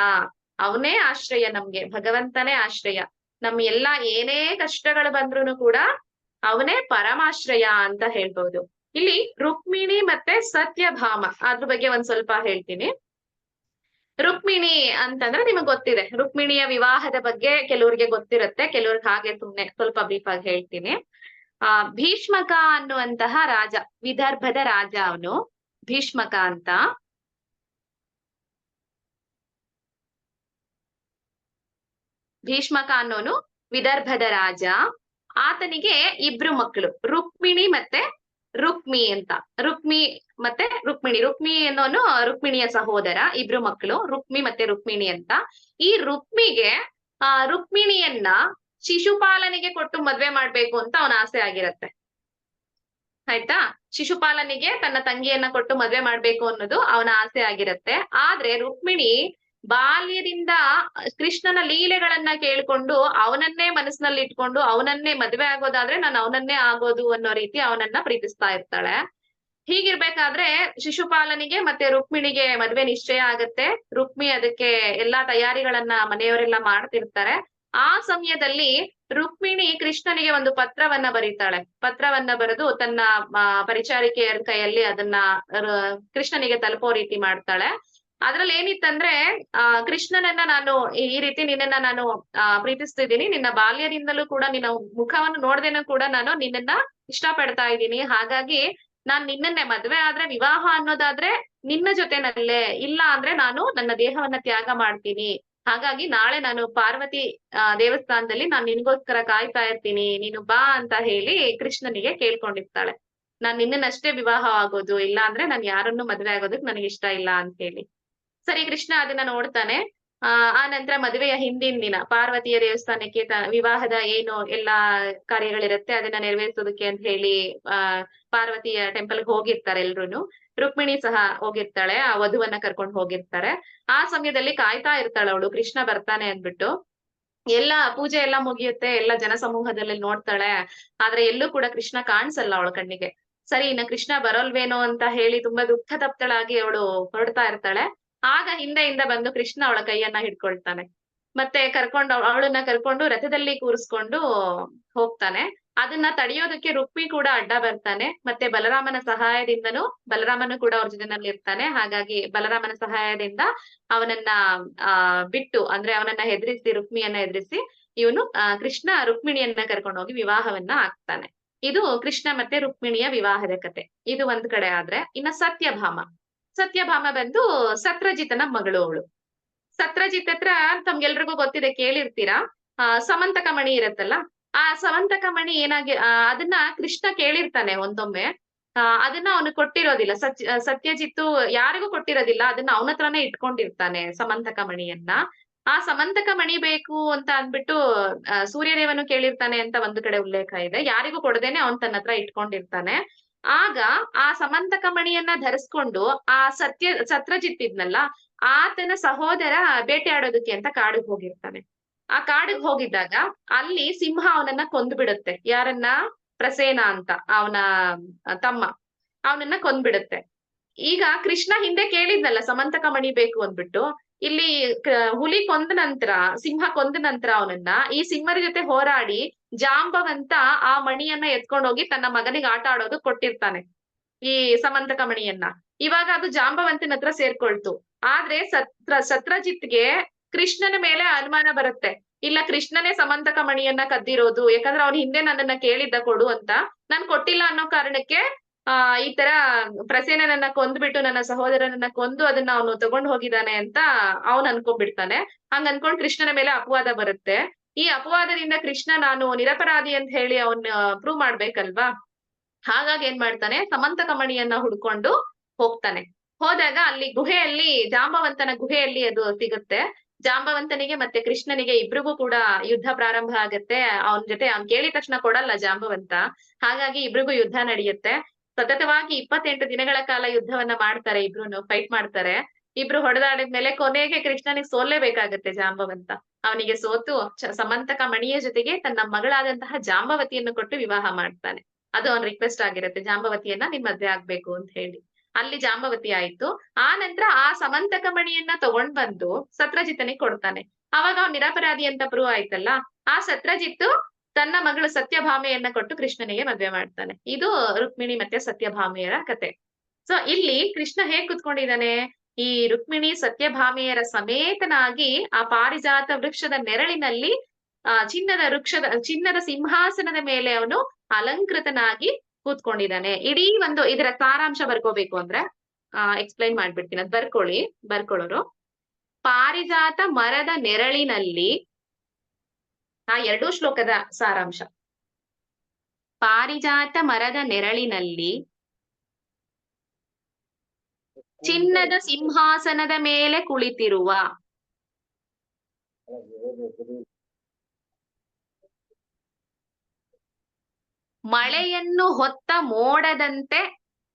ಅವನೇ ಆಶ್ರಯ ನಮ್ಗೆ, ಭಗವಂತನೇ ಆಶ್ರಯ. ನಮ್ ಎಲ್ಲಾ ಏನೇ ಕಷ್ಟಗಳು ಬಂದ್ರು ಕೂಡ ಅವನೇ ಪರಮಾಶ್ರಯ ಅಂತ ಹೇಳ್ಬೋದು. ಇಲ್ಲಿ ರುಕ್ಮಿಣಿ ಮತ್ತೆ ಸತ್ಯಭಾಮ ಅದ್ರ ಬಗ್ಗೆ ಒಂದ್ ಸ್ವಲ್ಪ ಹೇಳ್ತೀನಿ. ರುಕ್ಮಿಣಿ ಅಂತಂದ್ರೆ ನಿಮಗ್ ಗೊತ್ತಿದೆ, ರುಕ್ಮಿಣಿಯ ವಿವಾಹದ ಬಗ್ಗೆ ಕೆಲವ್ರಿಗೆ ಗೊತ್ತಿರುತ್ತೆ, ಕೆಲವ್ರಿಗೆ ಹಾಗೆ ಸುಮ್ನೆ ಸ್ವಲ್ಪ ಬ್ರೀಫ್ ಆಗಿ ಹೇಳ್ತೀನಿ. ಭೀಷ್ಮಕ ಅನ್ನುವಂತಹ ರಾಜ, ವಿದರ್ಭದ ರಾಜ ಅವನು, ಭೀಷ್ಮಕ ಅಂತ. ಭೀಷ್ಮಕ ಅನ್ನೋನು ವಿದರ್ಭದ ರಾಜ. ಆತನಿಗೆ 2 ಮಕ್ಕಳು, ರುಕ್ಮಿಣಿ ಮತ್ತೆ ರುಕ್ಮಿ ಅಂತ. ರುಕ್ಮಿ ಮತ್ತೆ ರುಕ್ಮಿಣಿ. ರುಕ್ಮಿ ಅನ್ನೋನು ರುಕ್ಮಿಣಿಯ ಸಹೋದರ, ಇಬ್ರು ಮಕ್ಕಳು ರುಕ್ಮಿ ಮತ್ತೆ ರುಕ್ಮಿಣಿ ಅಂತ. ಈ ರುಕ್ಮಿಗೆ ರುಕ್ಮಿಣಿಯನ್ನ ಶಿಶುಪಾಲನಿಗೆ ಕೊಟ್ಟು ಮದ್ವೆ ಮಾಡ್ಬೇಕು ಅಂತ ಅವನ ಆಸೆ ಆಗಿರತ್ತೆ. ಆಯ್ತಾ? ಶಿಶುಪಾಲನಿಗೆ ತನ್ನ ತಂಗಿಯನ್ನ ಕೊಟ್ಟು ಮದ್ವೆ ಮಾಡ್ಬೇಕು ಅನ್ನೋದು ಅವನ ಆಸೆ ಆಗಿರತ್ತೆ. ಆದ್ರೆ ರುಕ್ಮಿಣಿ ಬಾಲ್ಯದಿಂದ ಕೃಷ್ಣನ ಲೀಲೆಗಳನ್ನ ಕೇಳ್ಕೊಂಡು ಅವನನ್ನೇ ಮನಸ್ಸಿನಲ್ಲಿ ಇಟ್ಕೊಂಡು ಅವನನ್ನೇ ಮದ್ವೆ ಆಗೋದಾದ್ರೆ ನಾನು ಅವನನ್ನೇ ಆಗೋದು ಅನ್ನೋ ರೀತಿ ಅವನನ್ನ ಪ್ರೀತಿಸ್ತಾ ಇರ್ತಾಳೆ. ಹೀಗಿರ್ಬೇಕಾದ್ರೆ ಶಿಶುಪಾಲನಿಗೆ ಮತ್ತೆ ರುಕ್ಮಿಣಿಗೆ ಮದ್ವೆ ನಿಶ್ಚಯ ಆಗತ್ತೆ. ರುಕ್ಮಿ ಅದಕ್ಕೆ ಎಲ್ಲಾ ತಯಾರಿಗಳನ್ನ ಮನೆಯವರೆಲ್ಲ ಮಾಡ್ತಿರ್ತಾರೆ. ಆ ಸಮಯದಲ್ಲಿ ರುಕ್ಮಿಣಿ ಕೃಷ್ಣನಿಗೆ ಒಂದು ಪತ್ರವನ್ನ ಬರೀತಾಳೆ. ಪತ್ರವನ್ನ ಬರೆದು ತನ್ನ ಪರಿಚಾರಿಕೆಯರ ಕೈಯಲ್ಲಿ ಅದನ್ನ ಕೃಷ್ಣನಿಗೆ ತಲುಪೋ ರೀತಿ ಮಾಡ್ತಾಳೆ. ಅದ್ರಲ್ಲಿ ಏನಿತ್ತಂದ್ರೆ ಕೃಷ್ಣನನ್ನ ನಾನು ಈ ರೀತಿ ನಿನ್ನನ್ನ ನಾನು ಪ್ರೀತಿಸ್ತಿದ್ದೀನಿ, ನಿನ್ನ ಬಾಲ್ಯದಿಂದಲೂ ಕೂಡ ನಿನ್ನ ಮುಖವನ್ನು ನೋಡ್ದೇನೂ ಕೂಡ ನಾನು ನಿನ್ನನ್ನ ಇಷ್ಟ ಪಡ್ತಾ ಇದ್ದೀನಿ. ಹಾಗಾಗಿ ನಾನ್ ನಿನ್ನನ್ನೇ ಮದ್ವೆ ಆದ್ರೆ ವಿವಾಹ ಅನ್ನೋದಾದ್ರೆ ನಿನ್ನ ಜೊತೆನಲ್ಲೇ, ಇಲ್ಲ ಅಂದ್ರೆ ನಾನು ನನ್ನ ದೇಹವನ್ನ ತ್ಯಾಗ ಮಾಡ್ತೀನಿ. ಹಾಗಾಗಿ ನಾಳೆ ನಾನು ಪಾರ್ವತಿ ದೇವಸ್ಥಾನದಲ್ಲಿ ನಾನ್ ನಿನ್ಗೋಸ್ಕರ ಕಾಯ್ತಾ ಇರ್ತೀನಿ, ನೀನು ಬಾ ಅಂತ ಹೇಳಿ ಕೃಷ್ಣನಿಗೆ ಕೇಳ್ಕೊಂಡಿರ್ತಾಳೆ. ನಾನ್ ನಿನ್ನನ್ನಷ್ಟೇ ವಿವಾಹ ಆಗೋದು, ಇಲ್ಲ ಅಂದ್ರೆ ನಾನ್ ಯಾರನ್ನು ಮದ್ವೆ ಆಗೋದಕ್ ನನಗೆ ಇಷ್ಟ ಇಲ್ಲ ಅಂತ ಹೇಳಿ. ಸರಿ, ಕೃಷ್ಣ ಅದನ್ನ ನೋಡ್ತಾನೆ. ಆ ನಂತರ ಮದುವೆಯ ಹಿಂದಿನ ದಿನ ಪಾರ್ವತಿಯ ದೇವಸ್ಥಾನಕ್ಕೆ ವಿವಾಹದ ಏನು ಎಲ್ಲಾ ಕಾರ್ಯಗಳಿರುತ್ತೆ ಅದನ್ನ ನೆರವೇರಿಸೋದಕ್ಕೆ ಅಂತ ಹೇಳಿ ಪಾರ್ವತಿಯ ಟೆಂಪಲ್ಗೆ ಹೋಗಿರ್ತಾರೆ ಎಲ್ರುನು. ರುಕ್ಮಿಣಿ ಸಹ ಹೋಗಿರ್ತಾಳೆ, ಆ ವಧುವನ್ನ ಕರ್ಕೊಂಡು ಹೋಗಿರ್ತಾರೆ. ಆ ಸಮಯದಲ್ಲಿ ಕಾಯ್ತಾ ಇರ್ತಾಳೆ ಅವಳು, ಕೃಷ್ಣ ಬರ್ತಾನೆ ಅಂದ್ಬಿಟ್ಟು. ಎಲ್ಲಾ ಪೂಜೆ ಎಲ್ಲಾ ಮುಗಿಯುತ್ತೆ, ಎಲ್ಲ ಜನ ಸಮೂಹದಲ್ಲಿ ನೋಡ್ತಾಳೆ. ಆದ್ರೆ ಎಲ್ಲೂ ಕೂಡ ಕೃಷ್ಣ ಕಾಣಿಸಲ್ಲ ಅವಳ ಕಣ್ಣಿಗೆ. ಸರಿ, ಇನ್ನ ಕೃಷ್ಣ ಬರೋಲ್ವೇನೋ ಅಂತ ಹೇಳಿ ತುಂಬಾ ದುಃಖ ತಪ್ತಳಾಗಿ ಅವಳು ಹೊರಡ್ತಾ ಇರ್ತಾಳೆ. ಆಗ ಹಿಂದೆಯಿಂದ ಬಂದು ಕೃಷ್ಣ ಅವಳ ಕೈಯನ್ನ ಹಿಡ್ಕೊಳ್ತಾನೆ. ಮತ್ತೆ ಅವಳನ್ನ ಕರ್ಕೊಂಡು ರಥದಲ್ಲಿ ಕೂರಿಸ್ಕೊಂಡು ಹೋಗ್ತಾನೆ. ಅದನ್ನ ತಡೆಯೋದಕ್ಕೆ ರುಕ್ಮಿ ಕೂಡ ಅಡ್ಡ ಬರ್ತಾನೆ. ಮತ್ತೆ ಬಲರಾಮನ ಸಹಾಯದಿಂದನೂ ಬಲರಾಮನು ಕೂಡ ಅವ್ರ ಜೊತೆನಲ್ಲಿ ಇರ್ತಾನೆ. ಹಾಗಾಗಿ ಬಲರಾಮನ ಸಹಾಯದಿಂದ ಅವನನ್ನ ಬಿಟ್ಟು, ಅಂದ್ರೆ ಅವನನ್ನ ಹೆದರಿಸಿ, ರುಕ್ಮಿಯನ್ನ ಎದುರಿಸಿ ಇವನು ಕೃಷ್ಣ ರುಕ್ಮಿಣಿಯನ್ನ ಕರ್ಕೊಂಡು ಹೋಗಿ ವಿವಾಹವನ್ನ ಆಗ್ತಾನೆ. ಇದು ಕೃಷ್ಣ ಮತ್ತೆ ರುಕ್ಮಿಣಿಯ ವಿವಾಹದ ಕತೆ. ಇದು ಒಂದ್ ಕಡೆ ಆದ್ರೆ, ಇನ್ನ ಸತ್ಯಭಾಮ ಬಂದು ಸತ್ರಜಿತನ ಮಗಳು ಅವಳು. ಸತ್ರಜಿತ್ ಹತ್ರ ತಮ್ಗೆಲ್ರಿಗೂ ಗೊತ್ತಿದೆ, ಕೇಳಿರ್ತೀರಾ. ಸಮಂತಕ ಮಣಿ ಇರತ್ತಲ್ಲ, ಆ ಸಮಂತಕ ಮಣಿ ಅದನ್ನ ಕೃಷ್ಣ ಕೇಳಿರ್ತಾನೆ ಒಂದೊಮ್ಮೆ. ಅದನ್ನ ಅವನು ಕೊಟ್ಟಿರೋದಿಲ್ಲ. ಸತ್ಯಜಿತ್ತು ಯಾರಿಗೂ ಕೊಟ್ಟಿರೋದಿಲ್ಲ, ಅದನ್ನ ಅವನ ಹತ್ರನೇ ಇಟ್ಕೊಂಡಿರ್ತಾನೆ ಸಮಂತಕ ಮಣಿಯನ್ನ. ಆ ಸಮಂತಕ ಮಣಿ ಬೇಕು ಅಂತ ಅಂದ್ಬಿಟ್ಟು ಸೂರ್ಯದೇವನು ಕೇಳಿರ್ತಾನೆ ಅಂತ ಒಂದು ಕಡೆ ಉಲ್ಲೇಖ ಇದೆ. ಯಾರಿಗೂ ಕೊಡದೇನೆ ಅವನ್ ತನ್ನ ಹತ್ರ ಇಟ್ಕೊಂಡಿರ್ತಾನೆ. ಆಗ ಆ ಸಮಂತಕ ಮಣಿಯನ್ನ ಧರಿಸ್ಕೊಂಡು ಆ ಸತ್ರಜಿತ್ ಇದ್ನಲ್ಲ, ಆತನ ಸಹೋದರ ಬೇಟೆ ಆಡೋದಕ್ಕೆ ಅಂತ ಕಾಡಿಗೆ ಹೋಗಿರ್ತಾನೆ. ಆ ಕಾಡಿಗೆ ಹೋಗಿದ್ದಾಗ ಅಲ್ಲಿ ಸಿಂಹ ಅವನನ್ನ ಕೊಂದ್ಬಿಡುತ್ತೆ. ಯಾರನ್ನ? ಪ್ರಸೇನ ಅಂತ ಅವನ ತಮ್ಮ, ಅವನನ್ನ ಕೊಂದ್ಬಿಡುತ್ತೆ. ಈಗ ಕೃಷ್ಣ ಹಿಂದೆ ಕೇಳಿದ್ನಲ್ಲ ಸಮಂತಕ ಮಣಿ ಬೇಕು ಅಂದ್ಬಿಟ್ಟು, ಇಲ್ಲಿ ಹುಲಿ ಕೊಂದ ನಂತರ, ಸಿಂಹ ಕೊಂದ ನಂತರ ಅವನನ್ನ ಈ ಸಿಂಹರ ಜೊತೆ ಹೋರಾಡಿ ಜಾಂಬವಂತ ಆ ಮಣಿಯನ್ನ ಎತ್ಕೊಂಡೋಗಿ ತನ್ನ ಮಗನಿಗೆ ಆಟ ಆಡೋದು ಕೊಟ್ಟಿರ್ತಾನೆ, ಈ ಸಮಂತಕ ಮಣಿಯನ್ನ. ಇವಾಗ ಅದು ಜಾಂಬವಂತನ ಹತ್ರ ಸೇರ್ಕೊಳ್ತು. ಆದ್ರೆ ಸತ್ರಜಿತ್ಗೆ ಕೃಷ್ಣನ ಮೇಲೆ ಅನುಮಾನ ಬರುತ್ತೆ. ಇಲ್ಲ, ಕೃಷ್ಣನೇ ಸಮಂತಕ ಮಣಿಯನ್ನ ಕದ್ದಿರೋದು, ಯಾಕಂದ್ರೆ ಅವ್ನ ಹಿಂದೆ ನನ್ನನ್ನ ಕೇಳಿದ್ದ ಕೊಡು ಅಂತ, ನಾನ್ ಕೊಟ್ಟಿಲ್ಲ ಅನ್ನೋ ಕಾರಣಕ್ಕೆ ಈ ತರ ಪ್ರಸೇನನನ್ನ ಕೊಂದ್ಬಿಟ್ಟು ನನ್ನ ಸಹೋದರನನ್ನ ಕೊಂದು ಅದನ್ನ ಅವನು ತಗೊಂಡು ಹೋಗಿದ್ದಾನೆ ಅಂತ ಅವನ್ ಅನ್ಕೊಂಡ್ಬಿಡ್ತಾನೆ. ಹಂಗ ಅನ್ಕೊಂಡ್ ಕೃಷ್ಣನ ಮೇಲೆ ಅಪವಾದ ಬರುತ್ತೆ. ಈ ಅಪವಾದದಿಂದ ಕೃಷ್ಣ ನಾನು ನಿರಪರಾಧಿ ಅಂತ ಹೇಳಿ ಅವನ್ ಪ್ರೂವ್ ಮಾಡ್ಬೇಕಲ್ವಾ. ಹಾಗಾಗಿ ಏನ್ ಮಾಡ್ತಾನೆ, ಸಮಂತಕ ಮಣಿಯನ್ನ ಹುಡ್ಕೊಂಡು ಹೋಗ್ತಾನೆ. ಹೋದಾಗ ಅಲ್ಲಿ ಗುಹೆಯಲ್ಲಿ, ಜಾಂಬವಂತನ ಗುಹೆಯಲ್ಲಿ ಅದು ಸಿಗುತ್ತೆ. ಜಾಂಬವಂತನಿಗೆ ಮತ್ತೆ ಕೃಷ್ಣನಿಗೆ ಇಬ್ರಿಗೂ ಕೂಡ ಯುದ್ಧ ಪ್ರಾರಂಭ ಆಗತ್ತೆ. ಅವನ ಜೊತೆ ಅವ್ನ್ ಕೇಳಿದ ತಕ್ಷಣ ಕೊಡಲ್ಲ ಜಾಂಬವಂತ. ಹಾಗಾಗಿ ಇಬ್ರಿಗೂ ಯುದ್ಧ ನಡೆಯುತ್ತೆ. ಸತತವಾಗಿ 28 ದಿನಗಳ ಕಾಲ ಯುದ್ಧವನ್ನ ಮಾಡ್ತಾರೆ. ಇಬ್ರು ಫೈಟ್ ಮಾಡ್ತಾರೆ. ಇಬ್ರು ಹೊಡೆದಾಡಿದ್ಮೇಲೆ ಕೊನೆಗೆ ಕೃಷ್ಣನಿಗೆ ಸೋಲ್ಲೇಬೇಕಾಗತ್ತೆ ಜಾಂಬವಂತ. ಅವನಿಗೆ ಸೋತು ಸಮಂತಕ ಮಣಿಯ ಜೊತೆಗೆ ತನ್ನ ಮಗಳಾದಂತಹ ಜಾಂಬವತಿಯನ್ನು ಕೊಟ್ಟು ವಿವಾಹ ಮಾಡ್ತಾನೆ. ಅದು ಅವನ್ ರಿಕ್ವೆಸ್ಟ್ ಆಗಿರುತ್ತೆ, ಜಾಂಬವತಿಯನ್ನ ನಿಮ್ ಮದ್ವೆ ಆಗ್ಬೇಕು ಅಂತ ಹೇಳಿ. ಅಲ್ಲಿ ಜಾಂಬವತಿ ಆಯ್ತು. ಆ ನಂತರ ಆ ಸಮಂತಕ ಮಣಿಯನ್ನ ತಗೊಂಡ್ ಬಂದು ಸತ್ರಜಿತನಿಗೆ ಕೊಡ್ತಾನೆ. ಅವಾಗ ಅವ್ನ್ ನಿರಪರಾಧಿ ಅಂತ ಪ್ರೂವ್ ಆಯ್ತಲ್ಲ. ಆ ಸತ್ರಜಿತ್ತು ತನ್ನ ಮಗಳು ಸತ್ಯಭಾಮೆಯನ್ನ ಕೊಟ್ಟು ಕೃಷ್ಣನಿಗೆ ಮದ್ವೆ ಮಾಡ್ತಾನೆ. ಇದು ರುಕ್ಮಿಣಿ ಮತ್ತೆ ಸತ್ಯಭಾಮೆಯರ ಕತೆ. ಸೊ ಇಲ್ಲಿ ಕೃಷ್ಣ ಹೇಗ್ ಕುತ್ಕೊಂಡಿದ್ದಾನೆ, ಈ ರುಕ್ಮಿಣಿ ಸತ್ಯಭಾಮೆಯರ ಸಮೇತನಾಗಿ ಆ ಪಾರಿಜಾತ ವೃಕ್ಷದ ನೆರಳಿನಲ್ಲಿ ಚಿನ್ನದ ಸಿಂಹಾಸನದ ಮೇಲೆ ಅವನು ಅಲಂಕೃತನಾಗಿ ಕೂತ್ಕೊಂಡಿದ್ದಾನೆ. ಇಡೀ ಒಂದು ಇದರ ಸಾರಾಂಶ ಬರ್ಕೋಬೇಕು ಅಂದ್ರೆ ಎಕ್ಸ್ಪ್ಲೈನ್ ಮಾಡ್ಬಿಡ್ತೀನಿ, ಅದ್ ಬರ್ಕೊಳ್ಳೋರು. ಪಾರಿಜಾತ ಮರದ ನೆರಳಿನಲ್ಲಿ, ಆ 2 ಶ್ಲೋಕದ ಸಾರಾಂಶ. ಪಾರಿಜಾತ ಮರದ ನೆರಳಿನಲ್ಲಿ ಚಿನ್ನದ ಸಿಂಹಾಸನದ ಮೇಲೆ ಕುಳಿತಿರುವ ಮಳೆಯನ್ನು ಹೊತ್ತ ಮೋಡದಂತೆ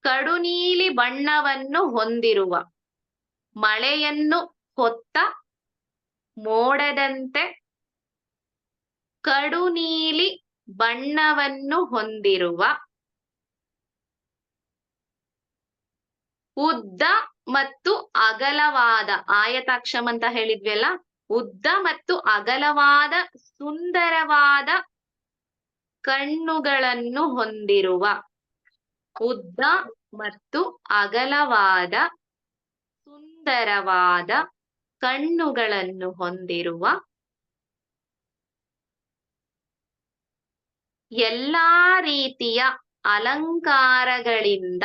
ಕಡುನೀಲಿ ಬಣ್ಣವನ್ನು ಹೊಂದಿರುವ ಮಳೆಯನ್ನು ಹೊತ್ತ ಮೋಡದಂತೆ ಕಡುನೀಲಿ ಬಣ್ಣವನ್ನು ಹೊಂದಿರುವ ಉದ್ದ ಮತ್ತು ಅಗಲವಾದ ಆಯತಾಕ್ಷಂ ಅಂತ ಹೇಳಿದ್ವಿ ಅಲ್ಲ, ಉದ್ದ ಮತ್ತು ಅಗಲವಾದ ಸುಂದರವಾದ ಕಣ್ಣುಗಳನ್ನು ಹೊಂದಿರುವ ಉದ್ದ ಮತ್ತು ಅಗಲವಾದ ಸುಂದರವಾದ ಕಣ್ಣುಗಳನ್ನು ಹೊಂದಿರುವ ಎಲ್ಲಾ ರೀತಿಯ ಅಲಂಕಾರಗಳಿಂದ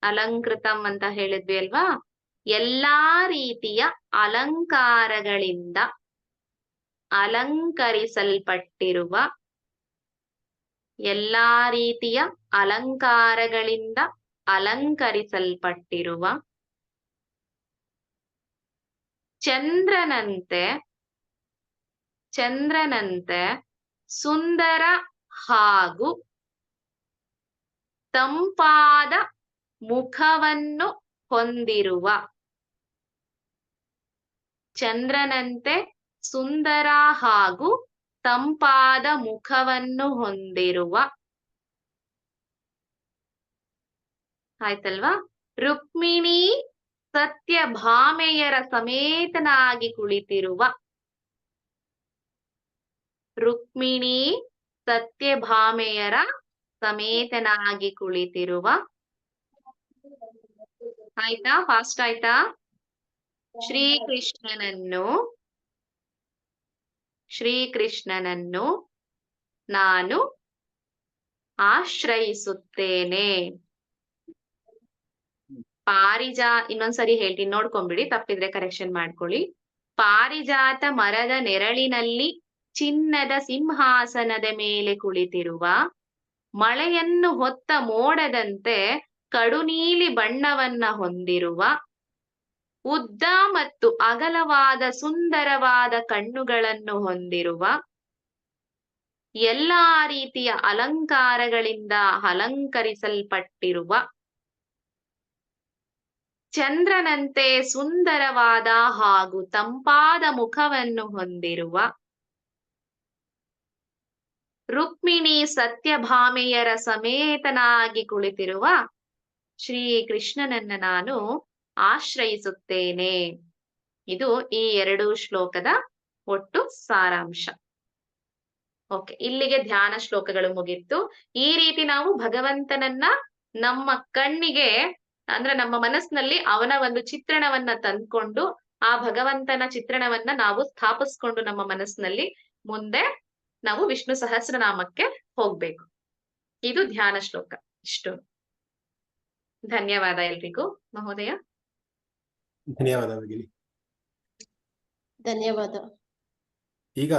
ಅಲಂಕೃತಂ ಅಂತ ಹೇಳಿದ್ವಿ ಅಲ್ವಾ, ಎಲ್ಲಾ ರೀತಿಯ ಅಲಂಕಾರಗಳಿಂದ ಅಲಂಕರಿಸಲ್ಪಟ್ಟಿರುವ ಎಲ್ಲಾ ರೀತಿಯ ಅಲಂಕಾರಗಳಿಂದ ಅಲಂಕರಿಸಲ್ಪಟ್ಟಿರುವ ಚಂದ್ರನಂತೆ ಸುಂದರ ಹಾಗೂ ತಂಪಾದ ಮುಖವನ್ನು ಹೊಂದಿರುವ ಚಂದ್ರನಂತೆ ಸುಂದರ ಹಾಗೂ ತಂಪಾದ ಮುಖವನ್ನು ಹೊಂದಿರುವ ಆಯ್ತಲ್ವಾ, ರುಕ್ಮಿಣಿ ಸತ್ಯಭಾಮೆಯರ ಸಮೇತನಾಗಿ ಕುಳಿತಿರುವ ರುಕ್ಮಿಣಿ ಸತ್ಯಭಾಮೆಯರ ಸಮೇತನಾಗಿ ಕುಳಿತಿರುವ ಆಯ್ತಾ, ಫಾಸ್ಟ್ ಆಯ್ತಾ? ಶ್ರೀಕೃಷ್ಣನನ್ನು ನಾನು ಆಶ್ರಯಿಸುತ್ತೇನೆ. ಇನ್ನೊಂದ್ಸರಿ ಹೇಳ್ತೀನಿ, ನೋಡ್ಕೊಂಬಿಡಿ, ತಪ್ಪಿದ್ರೆ ಕರೆಕ್ಷನ್ ಮಾಡ್ಕೊಳ್ಳಿ. ಪಾರಿಜಾತ ಮರದ ನೆರಳಿನಲ್ಲಿ ಚಿನ್ನದ ಸಿಂಹಾಸನದ ಮೇಲೆ ಕುಳಿತಿರುವ ಮಳೆಯನ್ನು ಹೊತ್ತ ಮೋಡದಂತೆ ಕಡುನೀಲಿ ಬಣ್ಣವನ್ನ ಹೊಂದಿರುವ ಉದ್ದ ಮತ್ತು ಅಗಲವಾದ ಸುಂದರವಾದ ಕಣ್ಣುಗಳನ್ನು ಹೊಂದಿರುವ ಎಲ್ಲಾ ರೀತಿಯ ಅಲಂಕಾರಗಳಿಂದ ಅಲಂಕರಿಸಲ್ಪಟ್ಟಿರುವ ಚಂದ್ರನಂತೆ ಸುಂದರವಾದ ಹಾಗೂ ತಂಪಾದ ಮುಖವನ್ನು ಹೊಂದಿರುವ ರುಕ್ಮಿಣಿ ಸತ್ಯಭಾಮೆಯರ ಸಮೇತನಾಗಿ ಕುಳಿತಿರುವ ಶ್ರೀಕೃಷ್ಣನನ್ನ ನಾನು ಆಶ್ರಯಿಸುತ್ತೇನೆ. ಇದು ಈ 2 ಶ್ಲೋಕದ ಒಟ್ಟು ಸಾರಾಂಶ. ಓಕೆ, ಇಲ್ಲಿಗೆ ಧ್ಯಾನ ಶ್ಲೋಕಗಳು ಮುಗಿತ್ತು. ಈ ರೀತಿ ನಾವು ಭಗವಂತನನ್ನ ನಮ್ಮ ಕಣ್ಣಿಗೆ ಅಂದ್ರೆ ನಮ್ಮ ಮನಸ್ಸಿನಲ್ಲಿ ಅವನ ಒಂದು ಚಿತ್ರಣವನ್ನ ತಂದ್ಕೊಂಡು ಆ ಭಗವಂತನ ಚಿತ್ರಣವನ್ನ ನಾವು ಸ್ಥಾಪಿಸ್ಕೊಂಡು ನಮ್ಮ ಮನಸ್ಸಿನಲ್ಲಿ ಮುಂದೆ ನಾವು ವಿಷ್ಣು ಸಹಸ್ರನಾಮಕ್ಕೆ ಹೋಗ್ಬೇಕು. ಇದು ಧ್ಯಾನ ಶ್ಲೋಕ. ಇಷ್ಟು. ಧನ್ಯವಾದ ಎಲ್ರಿಗೂ. ಮಹೋದಯ. ಧನ್ಯವಾದ ಭಗಿನಿ. ಧನ್ಯವಾದ. ಈಗ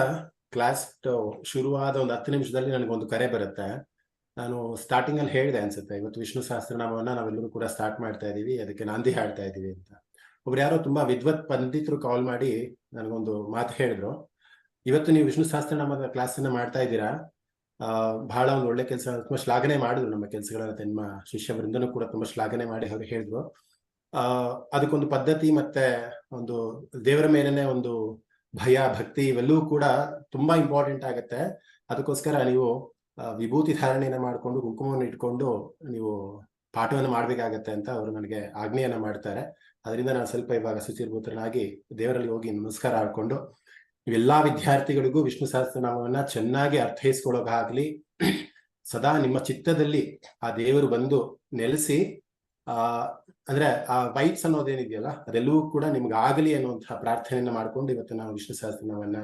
ಕ್ಲಾಸ್ ಶುರುವಾದ ಒಂದು 10 ನಿಮಿಷದಲ್ಲಿ ನನಗೊಂದು ಕರೆ ಬರುತ್ತೆ. ನಾನು ಸ್ಟಾರ್ಟಿಂಗ್ ಅಲ್ಲಿ ಹೇಳಿದೆ ಅನ್ಸುತ್ತೆ, ಇವತ್ತು ವಿಷ್ಣು ಸಹಸ್ರನಾಮವನ್ನ ನಾವೆಲ್ಲರೂ ಕೂಡ ಸ್ಟಾರ್ಟ್ ಮಾಡ್ತಾ ಇದೀವಿ, ಅದಕ್ಕೆ ನಾಂದಿ ಹಾಡ್ತಾ ಇದೀವಿ ಅಂತ. ಒಬ್ರು ಯಾರೋ ತುಂಬಾ ವಿದ್ವತ್ ಪಂಡಿತರು ಕಾಲ್ ಮಾಡಿ ನನಗೊಂದು ಮಾತು ಹೇಳಿದ್ರು, ಇವತ್ತು ನೀವು ವಿಷ್ಣು ಸಹಸ್ರನಾಮದ ಕ್ಲಾಸ್ ಅನ್ನ ಮಾಡ್ತಾ ಇದ್ದೀರಾ, ಬಹಳ ಒಂದು ಒಳ್ಳೆ ಕೆಲಸ, ತುಂಬಾ ಶ್ಲಾಘನೆ ಮಾಡಿದ್ರು ನಮ್ಮ ಕೆಲಸಗಳನ್ನ. ನಿಮ್ಮ ಶಿಷ್ಯ ವೃಂದನೂ ಕೂಡ ತುಂಬಾ ಶ್ಲಾಘನೆ ಮಾಡಿ ಅವ್ರು ಹೇಳಿದ್ರು. ಅದಕ್ಕೊಂದು ಪದ್ಧತಿ ಮತ್ತೆ ಒಂದು ದೇವರ ಮೇಲೇನೆ ಒಂದು ಭಯ ಭಕ್ತಿ ಇವೆಲ್ಲವೂ ಕೂಡ ತುಂಬಾ ಇಂಪಾರ್ಟೆಂಟ್ ಆಗುತ್ತೆ. ಅದಕ್ಕೋಸ್ಕರ ನೀವು ವಿಭೂತಿ ಧಾರಣೆಯನ್ನ ಮಾಡಿಕೊಂಡು ಕುಂಕುಮವನ್ನು ಇಟ್ಕೊಂಡು ನೀವು ಪಾಠವನ್ನು ಮಾಡ್ಬೇಕಾಗತ್ತೆ ಅಂತ ಅವರು ನನಗೆ ಆಜ್ಞೆಯನ್ನ ಮಾಡ್ತಾರೆ. ಅದರಿಂದ ನಾನು ಸ್ವಲ್ಪ ಇವಾಗ ಶುಚಿರ್ಭೂತನಾಗಿ ದೇವರಲ್ಲಿ ಹೋಗಿ ನಮಸ್ಕಾರ ಹಾಕೊಂಡು ಇವೆಲ್ಲಾ ವಿದ್ಯಾರ್ಥಿಗಳಿಗೂ ವಿಷ್ಣು ಸಹಸ್ರನಾಮವನ್ನ ಚೆನ್ನಾಗಿ ಅರ್ಥೈಸ್ಕೊಳ್ಳೋಕಾಗ್ಲಿ, ಸದಾ ನಿಮ್ಮ ಚಿತ್ತದಲ್ಲಿ ಆ ದೇವರು ಬಂದು ನೆಲೆಸಿ ಅಂದ್ರೆ ಆ ವೈಬ್ಸ್ ಅನ್ನೋದೇನಿದೆಯಲ್ಲ ಅದೆಲ್ಲವೂ ಕೂಡ ನಿಮ್ಗೆ ಆಗಲಿ ಅನ್ನುವಂತಹ ಪ್ರಾರ್ಥನೆಯನ್ನ ಮಾಡ್ಕೊಂಡು ಇವತ್ತು ನಾವು ವಿಷ್ಣು ಸಹಸ್ರನಾಮವನ್ನ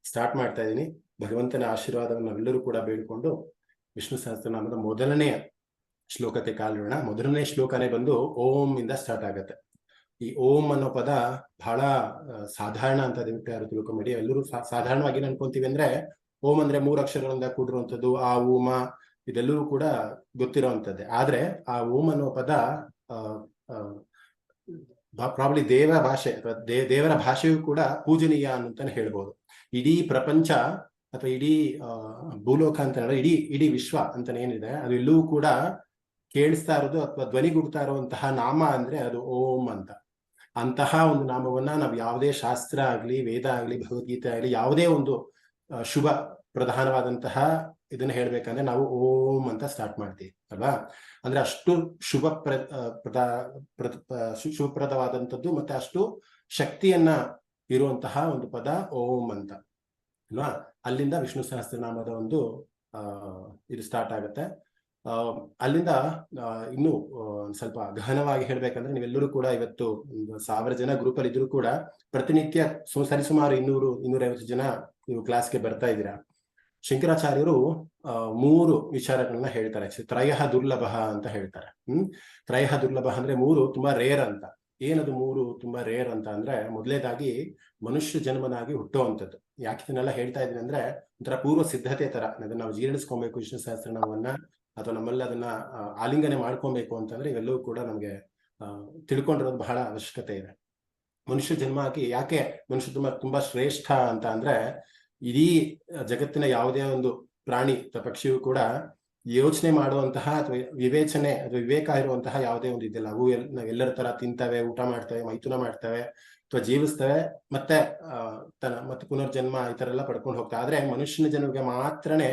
ಸ್ಟಾರ್ಟ್ ಮಾಡ್ತಾ ಇದ್ದೀನಿ. ಭಗವಂತನ ಆಶೀರ್ವಾದವನ್ನು ನಾವೆಲ್ಲರೂ ಕೂಡ ಬೇಡಿಕೊಂಡು ವಿಷ್ಣು ಸಹಸ್ರನಾಮದ ಮೊದಲನೆಯ ಶ್ಲೋಕಕ್ಕೆ ಕಾಲಿಡೋಣ. ಮೊದಲನೇ ಶ್ಲೋಕನೇ ಬಂದು ಓಂ ಇಂದ ಸ್ಟಾರ್ಟ್ ಆಗತ್ತೆ. ಈ ಓಂ ಅನ್ನೋ ಪದ ಬಹಳ ಸಾಧಾರಣ ಅಂತ ದಯವಿಟ್ಟು ಯಾರು ತಿಳ್ಕೊಂಬೇಡಿ. ಎಲ್ಲರೂ ಸಾಧಾರಣವಾಗಿ ಅನ್ಕೊಂತೀವಿ ಅಂದ್ರೆ ಓಂ ಅಂದ್ರೆ 3 ಅಕ್ಷರಗಳಿಂದ ಕೂಡಿರುವಂಥದ್ದು, ಆ ಊಮ ಇದೆಲ್ಲವೂ ಕೂಡ ಗೊತ್ತಿರುವಂತದ್ದೇ. ಆದ್ರೆ ಆ ಓಂ ಅನ್ನೋ ಪದ ಪ್ರಾಬ್ಲಿ ದೇವ ಭಾಷೆ ಅಥವಾ ದೇವರ ಭಾಷೆಯೂ ಕೂಡ ಪೂಜನೀಯ ಅಂತಾನೆ ಹೇಳ್ಬೋದು. ಇಡೀ ಪ್ರಪಂಚ ಅಥವಾ ಇಡೀ ಭೂಲೋಕ ಅಂತ ಹೇಳಿದ್ರೆ ಇಡೀ ವಿಶ್ವ ಅಂತಾನೆ ಏನಿದೆ ಅದು ಎಲ್ಲವೂ ಕೂಡ ಕೇಳಿಸ್ತಾ ಇರೋದು ಅಥವಾ ಧ್ವನಿಗುಡ್ತಾ ಇರುವಂತಹ ನಾಮ ಅಂದ್ರೆ ಅದು ಓಂ ಅಂತ. ಅಂತಹ ಒಂದು ನಾಮವನ್ನ ನಾವು ಯಾವುದೇ ಶಾಸ್ತ್ರ ಆಗ್ಲಿ, ವೇದ ಆಗ್ಲಿ, ಭಗವದ್ಗೀತೆ ಆಗ್ಲಿ, ಯಾವುದೇ ಒಂದು ಶುಭ ಪ್ರಧಾನವಾದಂತಹ ಇದನ್ನ ಹೇಳ್ಬೇಕಂದ್ರೆ ನಾವು ಓಂ ಅಂತ ಸ್ಟಾರ್ಟ್ ಮಾಡ್ತೀವಿ ಅಲ್ವಾ. ಅಂದ್ರೆ ಅಷ್ಟು ಶುಭಪ್ರದವಾದಂಥದ್ದು ಮತ್ತೆ ಅಷ್ಟು ಶಕ್ತಿಯನ್ನ ಇರುವಂತಹ ಒಂದು ಪದ ಓಂ ಅಂತ ಅಲ್ವಾ. ಅಲ್ಲಿಂದ ವಿಷ್ಣು ಸಹಸ್ರನಾಮದ ಒಂದು ಇದು ಸ್ಟಾರ್ಟ್ ಆಗುತ್ತೆ. ಅಲ್ಲಿಂದ ಇನ್ನು ಸ್ವಲ್ಪ ಗಹನವಾಗಿ ಹೇಳ್ಬೇಕಂದ್ರೆ ನೀವೆಲ್ಲರೂ ಕೂಡ ಇವತ್ತು 1000 ಜನ ಗ್ರೂಪ್ ಅಲ್ಲಿ ಇದ್ರು ಕೂಡ ಪ್ರತಿನಿತ್ಯ ಸರಿಸುಮಾರು 200-250 ಜನ ನೀವು ಕ್ಲಾಸ್ಗೆ ಬರ್ತಾ ಇದ್ದೀರಾ. ಶಂಕರಾಚಾರ್ಯರು 3 ವಿಚಾರಗಳನ್ನ ಹೇಳ್ತಾರೆ. ತ್ರಯಃ ದುರ್ಲಭ ಅಂತ ಹೇಳ್ತಾರೆ. ತ್ರಯಃ ದುರ್ಲಭ ಅಂದ್ರೆ 3 ತುಂಬಾ ರೇರ್ ಅಂತ. ಏನದು 3 ತುಂಬಾ ರೇರ್ ಅಂತ ಅಂದ್ರೆ, ಮೊದಲೇದಾಗಿ ಮನುಷ್ಯ ಜನ್ಮನಾಗಿ ಹುಟ್ಟುವಂಥದ್ದು. ಯಾಕೆ ಇದನ್ನೆಲ್ಲ ಹೇಳ್ತಾ ಇದೀನಿ ಅಂದ್ರೆ ಒಂಥರ ಪೂರ್ವ ಸಿದ್ಧತೆ ತರ ಅದನ್ನ ನಾವು ಜೀರ್ಣಿಸ್ಕೊಬೇಕು ವಿಷ್ಣು ಸಹಸ್ರನಾಮವನ್ನ, ಅಥವಾ ನಮ್ಮಲ್ಲಿ ಅದನ್ನ ಆಲಿಂಗನೆ ಮಾಡ್ಕೊಬೇಕು ಅಂತಂದ್ರೆ ಇವೆಲ್ಲವೂ ಕೂಡ ನಮ್ಗೆ ತಿಳ್ಕೊಂಡಿರೋದು ಬಹಳ ಅವಶ್ಯಕತೆ ಇದೆ. ಮನುಷ್ಯ ಜನ್ಮ ಆಗಿ ಯಾಕೆ ಮನುಷ್ಯ ತುಂಬಾ ಶ್ರೇಷ್ಠ ಅಂತ ಅಂದ್ರೆ, ಇಡೀ ಜಗತ್ತಿನ ಯಾವುದೇ ಒಂದು ಪ್ರಾಣಿ ಅಥವಾ ಪಕ್ಷಿಯು ಕೂಡ ಯೋಚನೆ ಮಾಡುವಂತಹ ಅಥವಾ ವಿವೇಚನೆ ಅಥವಾ ವಿವೇಕ ಇರುವಂತಹ ಯಾವುದೇ ಒಂದು ಇದಿಲ್ಲ. ಅವು ನಾವೆಲ್ಲರ ತರ ತಿಂತವೆ, ಊಟ ಮಾಡ್ತವೆ, ಮೈಥುನ ಮಾಡ್ತವೆ ಅಥವಾ ಜೀವಿಸ್ತವೆ, ಮತ್ತೆ ಮತ್ತೆ ಪುನರ್ಜನ್ಮ ಈ ತರ ಎಲ್ಲ ಪಡ್ಕೊಂಡು ಹೋಗ್ತವೆ. ಆದ್ರೆ ಮನುಷ್ಯನ ಜನ್ಮಕ್ಕೆ ಮಾತ್ರನೇ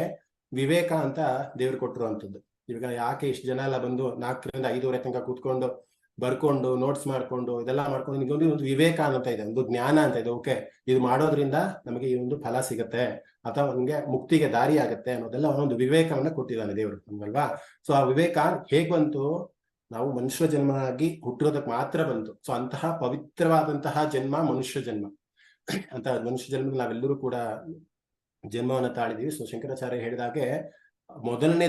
ವಿವೇಕ ಅಂತ ದೇವ್ರು ಕೊಟ್ಟಿರುವಂಥದ್ದು. ಇವಾಗ ಯಾಕೆ ಇಷ್ಟು ಜನ ಎಲ್ಲ ಬಂದು 4ರಿಂದ 5 ತನಕ ಕೂತ್ಕೊಂಡು ಬರ್ಕೊಂಡು ನೋಟ್ಸ್ ಮಾಡ್ಕೊಂಡು ಇದೆಲ್ಲ ಮಾಡ್ಕೊಂಡು ನಿಮ್ಗೊಂದು ಒಂದು ವಿವೇಕ ಅಂತ ಇದೆ, ಒಂದು ಜ್ಞಾನ ಅಂತ ಇದೆ. ಓಕೆ, ಇದು ಮಾಡೋದ್ರಿಂದ ನಮಗೆ ಈ ಒಂದು ಫಲ ಸಿಗತ್ತೆ ಅಥವಾ ನಮ್ಗೆ ಮುಕ್ತಿಗೆ ದಾರಿ ಆಗತ್ತೆ ಅನ್ನೋದೆಲ್ಲ ಒಂದು ವಿವೇಕವನ್ನ ಕೊಟ್ಟಿದ್ದಾನೆ ದೇವರು ನಮ್ಗಲ್ವಾ. ಸೊ ಆ ವಿವೇಕ ಹೇಗ್ ಬಂತು? ನಾವು ಮನುಷ್ಯ ಜನ್ಮ ಆಗಿ ಹುಟ್ಟಿರೋದಕ್ಕೆ ಮಾತ್ರ ಬಂತು. ಸೊ ಅಂತಹ ಪವಿತ್ರವಾದಂತಹ ಜನ್ಮ ಮನುಷ್ಯ ಜನ್ಮ ಅಂತ. ಮನುಷ್ಯ ಜನ್ಮ ನಾವೆಲ್ಲರೂ ಕೂಡ ಜನ್ಮವನ್ನ ತಾಳಿದೀವಿ. ಸೊ ಶಂಕರಾಚಾರ್ಯ ಹೇಳಿದಾಗೆ ಮೊದಲನೇ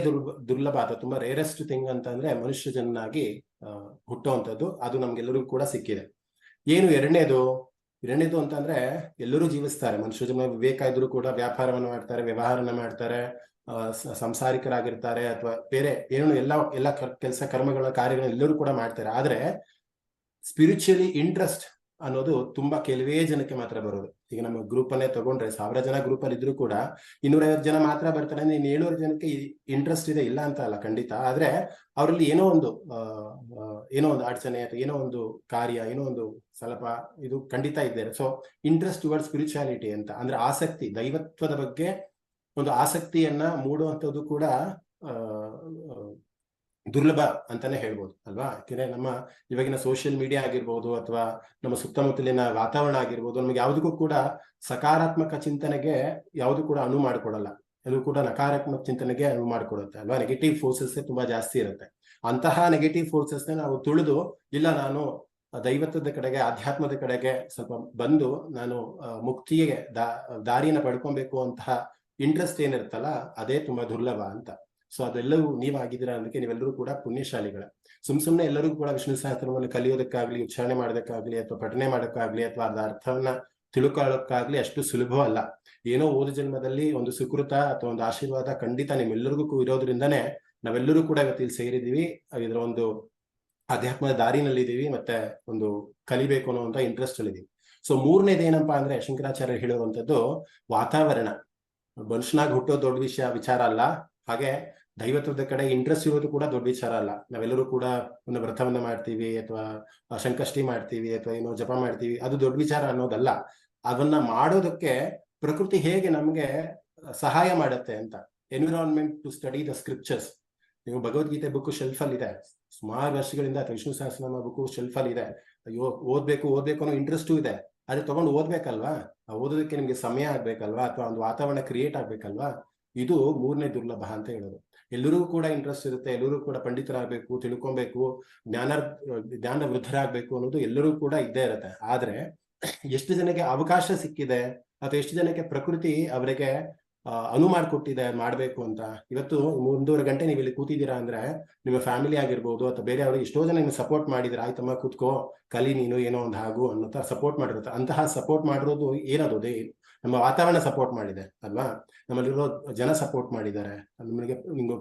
ದುರ್ಲಭ ಅಥವಾ ತುಂಬಾ ರೇರೆಸ್ಟ್ ಥಿಂಗ್ ಅಂತ ಅಂದ್ರೆ ಮನುಷ್ಯ ಜನ್ಮನಾಗಿ ಹುಟ್ಟುವಂಥದ್ದು. ಅದು ನಮ್ಗೆಲ್ಲರಿಗೂ ಕೂಡ ಸಿಕ್ಕಿದೆ. ಏನು ಎರಡನೇದು ಅಂತಂದ್ರೆ ಎಲ್ಲರೂ ಜೀವಿಸ್ತಾರೆ. ಮನುಷ್ಯ ಜನ್ಮ ವಿವೇಕ ಇದ್ರು ಕೂಡ ವ್ಯಾಪಾರವನ್ನ ಮಾಡ್ತಾರೆ, ವ್ಯವಹಾರನ ಮಾಡ್ತಾರೆ, ಸಂಸಾರಿಕರಾಗಿರ್ತಾರೆ ಅಥವಾ ಬೇರೆ ಏನು ಎಲ್ಲ ಕೆಲಸ ಕರ್ಮಗಳ ಕಾರ್ಯಗಳನ್ನ ಎಲ್ಲರೂ ಕೂಡ ಮಾಡ್ತಾರೆ. ಆದ್ರೆ ಸ್ಪಿರಿಚುಯಲಿ ಇಂಟ್ರೆಸ್ಟ್ ಅನ್ನೋದು ತುಂಬಾ ಕೆಲವೇ ಜನಕ್ಕೆ ಮಾತ್ರ ಬರೋದು. ಈಗ ನಮ್ಮ ಗ್ರೂಪ್ ಅನ್ನೇ ತಗೊಂಡ್ರೆ 1000 ಜನ ಗ್ರೂಪ್ ಅಲ್ಲಿ ಇದ್ರು ಕೂಡ 250 ಜನ ಮಾತ್ರ ಬರ್ತಾರೆ. ಇನ್ನು 700 ಜನಕ್ಕೆ ಇಂಟ್ರೆಸ್ಟ್ ಇದೆ, ಇಲ್ಲ ಅಂತ ಅಲ್ಲ, ಖಂಡಿತ. ಆದ್ರೆ ಅವರಲ್ಲಿ ಏನೋ ಒಂದು ಅಡಚಣೆ ಅಥವಾ ಏನೋ ಒಂದು ಕಾರ್ಯ, ಏನೋ ಒಂದು ಸ್ವಲ್ಪ ಇದು ಖಂಡಿತ ಇದ್ದಾರೆ. ಸೊ ಇಂಟ್ರೆಸ್ಟ್ ಟುವರ್ಡ್ ಸ್ಪಿರಿಚುಯಾಲಿಟಿ ಅಂತ ಅಂದ್ರೆ ಆಸಕ್ತಿ, ದೈವತ್ವದ ಬಗ್ಗೆ ಒಂದು ಆಸಕ್ತಿಯನ್ನ ಮೂಡುವಂಥದ್ದು ಕೂಡ ದುರ್ಲಭ ಅಂತಾನೆ ಹೇಳ್ಬೋದು ಅಲ್ವಾ. ಯಾಕೆಂದ್ರೆ ನಮ್ಮ ಇವಾಗಿನ ಸೋಷಿಯಲ್ ಮೀಡಿಯಾ ಆಗಿರ್ಬೋದು ಅಥವಾ ನಮ್ಮ ಸುತ್ತಮುತ್ತಲಿನ ವಾತಾವರಣ ಆಗಿರ್ಬೋದು, ನಮ್ಗೆ ಯಾವುದಕ್ಕೂ ಕೂಡ ಸಕಾರಾತ್ಮಕ ಚಿಂತನೆಗೆ ಯಾವುದು ಕೂಡ ಅನುವು ಮಾಡಿಕೊಡಲ್ಲ. ಅದು ಕೂಡ ನಕಾರಾತ್ಮಕ ಚಿಂತನೆಗೆ ಅನುವು ಮಾಡಿಕೊಡುತ್ತೆ ಅಲ್ವಾ. ನೆಗೆಟಿವ್ ಫೋರ್ಸಸ್ ತುಂಬಾ ಜಾಸ್ತಿ ಇರುತ್ತೆ. ಅಂತಹ ನೆಗೆಟಿವ್ ಫೋರ್ಸಸ್ ನಾವು ತುಳಿದು, ಇಲ್ಲ ನಾನು ದೈವತ್ವದ ಕಡೆಗೆ, ಆಧ್ಯಾತ್ಮದ ಕಡೆಗೆ ಸ್ವಲ್ಪ ಬಂದು ನಾನು ಮುಕ್ತಿಗೆ ದಾರಿನ ಪಡ್ಕೊಬೇಕು ಅಂತಹ ಇಂಟ್ರೆಸ್ಟ್ ಏನಿರುತ್ತಲ್ಲ, ಅದೇ ತುಂಬಾ ದುರ್ಲಭ ಅಂತ. ಸೊ ಅದೆಲ್ಲವೂ ನೀವಾಗಿದ್ದೀರಾ ಅನ್ನೋದಕ್ಕೆ ನೀವೆಲ್ಲರೂ ಕೂಡ ಪುಣ್ಯಶಾಲಿಗಳ. ಸುಮ್ನೆ ಎಲ್ಲರಿಗೂ ಕೂಡ ವಿಷ್ಣು ಸಹಸ್ರನಾಮವನ್ನು ಕಲಿಯೋದಕ್ಕಾಗ್ಲಿ, ಉಚ್ಚಾರಣೆ ಮಾಡೋದಕ್ಕಾಗ್ಲಿ ಅಥವಾ ಪಠನೆ ಮಾಡೋಕ್ಕಾಗ್ಲಿ ಅಥವಾ ಅದ್ರ ಅರ್ಥವನ್ನ ತಿಳ್ಕೊಳ್ಳೋಕ್ಕಾಗ್ಲಿ ಅಷ್ಟು ಸುಲಭವಲ್ಲ. ಏನೋ ಓದು ಜನ್ಮದಲ್ಲಿ ಒಂದು ಸುಕೃತ ಅಥವಾ ಒಂದು ಆಶೀರ್ವಾದ ಖಂಡಿತ ನಿಮ್ಮೆಲ್ಲರಿಗೂ ಇರೋದ್ರಿಂದನೇ ನಾವೆಲ್ಲರೂ ಕೂಡ ಇವತ್ತಿಲ್ಲಿ ಸೇರಿದೀವಿ. ಇದರ ಒಂದು ಅಧ್ಯಾತ್ಮದ ದಾರಿನಲ್ಲಿದ್ದೀವಿ, ಮತ್ತೆ ಒಂದು ಕಲಿಬೇಕು ಅನ್ನುವಂತ ಇಂಟ್ರೆಸ್ಟ್ ಅಲ್ಲಿದ್ದೀವಿ. ಸೊ ಮೂರನೇದು ಏನಪ್ಪಾ ಅಂದ್ರೆ ಶಂಕರಾಚಾರ್ಯ ಹೇಳಿರುವಂತದ್ದು ವಾತಾವರಣ. ಮನುಷ್ಯನಾಗಿ ಹುಟ್ಟೋ ದೊಡ್ಡ ವಿಚಾರ ಅಲ್ಲ, ಹಾಗೆ ದೈವತ್ವದ ಕಡೆ ಇಂಟ್ರೆಸ್ಟ್ ಇರೋದು ಕೂಡ ದೊಡ್ಡ ವಿಚಾರ ಅಲ್ಲ. ನಾವೆಲ್ಲರೂ ಕೂಡ ಒಂದು ವ್ರತವನ್ನ ಮಾಡ್ತೀವಿ ಅಥವಾ ಸಂಕಷ್ಟಿ ಮಾಡ್ತೀವಿ ಅಥವಾ ಏನೋ ಜಪ ಮಾಡ್ತೀವಿ, ಅದು ದೊಡ್ಡ ವಿಚಾರ ಅನ್ನೋದಲ್ಲ. ಅದನ್ನ ಮಾಡೋದಕ್ಕೆ ಪ್ರಕೃತಿ ಹೇಗೆ ನಮ್ಗೆ ಸಹಾಯ ಮಾಡುತ್ತೆ ಅಂತ. Environment to study the scriptures. ನೀವು ಭಗವದ್ಗೀತೆ ಬುಕ್ ಶೆಲ್ಫ್ ಅಲ್ಲಿ ಇದೆ, ಸುಮಾರು ವರ್ಷಗಳಿಂದ ಅಥವಾ ವಿಷ್ಣು ಸಹಸ್ರನಾಮ ಬುಕ್ ಶೆಲ್ಫ್ ಅಲ್ಲಿ ಇದೆ. ಅಯ್ಯೋ ಓದ್ಬೇಕು ಅನ್ನೋ ಇಂಟ್ರೆಸ್ಟು ಇದೆ, ಅದೇ ತಗೊಂಡು ಓದ್ಬೇಕಲ್ವಾ. ಓದೋದಕ್ಕೆ ನಿಮ್ಗೆ ಸಮಯ ಆಗ್ಬೇಕಲ್ವಾ, ಅಥವಾ ಒಂದು ವಾತಾವರಣ ಕ್ರಿಯೇಟ್ ಆಗ್ಬೇಕಲ್ವಾ. ಇದು ಮೂರನೇ ದುರ್ಲಭ ಅಂತ ಹೇಳೋದು. ಎಲ್ಲರಿಗೂ ಕೂಡ ಇಂಟ್ರೆಸ್ಟ್ ಇರುತ್ತೆ, ಎಲ್ಲರೂ ಕೂಡ ಪಂಡಿತರಾಗಬೇಕು, ತಿಳ್ಕೊಬೇಕು, ಜ್ಞಾನ ವೃದ್ಧರಾಗಬೇಕು ಅನ್ನೋದು ಎಲ್ಲರೂ ಕೂಡ ಇದ್ದೇ ಇರುತ್ತೆ. ಆದ್ರೆ ಎಷ್ಟು ಜನಕ್ಕೆ ಅವಕಾಶ ಸಿಕ್ಕಿದೆ ಅಥವಾ ಎಷ್ಟು ಜನಕ್ಕೆ ಪ್ರಕೃತಿ ಅವರಿಗೆ ಅನುವು ಮಾಡಿಕೊಟ್ಟಿದೆ ಮಾಡ್ಬೇಕು ಅಂತ. ಇವತ್ತು 1.5 ಗಂಟೆ ನೀವು ಇಲ್ಲಿ ಕೂತಿದ್ದೀರಾ ಅಂದ್ರೆ ನಿಮ್ಮ ಫ್ಯಾಮಿಲಿ ಆಗಿರ್ಬೋದು ಅಥವಾ ಬೇರೆ ಅವ್ರಿಗೆ ಎಷ್ಟೋ ಜನ ನಿಮ್ಗೆ ಸಪೋರ್ಟ್ ಮಾಡಿದ್ರೆ, ಆಯ್ತಮ್ಮ ಕೂತ್ಕೋ, ಕಲಿ, ನೀನು ಏನೋ ಒಂದು ಆಗು ಅನ್ನೋ ತರ ಸಪೋರ್ಟ್ ಮಾಡಿರುತ್ತೆ. ಅಂತಹ ಸಪೋರ್ಟ್ ಮಾಡಿರೋದು ಏನದು ನಮ್ಮ ವಾತಾವರಣ ಸಪೋರ್ಟ್ ಮಾಡಿದೆ ಅಲ್ವಾ, ನಮ್ಮಲ್ಲಿರೋ ಜನ ಸಪೋರ್ಟ್ ಮಾಡಿದ್ದಾರೆ, ನಿಮಗೆ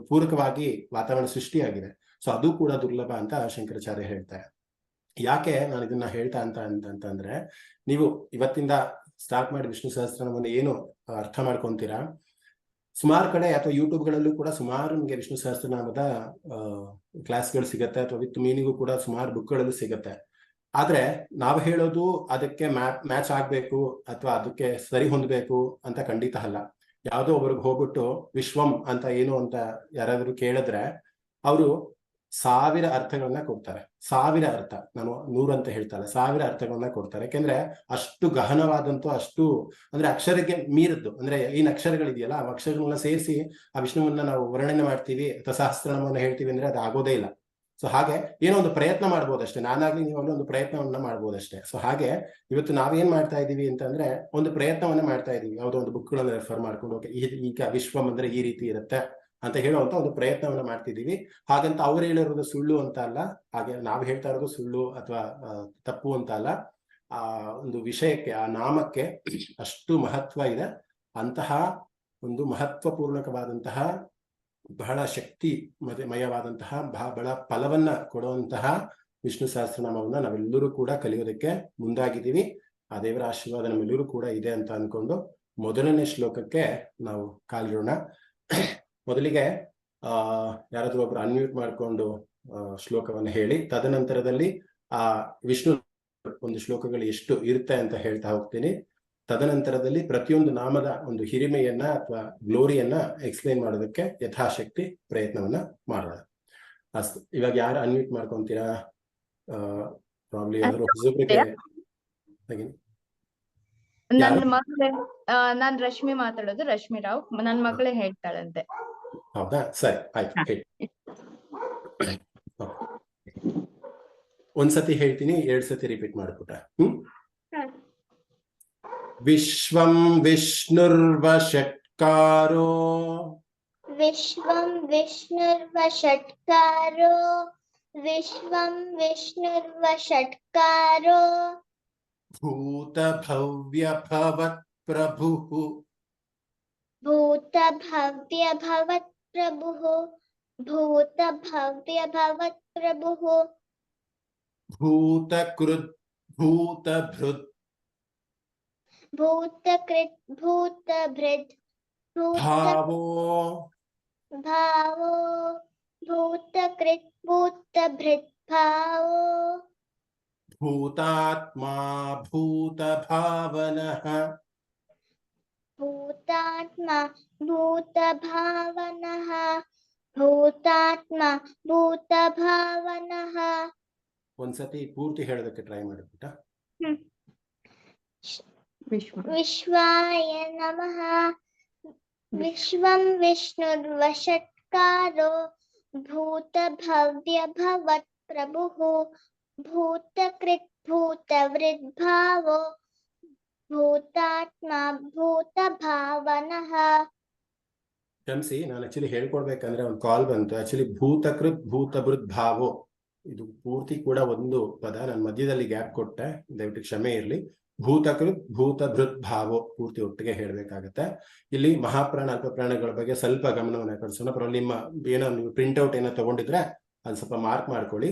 ಪೂರಕವಾಗಿ ವಾತಾವರಣ ಸೃಷ್ಟಿಯಾಗಿದೆ. ಸೊ ಅದು ಕೂಡ ದುರ್ಲಭ ಅಂತ ಶಂಕರಾಚಾರ್ಯ ಹೇಳ್ತಾರೆ. ಯಾಕೆ ನಾನು ಇದನ್ನ ಹೇಳ್ತಾ ಅಂತಂದ್ರೆ, ನೀವು ಇವತ್ತಿಂದ ಸ್ಟಾರ್ಟ್ ಮಾಡಿ ವಿಷ್ಣು ಸಹಸ್ರನಾಮವನ್ನು ಏನು ಅರ್ಥ ಮಾಡ್ಕೊಂತೀರಾ, ಸುಮಾರು ಕಡೆ ಅಥವಾ ಯೂಟ್ಯೂಬ್ಗಳಲ್ಲೂ ಕೂಡ ಸುಮಾರು ನಿಮಗೆ ವಿಷ್ಣು ಸಹಸ್ರನಾಮದ ಕ್ಲಾಸ್ಗಳು ಸಿಗತ್ತೆ, ಅಥವಾ ವಿತ್ ಮೀನಿಂಗು ಕೂಡ ಸುಮಾರು ಬುಕ್ಗಳಲ್ಲೂ ಸಿಗತ್ತೆ. ಆದ್ರೆ ನಾವು ಹೇಳೋದು ಅದಕ್ಕೆ ಮ್ಯಾಚ್ ಆಗ್ಬೇಕು ಅಥವಾ ಅದಕ್ಕೆ ಸರಿ ಹೊಂದಬೇಕು ಅಂತ ಖಂಡಿತ ಅಲ್ಲ. ಯಾವುದೋ ಒಬ್ರಿಗೆ ಹೋಗ್ಬಿಟ್ಟು ವಿಶ್ವಂ ಅಂತ ಏನು ಅಂತ ಯಾರಾದ್ರೂ ಕೇಳಿದ್ರೆ ಅವರು 1000 ಅರ್ಥಗಳನ್ನ ಕೊಡ್ತಾರೆ. 1000 ಅರ್ಥ, ನಾನು 100 ಅಂತ ಹೇಳ್ತಾರೆ, 1000 ಅರ್ಥಗಳನ್ನ ಕೊಡ್ತಾರೆ. ಯಾಕೆಂದ್ರೆ ಅಷ್ಟು ಗಹನವಾದಂತೂ, ಅಷ್ಟು ಅಂದ್ರೆ ಅಕ್ಷರಕ್ಕೆ ಮೀರಿದ್ದು, ಅಂದ್ರೆ ಏನ್ ಅಕ್ಷರಗಳಿದೆಯಲ್ಲ ಆ ಅಕ್ಷರಗಳನ್ನ ಸೇರಿಸಿ ಆ ವಿಷ್ಣುವನ್ನ ನಾವು ವರ್ಣನೆ ಮಾಡ್ತೀವಿ ಅಥವಾ ಸಹಸ್ರನಾಮವನ್ನು ಹೇಳ್ತೀವಿ ಅಂದ್ರೆ ಅದು ಆಗೋದೇ ಇಲ್ಲ. ಸೊ ಹಾಗೆ ಏನೋ ಒಂದು ಪ್ರಯತ್ನ ಮಾಡ್ಬೋದಷ್ಟೇ, ನಾನಾಗ್ಲಿ ನೀವಾಗ್ಲಿ ಒಂದು ಪ್ರಯತ್ನವನ್ನ ಮಾಡ್ಬೋದಷ್ಟೇ. ಸೊ ಹಾಗೆ ಇವತ್ತು ನಾವೇನ್ ಮಾಡ್ತಾ ಇದೀವಿ ಅಂತಂದ್ರೆ ಒಂದು ಪ್ರಯತ್ನವನ್ನ ಮಾಡ್ತಾ ಇದೀವಿ, ಯಾವುದೋ ಒಂದು ಬುಕ್ಗಳನ್ನ ರೆಫರ್ ಮಾಡ್ಕೊಂಡು ಈಗ ವಿಶ್ವಂ ಅಂದ್ರೆ ಈ ರೀತಿ ಇರುತ್ತೆ ಅಂತ ಹೇಳುವಂತ ಒಂದು ಪ್ರಯತ್ನವನ್ನ ಮಾಡ್ತಿದೀವಿ. ಹಾಗಂತ ಅವ್ರು ಹೇಳಿರೋದು ಸುಳ್ಳು ಅಂತ ಅಲ್ಲ, ಹಾಗೆ ನಾವು ಹೇಳ್ತಾ ಇರೋದು ಸುಳ್ಳು ಅಥವಾ ತಪ್ಪು ಅಂತ ಅಲ್ಲ. ಆ ಒಂದು ವಿಷಯಕ್ಕೆ, ಆ ನಾಮಕ್ಕೆ ಅಷ್ಟು ಮಹತ್ವ ಇದೆ. ಅಂತಹ ಒಂದು ಮಹತ್ವಪೂರ್ಣಕವಾದಂತಹ, ಬಹಳ ಶಕ್ತಿ ಮಯವಾದಂತಹ, ಬಹಳ ಫಲವನ್ನ ಕೊಡುವಂತಹ ವಿಷ್ಣು ಸಹಸ್ರನಾಮವನ್ನ ನಾವೆಲ್ಲರೂ ಕೂಡ ಕಲಿಯೋದಕ್ಕೆ ಮುಂದಾಗಿದ್ದೀವಿ. ಆ ದೇವರ ಆಶೀರ್ವಾದ ನಮ್ಮೆಲ್ಲರೂ ಕೂಡ ಇದೆ ಅಂತ ಅನ್ಕೊಂಡು ಮೊದಲನೇ ಶ್ಲೋಕಕ್ಕೆ ನಾವು ಕಾಲಿಡೋಣ. ಮೊದಲಿಗೆ ಯಾರಾದ್ರೂ ಒಬ್ರು ಅನ್ಮ್ಯೂಟ್ ಮಾಡಿಕೊಂಡು ಶ್ಲೋಕವನ್ನು ಹೇಳಿ, ತದನಂತರದಲ್ಲಿ ಆ ವಿಷ್ಣು ಒಂದು ಶ್ಲೋಕಗಳು ಎಷ್ಟು ಇರುತ್ತೆ ಅಂತ ಹೇಳ್ತಾ ಹೋಗ್ತೀನಿ. ತದನಂತರದಲ್ಲಿ ಪ್ರತಿಯೊಂದು ನಾಮದ ಒಂದು ಹಿರಿಮೆಯನ್ನ ಅಥವಾ ಗ್ಲೋರಿಯನ್ನ ಎಕ್ಸ್ಪ್ಲೈನ್ ಮಾಡೋದಕ್ಕೆ ಯಥಾಶಕ್ತಿ ಪ್ರಯತ್ನವನ್ನ ಮಾಡೋಣ. ಅಷ್ಟು. ಇವಾಗ ಯಾರು ಅನ್ಮ್ಯೂಟ್ ಮಾಡ್ಕೊಂತೀರಾ? ಪ್ರಾಬ್ಲಿ ನನ್ನ ಮಗಳೇ, ನಾನ್ ರಶ್ಮಿ ಮಾತಾಡೋದು, ರಶ್ಮಿ ರಾವ್. ನನ್ ಮಗಳೇ ಹೇಳ್ತಾಳಂತೆ. ಹೌದಾ? ಸರಿ, ಆಯ್ತು, ಹೇಳಿ. ಒಂದ್ಸತಿ ಹೇಳ್ತೀನಿ, 2 ಸತಿ ರಿಪೀಟ್ ಮಾಡ್ಬಿಟ್ಟ. ವಿಶ್ವಂ ವಿಷ್ಣುರ್ವಷಟ್ಕಾರೋ, ವಿಶ್ವಂ ವಿಷ್ಣುರ್ವಷಟ್ಕಾರೋ, ವಿಶ್ವಂ ವಿಷ್ಣುರ್ವಷಟ್ಕಾರೋ, ಭೂತ ಭವ್ಯ ಭವತ್ ಪ್ರಭುಃ, ಭೂತ ಭವ್ಯ ಭವತ್ ಪ್ರಭುಃ, ಭೂತ ಭವ್ಯ ಭವತ್ ಪ್ರಭುಃ, ಭೂತ ಕೃತ್ ಭೂತ ಭೃತ್, ಭೂತ ಕೃತ್ ಭೂತ ಭೃತ್, ಭಾವೋ ಭಾವೋ, ಭೂತ ಕೃತ್ ಭೂತ ಭೃತ್ ಭಾವೋ, ಭೂತಾತ್ಮಾ ಭೂತ ಭಾವನಃ, ಭೂತಾತ್ಮ ಭೂತ ಭಾವನಃ, ಭೂತಾತ್ಮ ಭೂತ ಭಾವನಃ. ಒಂದ್ಸತಿ ಪೂರ್ತಿ ಹೇಳೋದಕ್ಕೆ ಟ್ರೈ ಮಾಡಿಬಿಟ್ಟ. ವಿಶ್ವಾಯ ನಮಃ. ವಿಶ್ವಂ ವಿಷ್ಣುರ್ವಷಟ್ಕಾರೋ, ಭೂತ ಭವ್ಯ ಭವತ್ ಪ್ರಭುಃ, ಭೂತ ಕೃತ್ ಭೂತ ವೃದ್ಭಾವೋ, ಭೂತಾತ್ಮ ಭೂತ ಭಾವನಃ. ಕ್ಷಮಿಸಿ, ನಾನು ಆಕ್ಚುಲಿ ಹೇಳ್ಕೊಡ್ಬೇಕಂದ್ರೆ ಒಂದು ಕಾಲ್ ಬಂತು. ಆಕ್ಚುಲಿ ಭೂತಕೃತ್ ಭೂತ ಭಾವೋ ಇದು ಪೂರ್ತಿ ಕೂಡ ಒಂದು ಪದ, ನಾನು ಮಧ್ಯದಲ್ಲಿ ಗ್ಯಾಪ್ ಕೊಟ್ಟೆ, ದಯವಿಟ್ಟು ಕ್ಷಮೆ ಇರಲಿ. ಭೂತಕೃತ್ ಭೂತ ಭಾವೋ ಪೂರ್ತಿ ಒಟ್ಟಿಗೆ ಹೇಳ್ಬೇಕಾಗತ್ತೆ. ಇಲ್ಲಿ ಮಹಾಪ್ರಾಣ ಅಲ್ಪಪ್ರಾಣಗಳ ಬಗ್ಗೆ ಸ್ವಲ್ಪ ಗಮನವನ್ನು ಕಳಿಸೋಣ. ಪರವಾಗಿ ನಿಮ್ಮ ಏನೋ ನೀವು ಪ್ರಿಂಟ್ಔಟ್ ಏನೋ ತಗೊಂಡಿದ್ರೆ ಅದು ಸ್ವಲ್ಪ ಮಾರ್ಕ್ ಮಾಡ್ಕೊಳ್ಳಿ.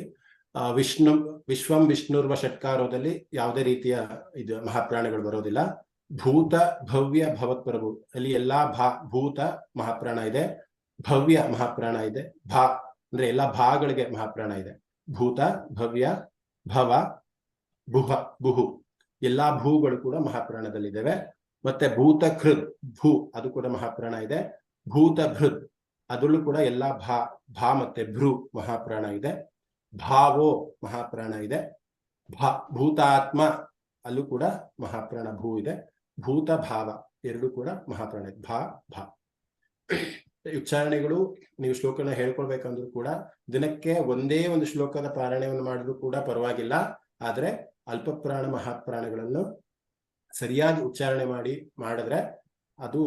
ವಿಶ್ವಂ ವಿಷ್ಣುರ್ವ ಷಟ್ಕಾರೋದಲ್ಲಿ ಯಾವುದೇ ರೀತಿಯ ಇದು ಮಹಾಪ್ರಾಣಗಳು ಬರೋದಿಲ್ಲ. ಭೂತ ಭವ್ಯ ಭವತ್ ಪ್ರಭು ಅಲ್ಲಿ ಎಲ್ಲಾ ಭೂತ ಮಹಾಪ್ರಾಣ ಇದೆ, ಭವ್ಯ ಮಹಾಪ್ರಾಣ ಇದೆ, ಅಂದ್ರೆ ಎಲ್ಲಾ ಭಾಗಳಿಗೆ ಮಹಾಪ್ರಾಣ ಇದೆ. ಭೂತ ಭವ್ಯ ಭವ ಭುಹು ಎಲ್ಲಾ ಭೂಗಳು ಕೂಡ ಮಹಾಪ್ರಾಣದಲ್ಲಿದ್ದಾವೆ. ಮತ್ತೆ ಭೂತ ಕೃತ್ ಭೂ ಅದು ಕೂಡ ಮಹಾಪ್ರಾಣ ಇದೆ. ಭೂತ ಭೃತ್ ಅದರಲ್ಲೂ ಕೂಡ ಎಲ್ಲಾ ಭಾ ಮತ್ತೆ ಭೃ ಮಹಾಪ್ರಾಣ ಇದೆ. ಭಾವೋ ಮಹಾಪ್ರಾಣ ಇದೆ. ಭೂತಾತ್ಮ ಅಲ್ಲೂ ಕೂಡ ಮಹಾಪ್ರಾಣ ಭೂ ಇದೆ. ಭೂತ ಭಾವ ಎರಡು ಕೂಡ ಮಹಾಪ್ರಾಣ ಇದೆ. ಭಾ ಉಚ್ಚಾರಣೆಗಳು ನೀವು ಶ್ಲೋಕನ ಹೇಳ್ಕೊಳ್ಬೇಕಂದ್ರೂ ಕೂಡ ದಿನಕ್ಕೆ ಒಂದೇ ಒಂದು ಶ್ಲೋಕದ ಪಾರಾಯಣವನ್ನು ಮಾಡಿದ್ರು ಕೂಡ ಪರವಾಗಿಲ್ಲ. ಆದ್ರೆ ಅಲ್ಪಪ್ರಾಣ ಮಹಾಪ್ರಾಣಗಳನ್ನು ಸರಿಯಾಗಿ ಉಚ್ಚಾರಣೆ ಮಾಡಿದ್ರೆ ಅದು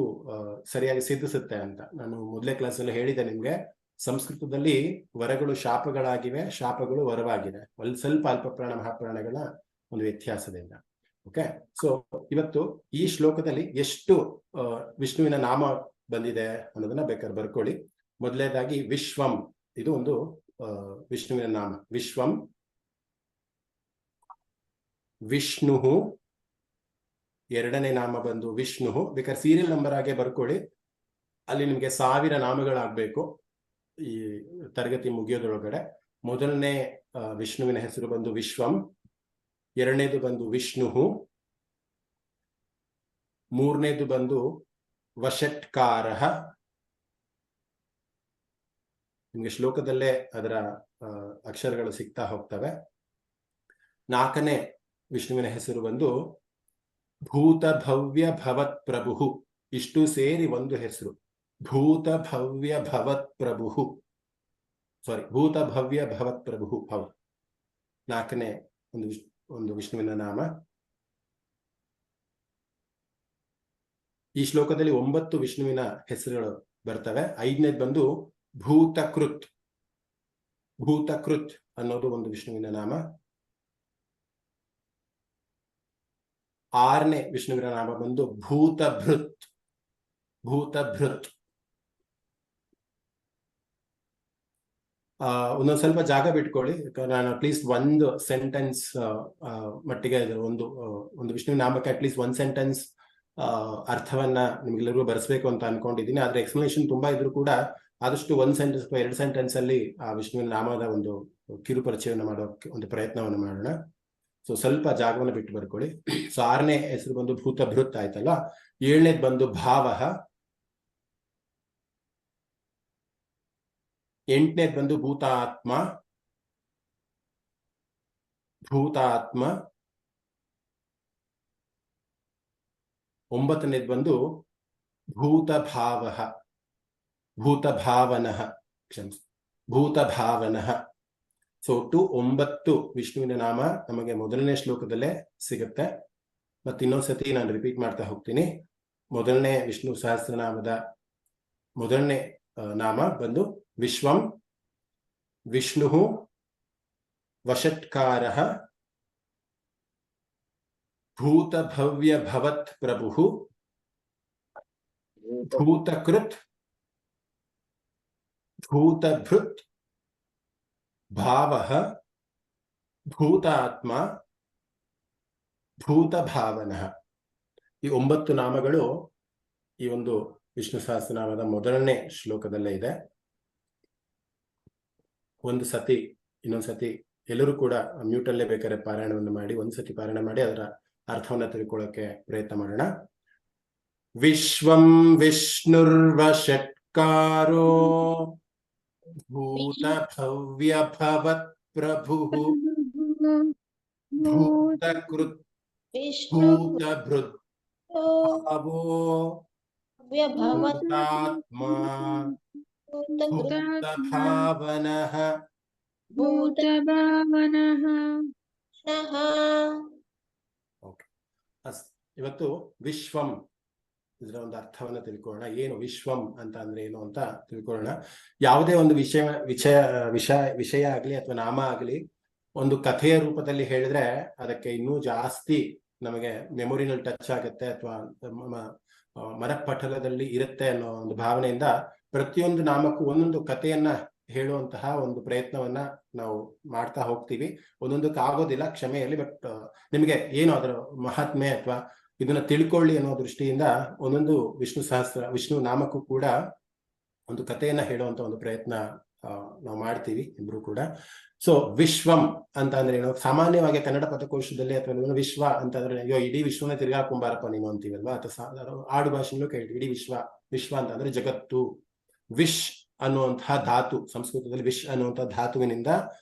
ಸರಿಯಾಗಿ ಸಿದ್ಧಿಸುತ್ತೆ ಅಂತ ನಾನು ಮೊದಲೇ ಕ್ಲಾಸಲ್ಲಿ ಹೇಳಿದೆ ನಿಮ್ಗೆ. ಸಂಸ್ಕೃತದಲ್ಲಿ ವರಗಳು ಶಾಪಗಳಾಗಿವೆ, ಶಾಪಗಳು ವರವಾಗಿದೆ. ಸ್ವಲ್ಪ ಅಲ್ಪಪ್ರಾಣ ಮಹಾಪ್ರಾಣಗಳ ಒಂದು ವ್ಯತ್ಯಾಸದಿಂದ. ಓಕೆ, ಸೊ ಇವತ್ತು ಈ ಶ್ಲೋಕದಲ್ಲಿ ಎಷ್ಟು ವಿಷ್ಣುವಿನ ನಾಮ ಬಂದಿದೆ ಅನ್ನೋದನ್ನ ಬೇಕಾದ್ರೆ ಬರ್ಕೊಳ್ಳಿ. ಮೊದಲನೇದಾಗಿ ವಿಶ್ವಂ, ಇದು ಒಂದು ವಿಷ್ಣುವಿನ ನಾಮ. ವಿಶ್ವಂ, ವಿಷ್ಣು, ಎರಡನೇ ನಾಮ ಬಂದು ವಿಷ್ಣು. ಬೇಕಾದ್ರೆ ಸೀರಿಯಲ್ ನಂಬರ್ ಆಗೇ ಬರ್ಕೊಳ್ಳಿ, ಅಲ್ಲಿ ನಿಮ್ಗೆ 1000 ನಾಮಗಳಾಗಬೇಕು ಈ ತರಗತಿ ಮುಗಿಯೋದ್ರೊಳಗಡೆ. ಮೊದಲನೇ ವಿಷ್ಣುವಿನ ಹೆಸರು ಬಂದು ವಿಶ್ವಂ, ಎರಡನೇದು ಬಂದು ವಿಷ್ಣು, ಮೂರನೇದು ಬಂದು ವಷಟ್ಕಾರ. ನಿಮ್ಗೆ ಶ್ಲೋಕದಲ್ಲೇ ಅದರ ಅಕ್ಷರಗಳು ಸಿಗ್ತಾ ಹೋಗ್ತವೆ. ನಾಲ್ಕನೇ ವಿಷ್ಣುವಿನ ಹೆಸರು ಬಂದು ಭೂತ ಭವ್ಯ ಭವತ್ ಪ್ರಭು. ಇಷ್ಟು ಸೇರಿ ಒಂದು ಹೆಸರು, ಭೂತ ಭವ್ಯ ಭವತ್ ಪ್ರಭು. ಸಾರಿ, ಭೂತ ಭವ್ಯ ಭವತ್ ಪ್ರಭು. ಹೌದು, ನಾಲ್ಕನೇ ಒಂದು ವಿಷ್ಣುವಿನ ನಾಮ. ಈ ಶ್ಲೋಕದಲ್ಲಿ 9 ವಿಷ್ಣುವಿನ ಹೆಸರುಗಳು ಬರ್ತವೆ. 5ನೇದು ಬಂದು ಭೂತಕೃತ್. ಭೂತಕೃತ್ ಅನ್ನೋದು ಒಂದು ವಿಷ್ಣುವಿನ ನಾಮ. 6ನೇ ವಿಷ್ಣುವಿನ ನಾಮ ಬಂದು ಭೂತಭೃತ್. ಭೂತಭೃತ್. ಒಂದೊಂದು ಸ್ವಲ್ಪ ಜಾಗ ಬಿಟ್ಕೊಳ್ಳಿ, ನಾನು ಅಟ್ಲೀಸ್ಟ್ ಒಂದು ಸೆಂಟೆನ್ಸ್ ಮಟ್ಟಿಗೆ ಒಂದು ವಿಷ್ಣುವಿನ ನಾಮಕ್ಕೆ ಅಟ್ಲೀಸ್ಟ್ 1 ಸೆಂಟೆನ್ಸ್ ಅರ್ಥವನ್ನ ನಿಮ್ಗೆಲ್ಲರಿಗೂ ಬರೆಸ್ಬೇಕು ಅಂತ ಅನ್ಕೊಂಡಿದ್ದೀನಿ. ಆದ್ರೆ ಎಕ್ಸ್ಪ್ಲನೇಷನ್ ತುಂಬಾ ಇದ್ರು ಕೂಡ ಆದಷ್ಟು 1 ಸೆಂಟೆನ್ಸ್ ಅಥವಾ 2 ಸೆಂಟೆನ್ಸ್ ಅಲ್ಲಿ ಆ ವಿಷ್ಣುವಿನ ನಾಮದ ಒಂದು ಕಿರು ಪರಿಚಯವನ್ನು ಮಾಡೋಕೆ ಒಂದು ಪ್ರಯತ್ನವನ್ನು ಮಾಡೋಣ. ಸೊ ಸ್ವಲ್ಪ ಜಾಗವನ್ನು ಬಿಟ್ಟು ಬರ್ಕೊಳ್ಳಿ. ಸೊ 6ನೇ ಹೆಸರು ಬಂದು ಭೂತಭೃತ್ ಆಯ್ತಲ್ಲ. 7ನೇದು ಬಂದು ಭಾವಃ. 8ನೇದು ಬಂದು ಭೂತಾತ್ಮ. ಭೂತಾತ್ಮ. 9ನೇದು ಬಂದು ಭೂತಭಾವಃ. ಭೂತಭಾವನಃ, ಕ್ಷಮಿಸಿ, ಭೂತಭಾವನಃ. ಸೊ ಒಟ್ಟು 9 ವಿಷ್ಣುವಿನ ನಾಮ ನಮಗೆ ಮೊದಲನೇ ಶ್ಲೋಕದಲ್ಲೇ ಸಿಗುತ್ತೆ. ಮತ್ತೆ ಇನ್ನೊಂದ್ಸತಿ ನಾನು ರಿಪೀಟ್ ಮಾಡ್ತಾ ಹೋಗ್ತೀನಿ. ಮೊದಲನೇ ವಿಷ್ಣು ಸಹಸ್ರನಾಮದ ಮೊದಲನೇ ನಾಮ ಬಂದು ವಿಶ್ವಂ, ವಿಷ್ಣು, ವಷಟ್ಕಾರ, ಭೂತ ಭವ್ಯ ಭವತ್ ಪ್ರಭು, ಭೂತಕೃತ್, ಭೂತಭೃತ್, ಭಾವಃ, ಭೂತಾತ್ಮ, ಭೂತಭಾವನಃ. ಈ 9 ನಾಮಗಳು ಈ ಒಂದು ವಿಷ್ಣು ಸಹಸ್ರನಾಮದ ಮೊದಲನೇ ಶ್ಲೋಕದಲ್ಲೇ ಇದೆ. ಒಂದು ಸತಿ ಇನ್ನೊಂದ್ಸತಿ ಎಲ್ಲರೂ ಕೂಡ ಮ್ಯೂಟಲ್ಲೇ ಬೇಕಾದ್ರೆ ಪಾರಾಯಣವನ್ನು ಮಾಡಿ, ಒಂದ್ಸತಿ ಪಾರಾಯಣ ಮಾಡಿ ಅದರ ಅರ್ಥವನ್ನ ತಿಳ್ಕೊಳ್ಳೋಕೆ ಪ್ರಯತ್ನ ಮಾಡೋಣ. ವಿಶ್ವಂ ವಿಷ್ಣುರ್ವಷಟ್ಕಾರೋ ಭೂತ ಭವ್ಯ ಭವತ್ ಪ್ರಭು ಭೂತಕೃತ್ ಭೂತಭೃತ್ ಭಾವೋ ಭೂತಾತ್ಮ ಭೂತಭಾವನಃ ಭೂತಭಾವನಃ. ಇವತ್ತು ವಿಶ್ವಂ ಇದರ ಒಂದು ಅರ್ಥವನ್ನ ತಿಳ್ಕೊಳ್ಳೋಣ. ಏನು ವಿಶ್ವಂ ಅಂತ ಅಂದ್ರೆ ಏನು ಅಂತ ತಿಳ್ಕೊಳ್ಳೋಣ. ಯಾವುದೇ ಒಂದು ವಿಷಯ ಆಗ್ಲಿ ಅಥವಾ ನಾಮ ಆಗ್ಲಿ ಒಂದು ಕಥೆಯ ರೂಪದಲ್ಲಿ ಹೇಳಿದ್ರೆ ಅದಕ್ಕೆ ಇನ್ನೂ ಜಾಸ್ತಿ ನಮಗೆ ಮೆಮೊರಿನಲ್ಲಿ ಟಚ್ ಆಗುತ್ತೆ ಅಥವಾ ಮನಪಟಲದಲ್ಲಿ ಇರುತ್ತೆ ಅನ್ನೋ ಒಂದು ಭಾವನೆಯಿಂದ ಪ್ರತಿಯೊಂದು ನಾಮಕ್ಕೂ ಒಂದೊಂದು ಕಥೆಯನ್ನ ಹೇಳುವಂತಹ ಒಂದು ಪ್ರಯತ್ನವನ್ನ ನಾವು ಮಾಡ್ತಾ ಹೋಗ್ತೀವಿ. ಒಂದೊಂದಕ್ಕೆ ಆಗೋದಿಲ್ಲ, ಕ್ಷಮೆ ಇರಲಿ. ಬಟ್ ನಿಮಗೆ ಏನು ಅದರ ಮಹಾತ್ಮೆ ಅಥವಾ ಇದನ್ನ ತಿಳ್ಕೊಳ್ಳಿ ಅನ್ನೋ ದೃಷ್ಟಿಯಿಂದ ಒಂದೊಂದು ವಿಷ್ಣು ನಾಮಕ್ಕೂ ಕೂಡ ಒಂದು ಕಥೆಯನ್ನ ಹೇಳುವಂತ ಒಂದು ಪ್ರಯತ್ನ ನಾವು ಮಾಡ್ತೀವಿ ಇಬ್ರು ಕೂಡ. ಸೊ ವಿಶ್ವಂ ಅಂತ ಅಂದ್ರೆ ಏನು, ಸಾಮಾನ್ಯವಾಗಿ ಕನ್ನಡ ಪದಕೋಶದಲ್ಲಿ ಅಥವಾ ವಿಶ್ವ ಅಂತಂದ್ರೆ ಅಯ್ಯೋ ಇಡೀ ವಿಶ್ವನ ತಿರ್ಗಾಕೊಂಬಾರಪ್ಪ ನೀನು ಅಂತೀವಲ್ವಾ, ಅಥವಾ ಆಡು ಭಾಷೆನಲ್ಲೂ ಕೇಳ್ತೀವಿ ಇಡೀ ವಿಶ್ವ ಅಂತ ಅಂದ್ರೆ ಜಗತ್ತು. ವಿಶ್ ಅನ್ನುವಂತಹ ಧಾತು, ಸಂಸ್ಕೃತದಲ್ಲಿ ವಿಶ್ ಅನ್ನುವಂತಹ ಧಾತುವಿನಿಂದ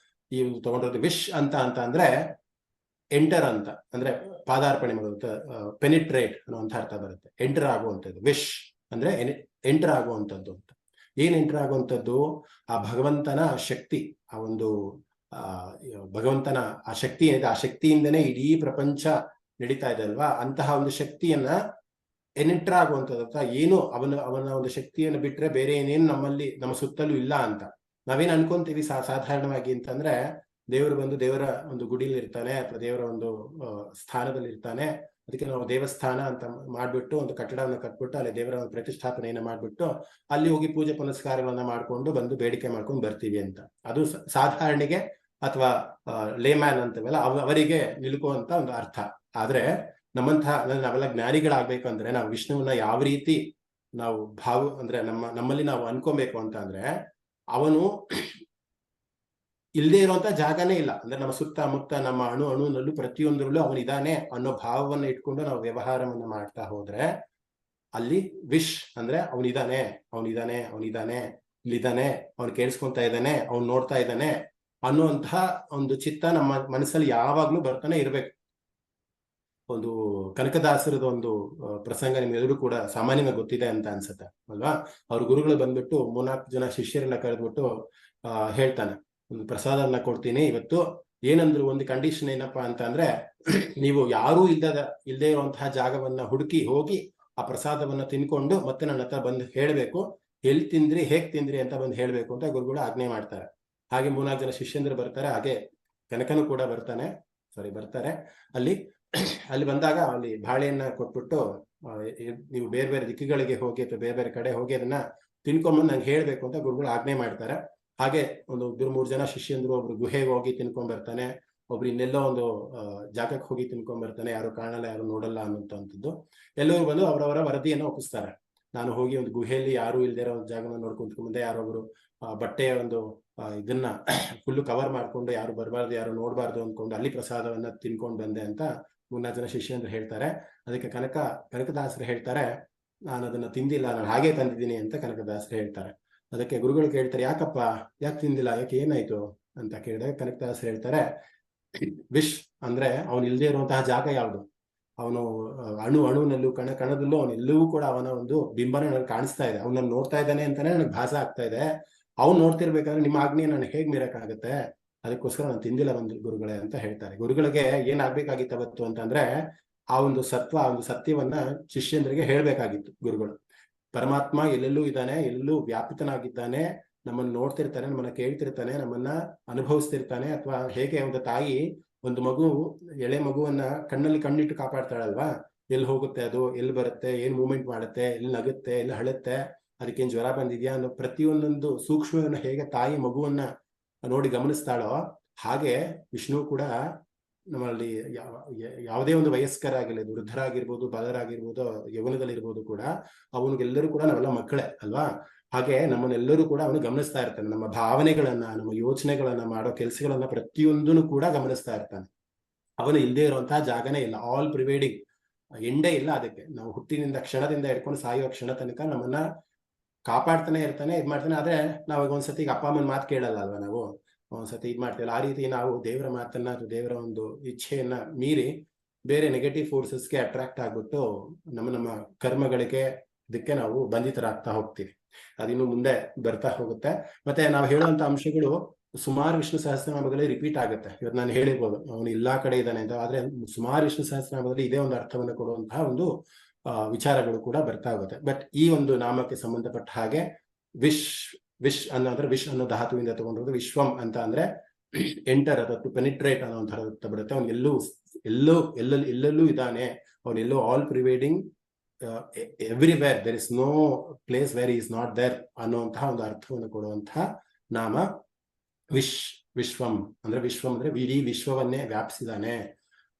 ಈ ತಗೊಂಡಿರೋದು. ವಿಶ್ ಅಂತ ಅಂದ್ರೆ ಎಂಟರ್ ಅಂತ ಅಂದ್ರೆ ಪಾದಾರ್ಪಣೆ ಮಾಡೋದು, ಪೆನಿಟ್ರೇಟ್ ಅನ್ನುವಂಥ ಅರ್ಥ ಬರುತ್ತೆ. ಎಂಟರ್ ಆಗುವಂಥದ್ದು ವಿಶ್ ಅಂದ್ರೆ ಎಂಟರ್ ಆಗುವಂಥದ್ದು ಅಂತ. ಏನ್ ಎಂಟರ್ ಆಗುವಂಥದ್ದು? ಆ ಭಗವಂತನ ಶಕ್ತಿ, ಆ ಒಂದು ಭಗವಂತನ ಆ ಶಕ್ತಿ ಏನಿದೆ, ಆ ಶಕ್ತಿಯಿಂದನೇ ಇಡೀ ಪ್ರಪಂಚ ನಡೀತಾ ಇದೆ ಅಲ್ವಾ, ಅಂತಹ ಒಂದು ಶಕ್ತಿಯನ್ನ ಎಂಟರ್ ಆಗುವಂಥದ್ದು. ಏನು ಅವನ ಒಂದು ಶಕ್ತಿಯನ್ನು ಬಿಟ್ರೆ ಬೇರೆ ಏನೇನು ನಮ್ಮ ಸುತ್ತಲೂ ಇಲ್ಲ ಅಂತ ನಾವೇನ್ ಅನ್ಕೊಂತೀವಿ ಸಾಧಾರಣವಾಗಿ ಅಂತಂದ್ರೆ, ದೇವರು ಬಂದು ದೇವರ ಒಂದು ಗುಡಿಲಿ ಇರ್ತಾನೆ ಅಥವಾ ದೇವರ ಒಂದು ಸ್ಥಾನದಲ್ಲಿ ಇರ್ತಾನೆ. ಅದಕ್ಕೆ ನಾವು ದೇವಸ್ಥಾನ ಅಂತ ಮಾಡ್ಬಿಟ್ಟು ಒಂದು ಕಟ್ಟಡವನ್ನು ಕಟ್ಬಿಟ್ಟು ಅಲ್ಲಿ ದೇವರ ಒಂದು ಪ್ರತಿಷ್ಠಾಪನೆಯನ್ನ ಮಾಡ್ಬಿಟ್ಟು ಅಲ್ಲಿ ಹೋಗಿ ಪೂಜೆ ಪುನಸ್ಕಾರಗಳನ್ನ ಮಾಡ್ಕೊಂಡು ಬಂದು ಬೇಡಿಕೆ ಮಾಡ್ಕೊಂಡು ಬರ್ತೀವಿ ಅಂತ. ಅದು ಸಾಧಾರಣಿಗೆ ಅಥವಾ ಲೇಮ್ಯಾನ್ ಅಂತವಲ್ಲ ಅವರಿಗೆ ನಿಲುಕುವಂತ ಒಂದು ಅರ್ಥ. ಆದ್ರೆ ನಮ್ಮಂತಹ ನಾವೆಲ್ಲ ಜ್ಞಾನಿಗಳಾಗ್ಬೇಕಂದ್ರೆ ನಾವು ವಿಷ್ಣುವನ್ನ ಯಾವ ರೀತಿ ನಾವು ಅಂದ್ರೆ ನಮ್ಮಲ್ಲಿ ನಾವು ಅನ್ಕೊಬೇಕು ಅಂತ ಅಂದ್ರೆ ಅವನು ಇಲ್ಲದೆ ಇರುವಂತ ಜಾಗನೇ ಇಲ್ಲ. ಅಂದ್ರೆ ನಮ್ಮ ಸುತ್ತಮುತ್ತ ನಮ್ಮ ಅಣುನಲ್ಲೂ ಪ್ರತಿಯೊಂದರಲ್ಲೂ ಅವನಿದಾನೆ ಅನ್ನೋ ಭಾವವನ್ನ ಇಟ್ಕೊಂಡು ನಾವು ವ್ಯವಹಾರವನ್ನ ಮಾಡ್ತಾ ಹೋದ್ರೆ ಅಲ್ಲಿ ವಿಶ್ ಅಂದ್ರೆ ಅವನಿದಾನೆ ಇಲ್ಲಿದ್ದಾನೆ, ಅವ್ನು ಕೇಳಿಸ್ಕೊಂತ ಇದ್ದಾನೆ, ಅವ್ನು ನೋಡ್ತಾ ಇದ್ದಾನೆ ಅನ್ನುವಂತಹ ಒಂದು ಚಿತ್ತ ನಮ್ಮ ಮನಸ್ಸಲ್ಲಿ ಯಾವಾಗ್ಲೂ ಬರ್ತಾನೆ ಇರ್ಬೇಕು. ಒಂದು ಕನಕದಾಸರದ ಒಂದು ಪ್ರಸಂಗ ನಿಮ್ಗೆಲ್ಲರೂ ಕೂಡ ಸಾಮಾನ್ಯವಾಗಿ ಗೊತ್ತಿದೆ ಅಂತ ಅನ್ಸುತ್ತೆ ಅಲ್ವಾ. ಅವ್ರ ಗುರುಗಳು ಬಂದ್ಬಿಟ್ಟು 3-4 ಜನ ಶಿಷ್ಯರನ್ನ ಕರೆದ್ಬಿಟ್ಟು ಹೇಳ್ತಾನೆ, ಒಂದು ಪ್ರಸಾದವನ್ನ ಕೊಡ್ತೀನಿ ಇವತ್ತು. ಏನಂದ್ರು, ಒಂದು ಕಂಡೀಷನ್ ಏನಪ್ಪಾ ಅಂತ ಅಂದ್ರೆ, ನೀವು ಯಾರೂ ಇಲ್ಲದೆ ಇರುವಂತಹ ಜಾಗವನ್ನ ಹುಡುಕಿ ಹೋಗಿ ಆ ಪ್ರಸಾದವನ್ನ ತಿನ್ಕೊಂಡು ಮತ್ತೆ ನನ್ನ ಹತ್ರ ಬಂದು ಹೇಳ್ಬೇಕು, ಎಲ್ಲಿ ತಿಂದ್ರಿ, ಹೇಗ್ ತಿಂದ್ರಿ ಅಂತ ಬಂದು ಹೇಳ್ಬೇಕು ಅಂತ ಗುರುಗಳು ಆಜ್ಞೆ ಮಾಡ್ತಾರೆ. ಹಾಗೆ 3-4 ಜನ ಶಿಷ್ಯಂದ್ರು ಬರ್ತಾರೆ. ಹಾಗೆ ಕನಕನು ಕೂಡ ಬರ್ತಾರೆ. ಅಲ್ಲಿ ಬಂದಾಗ ಅಲ್ಲಿ ಬಾಳೆಯನ್ನ ಕೊಟ್ಬಿಟ್ಟು ನೀವು ಬೇರೆ ಬೇರೆ ದಿಕ್ಕುಗಳಿಗೆ ಹೋಗಿ ಅಥವಾ ಬೇರೆ ಬೇರೆ ಕಡೆ ಹೋಗಿ ಅದನ್ನ ತಿನ್ಕೊಂಬಂದು ನಂಗೆ ಹೇಳ್ಬೇಕು ಅಂತ ಗುರುಗಳು ಆಜ್ಞೆ ಮಾಡ್ತಾರೆ. ಹಾಗೆ ಒಂದು 2-3 ಜನ ಶಿಷ್ಯಂದ್ರು, ಒಬ್ರು ಗುಹೆಗೆ ಹೋಗಿ ತಿನ್ಕೊಂಡ್ ಬರ್ತಾನೆ, ಒಬ್ರು ಇನ್ನೆಲ್ಲೋ ಒಂದು ಜಾಗಕ್ಕೆ ಹೋಗಿ ತಿನ್ಕೊಂಡ್ ಬರ್ತಾನೆ, ಯಾರು ಕಾಣಲ್ಲ ಯಾರು ನೋಡಲ್ಲ ಅನ್ನುವಂಥದ್ದು. ಎಲ್ಲರೂ ಬಂದು ಅವರವರ ವರದಿಯನ್ನು ಒಪ್ಪಿಸ್ತಾರೆ. ನಾನು ಹೋಗಿ ಒಂದು ಗುಹೆಯಲ್ಲಿ ಯಾರು ಇಲ್ದೇ ಇರೋ ಒಂದು ಜಾಗನ ನೋಡ್ಕೊಂಡ್ ಬಂದೆ, ಯಾರೊಬ್ರು ಬಟ್ಟೆಯ ಒಂದು ಇದನ್ನ ಫುಲ್ಲು ಕವರ್ ಮಾಡ್ಕೊಂಡು ಯಾರು ಬರಬಾರ್ದು ಯಾರು ನೋಡ್ಬಾರ್ದು ಅಂದ್ಕೊಂಡು ಅಲ್ಲಿ ಪ್ರಸಾದವನ್ನ ತಿನ್ಕೊಂಡ್ ಬಂದೆ ಅಂತ 3-4 ಜನ ಶಿಷ್ಯಂದ್ರು ಹೇಳ್ತಾರೆ. ಅದಕ್ಕೆ ಕನಕದಾಸರು ಹೇಳ್ತಾರೆ, ನಾನು ಅದನ್ನ ತಿಂದಿಲ್ಲ, ನಾನು ಹಾಗೆ ತಂದಿದ್ದೀನಿ ಅಂತ ಕನಕದಾಸರು ಹೇಳ್ತಾರೆ. ಅದಕ್ಕೆ ಗುರುಗಳು ಕೇಳ್ತಾರೆ, ಯಾಕೆ ತಿಂದಿಲ್ಲ, ಯಾಕೆ ಏನಾಯ್ತು ಅಂತ ಕೇಳಿದಾಗ ಕನಕದಾಸರು ಹೇಳ್ತಾರೆ, ವಿಶ್ ಅಂದ್ರೆ ಅವನು ಇಲ್ದೇ ಇರುವಂತಹ ಜಾಗ ಯಾವುದು, ಅವನು ಅಣುನಲ್ಲೂ ಕಣದಲ್ಲೂ ಅವನೆಲ್ಲವೂ ಕೂಡ ಅವನ ಒಂದು ಬಿಂಬನ ನನಗೆ ಕಾಣಿಸ್ತಾ ಇದೆ, ಅವನನ್ನು ನೋಡ್ತಾ ಇದ್ದಾನೆ ಅಂತಾನೆ ನನಗೆ ಭಾಸ ಆಗ್ತಾ ಇದೆ. ಅವ್ನು ನೋಡ್ತಿರ್ಬೇಕಾದ್ರೆ ನಿಮ್ಮ ಆಜ್ಞೆ ನಾನು ಹೇಗ್ ಮೀರಕ್ಕಾಗತ್ತೆ, ಅದಕ್ಕೋಸ್ಕರ ನಾನು ತಿಂದಿಲ್ಲ ಒಂದು ಗುರುಗಳೇ ಅಂತ ಹೇಳ್ತಾರೆ. ಗುರುಗಳಿಗೆ ಏನಾಗ್ಬೇಕಾಗಿತ್ತು ಅವತ್ತು ಅಂತಂದ್ರೆ, ಆ ಒಂದು ಸತ್ಯವನ್ನ ಶಿಷ್ಯಂದ್ರಿಗೆ ಹೇಳ್ಬೇಕಾಗಿತ್ತು ಗುರುಗಳು. ಪರಮಾತ್ಮ ಎಲ್ಲೆಲ್ಲೂ ಇದ್ದಾನೆ, ಎಲ್ಲೂ ವ್ಯಾಪಿತನಾಗಿದ್ದಾನೆ, ನಮ್ಮನ್ನು ನೋಡ್ತಿರ್ತಾನೆ, ನಮ್ಮನ್ನ ಕೇಳ್ತಿರ್ತಾನೆ, ನಮ್ಮನ್ನ ಅನುಭವಿಸ್ತಿರ್ತಾನೆ. ಅಥವಾ ಹೇಗೆ ಒಂದು ತಾಯಿ ಒಂದು ಎಳೆ ಮಗುವನ್ನ ಕಣ್ಣಲ್ಲಿ ಕಣ್ಣಿಟ್ಟು ಕಾಪಾಡ್ತಾಳಲ್ವಾ, ಎಲ್ಲಿ ಹೋಗುತ್ತೆ ಅದು, ಎಲ್ಲಿ ಬರುತ್ತೆ, ಏನ್ ಮೂವ್ಮೆಂಟ್ ಮಾಡುತ್ತೆ, ಎಲ್ಲಿ ನಗುತ್ತೆ, ಎಲ್ಲಿ ಹಳುತ್ತೆ, ಅದಕ್ಕೇನ್ ಜ್ವರ ಬಂದಿದ್ಯಾ ಅನ್ನೋ ಪ್ರತಿಯೊಂದೊಂದು ಸೂಕ್ಷ್ಮವನ್ನ ಹೇಗೆ ತಾಯಿ ಮಗುವನ್ನ ನೋಡಿ ಗಮನಿಸ್ತಾಳೋ, ಹಾಗೆ ವಿಷ್ಣು ಕೂಡ ನಮ್ಮಲ್ಲಿ ಯಾವುದೇ ಒಂದು ವಯಸ್ಕರಾಗಿರ್ಲಿ, ವೃದ್ಧರಾಗಿರ್ಬೋದು, ಬಾಲರಾಗಿರ್ಬೋದು, ಯೌವನದಲ್ಲಿರ್ಬೋದು ಕೂಡ ಅವನಿಗೆಲ್ಲರೂ ಕೂಡ ನಾವೆಲ್ಲ ಮಕ್ಕಳೇ ಅಲ್ವಾ. ಹಾಗೆ ನಮ್ಮನ್ನೆಲ್ಲರೂ ಕೂಡ ಅವನು ಗಮನಿಸ್ತಾ ಇರ್ತಾನೆ. ನಮ್ಮ ಭಾವನೆಗಳನ್ನ, ನಮ್ಮ ಯೋಚನೆಗಳನ್ನ, ಮಾಡೋ ಕೆಲಸಗಳನ್ನ ಪ್ರತಿಯೊಂದನ್ನು ಕೂಡ ಗಮನಿಸ್ತಾ ಇರ್ತಾನೆ. ಅವನು ಇಲ್ಲದೆ ಇರುವಂತಹ ಜಾಗನೇ ಇಲ್ಲ, ಆಲ್ ಪ್ರಿವೈಡಿಂಗ್, ಎಂಡೇ ಇಲ್ಲ ಅದಕ್ಕೆ. ನಾವು ಹುಟ್ಟಿನಿಂದ ಕ್ಷಣದಿಂದ ಹಿಡ್ಕೊಂಡು ಸಾಯುವ ಕ್ಷಣ ತನಕ ನಮ್ಮನ್ನ ಕಾಪಾಡ್ತಾನೆ ಇರ್ತಾನೆ, ಮಾಡ್ತಾನೆ. ಆದ್ರೆ ನಾವಾಗ ಒಂದ್ಸತಿ ಈಗ ಅಪ್ಪ ಅಮ್ಮನ ಮಾತು ಕೇಳಲ್ಲ ಅಲ್ವಾ, ನಾವು ಒಂದ್ಸತಿ ಮಾಡ್ತೀವಲ್ಲ. ಆ ರೀತಿ ನಾವು ದೇವರ ಮಾತನ್ನ ಅಥವಾ ದೇವರ ಒಂದು ಇಚ್ಛೆಯನ್ನ ಮೀರಿ ಬೇರೆ ನೆಗೆಟಿವ್ ಫೋರ್ಸಸ್ಗೆ ಅಟ್ರಾಕ್ಟ್ ಆಗ್ಬಿಟ್ಟು ನಮ್ಮ ಕರ್ಮಗಳಿಗೆ ಇದಕ್ಕೆ ನಾವು ಬಂಧಿತರಾಗ್ತಾ ಹೋಗ್ತೀವಿ. ಅದಿನ್ನು ಮುಂದೆ ಬರ್ತಾ ಹೋಗುತ್ತೆ. ಮತ್ತೆ ನಾವು ಹೇಳುವಂತ ಅಂಶಗಳು ಸುಮಾರು ವಿಷ್ಣು ಸಹಸ್ರನಾಮಗಳಲ್ಲಿ ರಿಪೀಟ್ ಆಗುತ್ತೆ. ಇವತ್ತು ನಾನು ಹೇಳಿರ್ಬೋದು ಅವನು ಎಲ್ಲಾ ಕಡೆ ಇದ್ದಾನೆ ಅಂತ, ಆದ್ರೆ ಸುಮಾರು ವಿಷ್ಣು ಸಹಸ್ರನಾಮದಲ್ಲಿ ಇದೇ ಒಂದು ಅರ್ಥವನ್ನು ಕೊಡುವಂತಹ ಒಂದು ವಿಚಾರಗಳು ಕೂಡ ಬರ್ತಾ ಹೋಗುತ್ತೆ. ಬಟ್ ಈ ಒಂದು ನಾಮಕ್ಕೆ ಸಂಬಂಧಪಟ್ಟ ಹಾಗೆ ವಿಶ್ ಅನ್ನೋದ್ರೆ ವಿಶ್ ಅನ್ನೋ ಧಾತುವಿಂದ ತಗೊಂಡಿರೋದು. ವಿಶ್ವಂ ಅಂತ ಅಂದ್ರೆ ಎಂಟರ್ ಅಥವಾ ಟು ಪೆನಿಟ್ರೇಟ್ ಅನ್ನೋ ಒಂಥರ ಅರ್ಥ ಬರುತ್ತೆ. ಅವನು ಎಲ್ಲೆಲ್ಲೂ ಇದ್ದಾನೆ, ಅವನೆಲ್ಲೋ all pervading everywhere, there is no place where is not there ಅನ್ನುವಂತಹ ಒಂದು ಅರ್ಥವನ್ನು ಕೊಡುವಂತಹ ನಾಮ ವಿಶ್ವಂ ಅಂದ್ರೆ ಇಡೀ ವಿಶ್ವವನ್ನೇ ವ್ಯಾಪಿಸಿದಾನೆ.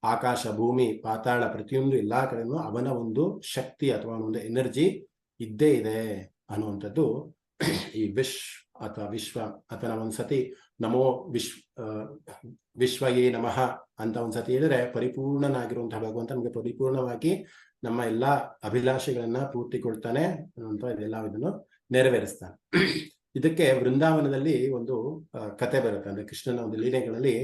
ಆಕಾಶ, ಭೂಮಿ, ಪಾತಾಳ ಪ್ರತಿಯೊಂದು ಎಲ್ಲಾ ಕಡೆನೂ ಅವನ ಒಂದು ಶಕ್ತಿ ಅಥವಾ ಒಂದು ಎನರ್ಜಿ ಇದ್ದೇ ಇದೆ ಅನ್ನುವಂಥದ್ದು ಈ ಅಥವಾ ವಿಶ್ವ. ಅಥವಾ ನಾವು ಒಂದ್ಸತಿ ನಮೋ ವಿಶ್ವಯೇ ನಮಃ ಅಂತ ಒಂದ್ಸತಿ ಹೇಳಿದ್ರೆ ಪರಿಪೂರ್ಣನಾಗಿರುವಂತಹ ಭಗವಂತ ನಮಗೆ ಪರಿಪೂರ್ಣವಾಗಿ ನಮ್ಮ ಎಲ್ಲಾ ಅಭಿಲಾಷೆಗಳನ್ನ ಪೂರ್ತಿಗೊಳ್ತಾನೆ ಅಂತ ಇದೆಲ್ಲ ಇದನ್ನು ನೆರವೇರಿಸ್ತಾನೆ. ಇದಕ್ಕೆ ವೃಂದಾವನದಲ್ಲಿ ಒಂದು ಕತೆ ಬರುತ್ತೆ. ಅಂದ್ರೆ ಕೃಷ್ಣನ ಒಂದು ಲೀಲೆಗಳಲ್ಲಿ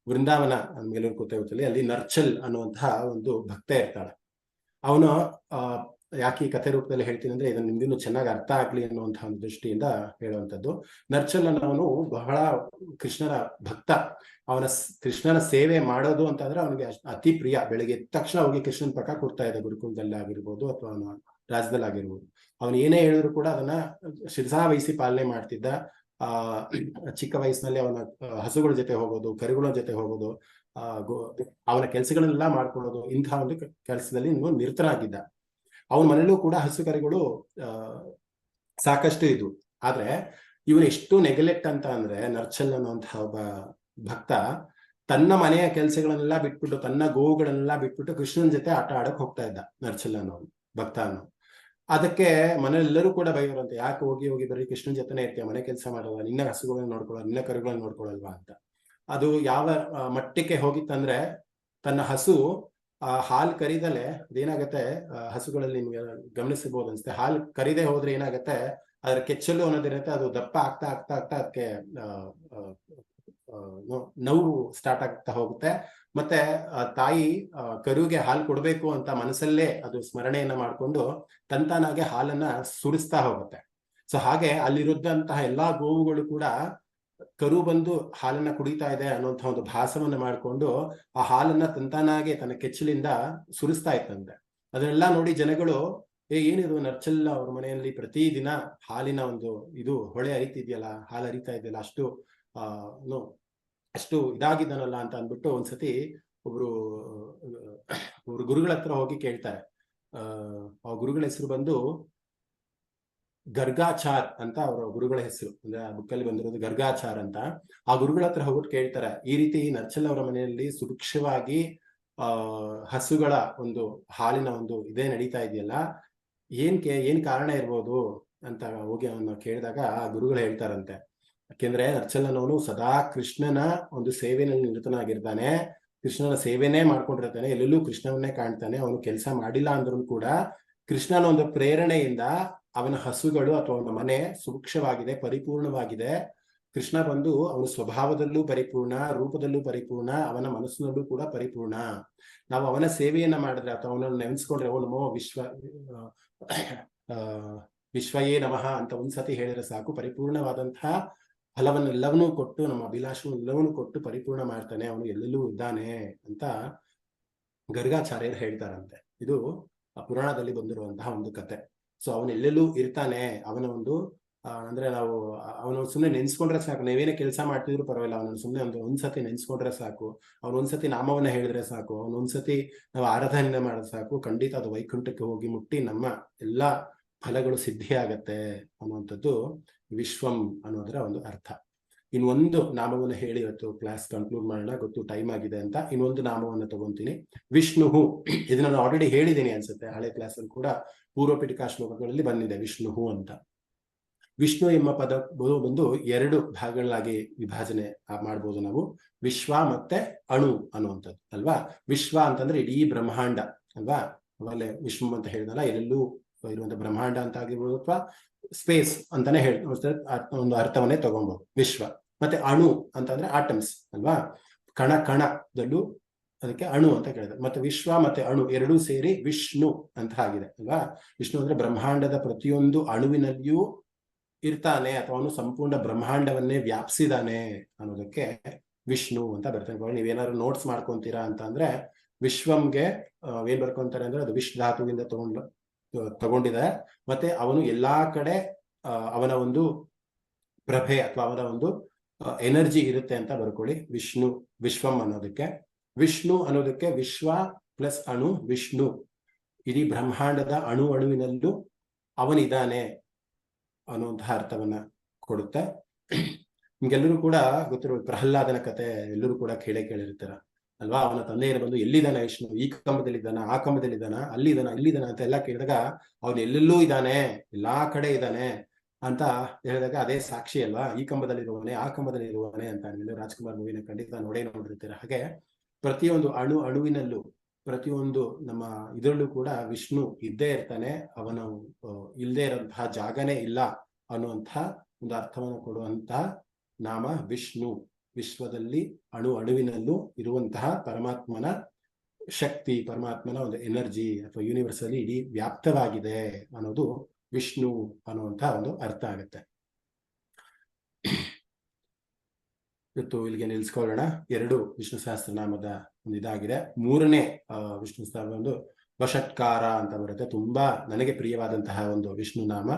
ವೃಂದಾವನ ಮೇಲೂರು ಕೂತಲ್ಲಿ ಅಲ್ಲಿ ನರ್ಚಲ್ ಅನ್ನುವಂತಹ ಒಂದು ಭಕ್ತ ಇರ್ತಾಳೆ. ಅವನು ಯಾಕೆ ಈ ಕಥೆ ರೂಪದಲ್ಲಿ ಹೇಳ್ತೀನಿ ಅಂದ್ರೆ ಇದನ್ನು ನಿಮ್ಗಿನ್ನೂ ಚೆನ್ನಾಗಿ ಅರ್ಥ ಆಗ್ಲಿ ಅನ್ನುವಂತಹ ಒಂದು ದೃಷ್ಟಿಯಿಂದ ಹೇಳುವಂಥದ್ದು. ನರ್ಚಲ್ ಅನ್ನೋನು ಬಹಳ ಕೃಷ್ಣನ ಭಕ್ತ. ಕೃಷ್ಣನ ಸೇವೆ ಮಾಡೋದು ಅಂತಂದ್ರೆ ಅವನಿಗೆ ಅತಿ ಪ್ರಿಯ. ಬೆಳಿಗ್ಗೆ ಎದ್ದ ತಕ್ಷಣ ಹೋಗಿ ಕೃಷ್ಣನ ಪಕ್ಕ ಕೊಡ್ತಾ ಇದ್ದ, ಗುರುಕುಲದಲ್ಲಿ ಆಗಿರ್ಬೋದು ಅಥವಾ ಅವನ ರಾಜ್ಯದಲ್ಲಿ ಆಗಿರ್ಬೋದು. ಅವನು ಏನೇ ಹೇಳಿದ್ರು ಕೂಡ ಅದನ್ನ ಶಿರಸಾವಹಿಸಿ ಪಾಲನೆ ಮಾಡ್ತಿದ್ದ. ಚಿಕ್ಕ ವಯಸ್ಸಿನಲ್ಲಿ ಅವನ ಹಸುಗಳ ಜೊತೆ ಹೋಗೋದು, ಕರುಗಳ ಜೊತೆ ಹೋಗೋದು, ಅವನ ಕೆಲಸಗಳನ್ನೆಲ್ಲ ಮಾಡ್ಕೊಳ್ಳೋದು, ಇಂತಹ ಒಂದು ಕೆಲಸದಲ್ಲಿ ಇನ್ನು ನಿರತನಾಗಿದ್ದ. ಅವನ ಮನೆಯಲ್ಲೂ ಕೂಡ ಹಸು ಕರುಗಳು ಸಾಕಷ್ಟು ಇದ್ವು. ಆದ್ರೆ ಇವನು ಎಷ್ಟು ನೆಗ್ಲೆಕ್ಟ್ ಅಂತ ಅಂದ್ರೆ, ನರ್ಚಲ್ ಅನ್ನುವಂತಹ ಒಬ್ಬ ಭಕ್ತ ತನ್ನ ಮನೆಯ ಕೆಲಸಗಳನ್ನೆಲ್ಲ ಬಿಟ್ಬಿಟ್ಟು, ತನ್ನ ಗೋವುಗಳನ್ನೆಲ್ಲ ಬಿಟ್ಬಿಟ್ಟು ಕೃಷ್ಣನ ಜೊತೆ ಆಟ ಆಡಕ್ ಹೋಗ್ತಾ ಇದ್ದ ನರ್ಚಲ್ ಅನ್ನೋ ಭಕ್ತ ಅನ್ನೋ. ಅದಕ್ಕೆ ಮನೆಯೆಲ್ಲರೂ ಕೂಡ ಬೈಯೋರಂತೆ, ಯಾಕೆ ಹೋಗಿ ಬರೀ ಕೃಷ್ಣನ ಜೊತೆನೇ ಇರ್ತೀಯ, ಮನೆ ಕೆಲಸ ಮಾಡಲ್ವಾ, ನಿನ್ನ ಹಸುಗಳನ್ನ ನೋಡ್ಕೊಳ್ಳೋ, ನಿನ್ನ ಕರುಗಳನ್ನ ನೋಡ್ಕೊಳ್ಳಲ್ವಾ ಅಂತ. ಅದು ಯಾವ ಮಟ್ಟಕ್ಕೆ ಹೋಗಿತ್ತಂದ್ರೆ, ತನ್ನ ಹಸು ಹಾಲು ಕರಿದಲೆ ಅದೇನಾಗತ್ತೆ, ಹಸುಗಳಲ್ಲಿ ನಿಮ್ಗೆ ಗಮನಿಸಬಹುದು ಅನ್ಸುತ್ತೆ, ಹಾಲು ಕರಿದೆ ಹೋದ್ರೆ ಏನಾಗತ್ತೆ, ಅದ್ರ ಕೆಚ್ಚಲು ಅನ್ನೋದಿರುತ್ತೆ, ಅದು ದಪ್ಪ ಆಗ್ತಾ ಆಗ್ತಾ ಆಗ್ತಾ ಅದಕ್ಕೆ ನೋವು ಸ್ಟಾರ್ಟ್ ಆಗ್ತಾ ಹೋಗುತ್ತೆ. ಮತ್ತೆ ತಾಯಿ ಕರುಗೆ ಹಾಲು ಕೊಡ್ಬೇಕು ಅಂತ ಮನಸ್ಸಲ್ಲೇ ಅದು ಸ್ಮರಣೆಯನ್ನ ಮಾಡ್ಕೊಂಡು ತಂತಾನಾಗೆ ಹಾಲನ್ನ ಸುರಿಸ್ತಾ ಹೋಗುತ್ತೆ. ಸೊ ಹಾಗೆ ಅಲ್ಲಿರುದ್ದಂತಹ ಎಲ್ಲಾ ಗೋವುಗಳು ಕೂಡ ಕರು ಬಂದು ಹಾಲನ್ನ ಕುಡಿತಾ ಇದೆ ಅನ್ನುವಂತಹ ಒಂದು ಭಾಸವನ್ನ ಮಾಡ್ಕೊಂಡು ಆ ಹಾಲನ್ನ ತಂತಾನಾಗೆ ತನ್ನ ಕೆಚ್ಚಲಿಂದ ಸುರಿಸ್ತಾ ಇತ್ತಂತೆ. ಅದನ್ನೆಲ್ಲ ನೋಡಿ ಜನಗಳು, ಏನಿದು ನರ್ಚಲ್ ಅವ್ರ ಮನೆಯಲ್ಲಿ ಪ್ರತಿ ದಿನ ಹಾಲಿನ ಒಂದು ಇದು ಹೊಳೆ ಹರಿತಿದ್ಯಲ್ಲ, ಹಾಲು ಹರಿತಾ ಇದೆಯಲ್ಲ, ಅಷ್ಟು ಇದಾಗಿದ್ದಾನಲ್ಲ ಅಂತ ಅಂದ್ಬಿಟ್ಟು ಒಂದ್ಸತಿ ಒಬ್ರು ಗುರುಗಳ ಹತ್ರ ಹೋಗಿ ಕೇಳ್ತಾರೆ. ಆ ಗುರುಗಳ ಹೆಸರು ಬಂದು ಗರ್ಗಾಚಾರ್ ಅಂತ ಅವರ ಗುರುಗಳ ಹೆಸರು, ಅಂದ್ರೆ ಆ ಬುಕ್ಕಲ್ಲಿ ಬಂದಿರೋದು ಗರ್ಗಾಚಾರ್ ಅಂತ. ಆ ಗುರುಗಳ ಹತ್ರ ಹೋಗ್ಬಿಟ್ಟು ಕೇಳ್ತಾರೆ, ಈ ರೀತಿ ನರ್ಚಲ್ ಅವರ ಮನೆಯಲ್ಲಿ ಸುಭಿಕ್ಷವಾಗಿ ಹಸುಗಳ ಒಂದು ಹಾಲಿನ ಒಂದು ಇದೇ ನಡೀತಾ ಇದೆಯಲ್ಲ, ಏನ್ ಕಾರಣ ಇರ್ಬೋದು ಅಂತ ಹೋಗಿ ಅವನ್ನ ಕೇಳಿದಾಗ ಆ ಗುರುಗಳು ಹೇಳ್ತಾರಂತೆ, ಯಾಕೆಂದ್ರೆ ನರ್ಚಲ್ ಅನ್ನೋನು ಸದಾ ಕೃಷ್ಣನ ಒಂದು ಸೇವೆಯಲ್ಲಿ ನಿರತನಾಗಿರ್ತಾನೆ, ಕೃಷ್ಣನ ಸೇವೆನೇ ಮಾಡ್ಕೊಂಡಿರ್ತಾನೆ, ಎಲ್ಲೆಲ್ಲೂ ಕೃಷ್ಣವನ್ನೇ ಕಾಣ್ತಾನೆ. ಅವನು ಕೆಲಸ ಮಾಡಿಲ್ಲ ಅಂದ್ರೂ ಕೂಡ ಕೃಷ್ಣನ ಒಂದು ಪ್ರೇರಣೆಯಿಂದ ಅವನ ಹಸುಗಳು ಅಥವಾ ಅವನ ಮನೆ ಸುಭಿಕ್ಷವಾಗಿದೆ, ಪರಿಪೂರ್ಣವಾಗಿದೆ. ಕೃಷ್ಣ ಬಂದು ಅವನ ಸ್ವಭಾವದಲ್ಲೂ ಪರಿಪೂರ್ಣ, ರೂಪದಲ್ಲೂ ಪರಿಪೂರ್ಣ, ಅವನ ಮನಸ್ಸಿನಲ್ಲೂ ಕೂಡ ಪರಿಪೂರ್ಣ. ನಾವು ಅವನ ಸೇವೆಯನ್ನ ಮಾಡಿದ್ರೆ ಅಥವಾ ಅವನನ್ನು ನೆನೆಸ್ಕೊಂಡ್ರೆ, ಓ ನಮೋ ವಿಶ್ವಯೇ ನಮಃ ಅಂತ ಒಂದ್ಸತಿ ಹೇಳಿದ್ರೆ ಸಾಕು, ಪರಿಪೂರ್ಣವಾದಂತಹ ಫಲವನ್ನೆಲ್ಲವನ್ನೂ ಕೊಟ್ಟು, ನಮ್ಮ ಅಭಿಲಾಷೆಲ್ಲವನ್ನೂ ಕೊಟ್ಟು ಪರಿಪೂರ್ಣ ಮಾಡ್ತಾನೆ, ಅವನು ಎಲ್ಲೆಲ್ಲೂ ಇದ್ದಾನೆ ಅಂತ ಗರ್ಗಾಚಾರ್ಯರು ಹೇಳ್ತಾರಂತೆ. ಇದು ಪುರಾಣದಲ್ಲಿ ಬಂದಿರುವಂತಹ ಒಂದು ಕತೆ. ಸೊ ಅವನು ಎಲ್ಲೆಲ್ಲೂ ಇರ್ತಾನೆ, ಅವನ ಒಂದು ಅಂದ್ರೆ ನಾವು ಅವನು ಸುಮ್ಮನೆ ನೆನ್ಸ್ಕೊಂಡ್ರೆ ಸಾಕು, ನೀವೇನೇ ಕೆಲಸ ಮಾಡ್ತಿದ್ರು ಪರವಾಗಿಲ್ಲ, ಅವನನ್ನು ಸುಮ್ಮನೆ ಒಂದ್ಸತಿ ನೆನ್ಸ್ಕೊಂಡ್ರೆ ಸಾಕು, ಒಂದ್ಸತಿ ನಾಮವನ್ನ ಹೇಳಿದ್ರೆ ಸಾಕು, ಒಂದ್ಸತಿ ನಾವು ಆರಾಧನೆ ಮಾಡಿದ್ರೆ ಸಾಕು, ಖಂಡಿತ ಅದು ವೈಕುಂಠಕ್ಕೆ ಹೋಗಿ ಮುಟ್ಟಿ ನಮ್ಮ ಎಲ್ಲಾ ಫಲಗಳು ಸಿದ್ಧಿ ಆಗತ್ತೆ ಅನ್ನುವಂಥದ್ದು ವಿಶ್ವಂ ಅನ್ನೋದರ ಒಂದು ಅರ್ಥ. ಇನ್ನೊಂದು ನಾಮವನ್ನು ಹೇಳಿ ಇವತ್ತು ಕ್ಲಾಸ್ ಕನ್ಕ್ಲೂಡ್ ಮಾಡೋಣ, ಗೊತ್ತು ಟೈಮ್ ಆಗಿದೆ ಅಂತ. ಇನ್ನೊಂದು ನಾಮವನ್ನು ತಗೊಂತೀನಿ, ವಿಷ್ಣುಹು. ಇದನ್ನ ನಾನು ಆಲ್ರೆಡಿ ಹೇಳಿದ್ದೀನಿ ಅನ್ಸುತ್ತೆ, ಹಳೆ ಕ್ಲಾಸ್ ಅಲ್ಲಿ ಕೂಡ ಪೂರ್ವಪೀಠಿಕಾ ಶ್ಲೋಕಗಳಲ್ಲಿ ಬಂದಿದೆ ವಿಷ್ಣುಹು ಅಂತ. ವಿಷ್ಣು ಎಂಬ ಪದ ಬಂದು ಎರಡು ಭಾಗಗಳಾಗಿ ವಿಭಾಜನೆ ಮಾಡ್ಬೋದು ನಾವು, ವಿಶ್ವ ಮತ್ತೆ ಅಣು ಅನ್ನುವಂಥದ್ದು ಅಲ್ವಾ. ವಿಶ್ವ ಅಂತಂದ್ರೆ ಇಡೀ ಬ್ರಹ್ಮಾಂಡ ಅಲ್ವಾ, ಆಮೇಲೆ ವಿಶ್ವ ಅಂತ ಹೇಳಿದಲ್ಲ, ಎಲ್ಲೆಲ್ಲೂ ಇರುವಂತ ಬ್ರಹ್ಮಾಂಡ ಅಂತ ಆಗಿರ್ಬೋದು, ಅಥವಾ ಸ್ಪೇಸ್ ಅಂತಾನೆ ಒಂದು ಅರ್ಥವನ್ನೇ ತಗೊಬಹುದು ವಿಶ್ವ. ಮತ್ತೆ ಅಣು ಅಂತಂದ್ರೆ ಆಟಮ್ಸ್ ಅಲ್ವಾ, ಕಣದಲ್ಲೂ ಅದಕ್ಕೆ ಅಣು ಅಂತ ಕೇಳಿದ್ರೆ, ಮತ್ತೆ ವಿಶ್ವ ಮತ್ತೆ ಅಣು ಎರಡೂ ಸೇರಿ ವಿಷ್ಣು ಅಂತ ಆಗಿದೆ ಅಲ್ವಾ. ವಿಷ್ಣು ಅಂದ್ರೆ ಬ್ರಹ್ಮಾಂಡದ ಪ್ರತಿಯೊಂದು ಅಣುವಿನಲ್ಲಿಯೂ ಇರ್ತಾನೆ, ಅಥವಾ ಅವನು ಸಂಪೂರ್ಣ ಬ್ರಹ್ಮಾಂಡವನ್ನೇ ವ್ಯಾಪಿಸಿದಾನೆ ಅನ್ನೋದಕ್ಕೆ ವಿಷ್ಣು ಅಂತ ಬರ್ತದೆ. ನೀವೇನಾದ್ರು ನೋಟ್ಸ್ ಮಾಡ್ಕೊಂತೀರಾ ಅಂತ ಅಂದ್ರೆ ವಿಶ್ವಂಗೆ ಏನ್ ಬರ್ಕೊಂತಾರೆ ಅಂದ್ರೆ, ಅದು ವಿಶ್ ಧಾತುವಿಂದ ತಗೊಂಡಿದೆ. ಮತ್ತೆ ಅವನು ಎಲ್ಲಾ ಕಡೆ ಅವನ ಒಂದು ಪ್ರಭೆ ಅಥವಾ ಅವನ ಒಂದು ಎನರ್ಜಿ ಇರುತ್ತೆ ಅಂತ ಬರ್ಕೊಳ್ಳಿ. ವಿಶ್ವಂ ಅನ್ನೋದಕ್ಕೆ, ವಿಷ್ಣು ಅನ್ನೋದಕ್ಕೆ ವಿಶ್ವ ಪ್ಲಸ್ ಅಣು, ವಿಷ್ಣು ಇಡೀ ಬ್ರಹ್ಮಾಂಡದ ಅಣುವಿನಲ್ಲೂ ಅವನಿದ್ದಾನೆ ಅನ್ನುವಂತಹ ಅರ್ಥವನ್ನ ಕೊಡುತ್ತೆ. ನಿಮ್ಗೆಲ್ಲರೂ ಕೂಡ ಗೊತ್ತಿರುವ ಪ್ರಹ್ಲಾದನ ಕತೆ ಎಲ್ಲರೂ ಕೂಡ ಕೇಳಿರ್ತಾರ ಅಲ್ವಾ. ಅವನ ತಂದೆಯನ್ನು ಬಂದು ಎಲ್ಲಿದ್ದಾನೆ ವಿಷ್ಣು, ಈ ಕಂಬದಲ್ಲಿದ್ದಾನ, ಆ ಕಂಬದಲ್ಲಿದ್ದಾನ, ಇಲ್ಲಿದ್ದಾನ ಅಂತ ಎಲ್ಲ ಕೇಳಿದಾಗ ಅವನು ಎಲ್ಲೆಲ್ಲೂ ಇದ್ದಾನೆ, ಎಲ್ಲಾ ಕಡೆ ಇದ್ದಾನೆ ಅಂತ ಹೇಳಿದಾಗ ಅದೇ ಸಾಕ್ಷಿ ಅಲ್ವಾ, ಈ ಕಂಬದಲ್ಲಿರುವವನೇ ಆ ಕಂಬದಲ್ಲಿರುವವನೇ ಅಂತ. ನೀವು ರಾಜ್ಕುಮಾರ್ ಮೂವಿನ ಖಂಡಿತ ನೋಡಿರ್ತೀರ. ಹಾಗೆ ಪ್ರತಿಯೊಂದು ಅಣುವಿನಲ್ಲೂ, ಪ್ರತಿಯೊಂದು ನಮ್ಮ ಇದರಲ್ಲೂ ಕೂಡ ವಿಷ್ಣು ಇದ್ದೇ ಇರ್ತಾನೆ, ಅವನು ಇಲ್ಲದೆ ಇರುವಂತಹ ಜಾಗನೇ ಇಲ್ಲ ಅನ್ನುವಂತಹ ಒಂದು ಅರ್ಥವನ್ನು ಕೊಡುವಂತಹ ನಾಮ ವಿಷ್ಣು. ವಿಶ್ವದಲ್ಲಿ ಅಣುವಿನಲ್ಲೂ ಇರುವಂತಹ ಪರಮಾತ್ಮನ ಶಕ್ತಿ, ಪರಮಾತ್ಮನ ಒಂದು ಎನರ್ಜಿ ಅಥವಾ ಯೂನಿವರ್ಸ್ ಅಲ್ಲಿ ಇಡೀ ವ್ಯಾಪ್ತವಾಗಿದೆ ಅನ್ನೋದು ವಿಷ್ಣು ಅನ್ನುವಂತಹ ಒಂದು ಅರ್ಥ ಆಗುತ್ತೆ. ಇವತ್ತು ಇಲ್ಲಿಗೆ ನಿಲ್ಸ್ಕೊಳ್ಳೋಣ. 2 ವಿಷ್ಣು ಸಹಸ್ರನಾಮದ ಒಂದು ಇದಾಗಿದೆ. 3ನೇ ವಿಷ್ಣು ಸಹಸ್ರ ಒಂದು ವಷಟ್ಕಾರ ಅಂತ ಬರುತ್ತೆ. ತುಂಬಾ ನನಗೆ ಪ್ರಿಯವಾದಂತಹ ಒಂದು ವಿಷ್ಣು ನಾಮ.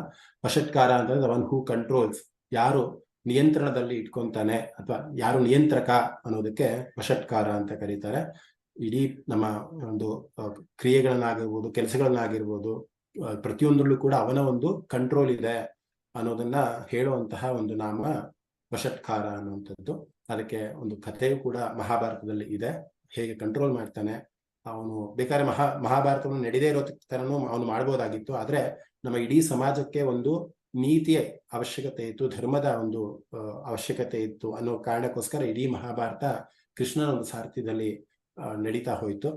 ವಷಟ್ಕಾರ ಅಂತಂದ್ರೆ ಒನ್ ಹೂ ಕಂಟ್ರೋಲ್ಸ್, ಯಾರು ನಿಯಂತ್ರಣದಲ್ಲಿ ಇಟ್ಕೊಂತಾನೆ ಅಥವಾ ಯಾರು ನಿಯಂತ್ರಕ ಅನ್ನೋದಕ್ಕೆ ವಷಟ್ಕಾರ ಅಂತ ಕರೀತಾರೆ. ಇಡೀ ನಮ್ಮ ಒಂದು ಕ್ರಿಯೆಗಳನ್ನಾಗಿರ್ಬೋದು, ಕೆಲಸಗಳನ್ನಾಗಿರ್ಬೋದು, ಪ್ರತಿಯೊಂದರಲ್ಲೂ ಕೂಡ ಅವನ ಒಂದು ಕಂಟ್ರೋಲ್ ಇದೆ ಅನ್ನೋದನ್ನ ಹೇಳುವಂತಹ ಒಂದು ನಾಮ ವಷಟ್ಕಾರ ಅನ್ನುವಂಥದ್ದು. ಅದಕ್ಕೆ ಒಂದು ಕಥೆಯೂ ಕೂಡ ಮಹಾಭಾರತದಲ್ಲಿ ಇದೆ, ಹೇಗೆ ಕಂಟ್ರೋಲ್ ಮಾಡ್ತಾನೆ ಅವನು. ಬೇಕಾದ್ರೆ ಮಹಾಭಾರತವನ್ನು ನಡೆದೇ ಇರೋ ತರನು ಅವನು ಮಾಡ್ಬೋದಾಗಿತ್ತು, ಆದ್ರೆ ನಮ್ಮ ಇಡೀ ಸಮಾಜಕ್ಕೆ ಒಂದು ನೀತಿಯ ಅವಶ್ಯಕತೆ ಇತ್ತು, ಧರ್ಮದ ಒಂದು ಅವಶ್ಯಕತೆ ಇತ್ತು ಅನ್ನೋ ಕಾರಣಕ್ಕೋಸ್ಕರ ಇಡೀ ಮಹಾಭಾರತ ಕೃಷ್ಣನ ಒಂದು ಸಾರಥ್ಯದಲ್ಲಿ ನಡೀತಾ ಹೋಯ್ತು.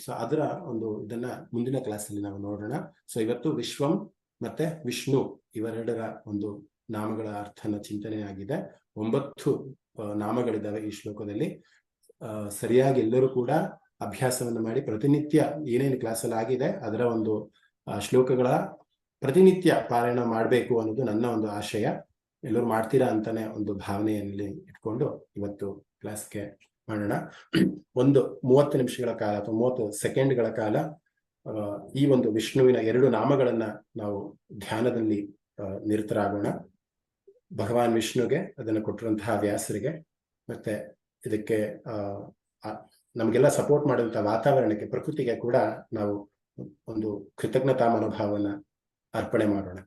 ಸೊ ಅದರ ಒಂದು ಇದನ್ನ ಮುಂದಿನ ಕ್ಲಾಸಲ್ಲಿ ನಾವು ನೋಡೋಣ. ಸೊ ಇವತ್ತು ವಿಶ್ವಂ ಮತ್ತೆ ವಿಷ್ಣು ಇವೆರಡರ ಒಂದು ನಾಮಗಳ ಅರ್ಥನ ಚಿಂತನೆ ಆಗಿದೆ. 9 ನಾಮಗಳಿದ್ದಾವೆ ಈ ಶ್ಲೋಕದಲ್ಲಿ. ಸರಿಯಾಗಿ ಎಲ್ಲರೂ ಕೂಡ ಅಭ್ಯಾಸವನ್ನು ಮಾಡಿ ಪ್ರತಿನಿತ್ಯ ಏನೇನು ಕ್ಲಾಸಲ್ಲಿ ಆಗಿದೆ ಅದರ ಒಂದು ಶ್ಲೋಕಗಳ ಪ್ರತಿನಿತ್ಯ ಪಾರಾಯಣ ಮಾಡಬೇಕು ಅನ್ನೋದು ನನ್ನ ಒಂದು ಆಶಯ. ಎಲ್ಲರೂ ಮಾಡ್ತೀರಾ ಅಂತಾನೆ ಒಂದು ಭಾವನೆಯಲ್ಲಿ ಇಟ್ಕೊಂಡು ಇವತ್ತು ಕ್ಲಾಸ್ಗೆ ಮಾಡೋಣ. ಒಂದು 30 ನಿಮಿಷಗಳ ಕಾಲ ಅಥವಾ 30 ಸೆಕೆಂಡ್ಗಳ ಕಾಲ ಈ ಒಂದು ವಿಷ್ಣುವಿನ 2 ನಾಮಗಳನ್ನ ನಾವು ಧ್ಯಾನದಲ್ಲಿ ನಿರತರಾಗೋಣ. ಭಗವಾನ್ ವಿಷ್ಣುಗೆ, ಅದನ್ನು ಕೊಟ್ಟಿರುವಂತಹ ವ್ಯಾಸರಿಗೆ, ಮತ್ತೆ ಇದಕ್ಕೆ ನಮಗೆಲ್ಲ ಸಪೋರ್ಟ್ ಮಾಡುವಂತಹ ವಾತಾವರಣಕ್ಕೆ, ಪ್ರಕೃತಿಗೆ ಕೂಡ ನಾವು ಒಂದು ಕೃತಜ್ಞತಾ ಮನೋಭಾವನ ಅರ್ಪಣೆ ಮಾಡೋಣ.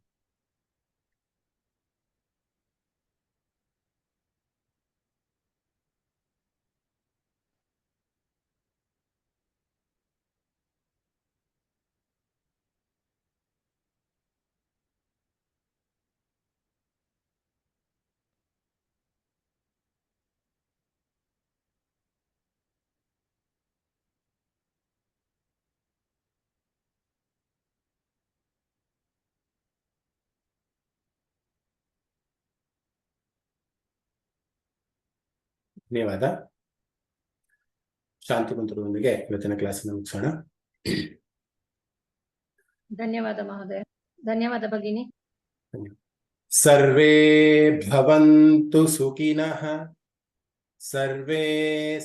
ಧನ್ಯವಾದ. ಶಾಂತಿ ಮಂತ್ರದೊಂದಿಗೆ ಇವತ್ತಿನ ಕ್ಲಾಸನ್ನು ಮುಗಿಸೋಣ. ಧನ್ಯವಾದ ಮಹೋದಯ. ಧನ್ಯವಾದ ಭಗಿನಿ. ಸರ್ವೇ ಭವಂತು ಸುಖಿನಃ, ಸರ್ವೇ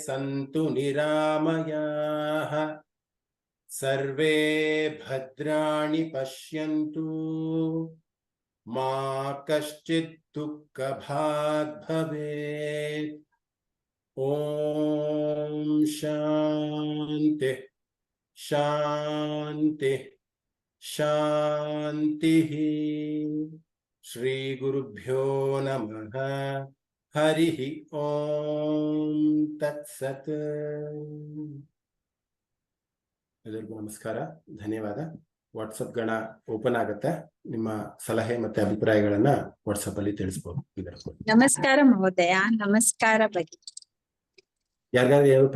ಸಂತು ನಿರಾಮಯಾಃ, ಸರ್ವೇ ಭದ್ರಾಣಿ ಪಶ್ಯಂತು, ಮಾ ಕಶ್ಚಿತ್ ದುಃಖ ಭಾಗ್ ಭವೇತ್. ಓಂ ಶಾಂತಿ ಶಾಂತಿ ಶಾಂತಿ. ಶ್ರೀ ಗುರುಭ್ಯೋ ನಮಃ. ಹರಿ ಓಂ ತತ್ಸತ್. ಎಲ್ಲರಿಗೂ ನಮಸ್ಕಾರ, ಧನ್ಯವಾದ. ವಾಟ್ಸಪ್ ಗಣ ಓಪನ್ ಆಗುತ್ತೆ. ನಿಮ್ಮ ಸಲಹೆ ಮತ್ತೆ ಅಭಿಪ್ರಾಯಗಳನ್ನ ವಾಟ್ಸಪ್ ಅಲ್ಲಿ ತಿಳಿಸಬಹುದು. ನಮಸ್ಕಾರ ಮಹೋದಯ. ನಮಸ್ಕಾರ ಭಗಿನಿ. ಯಾರಿಗಾದ್ರು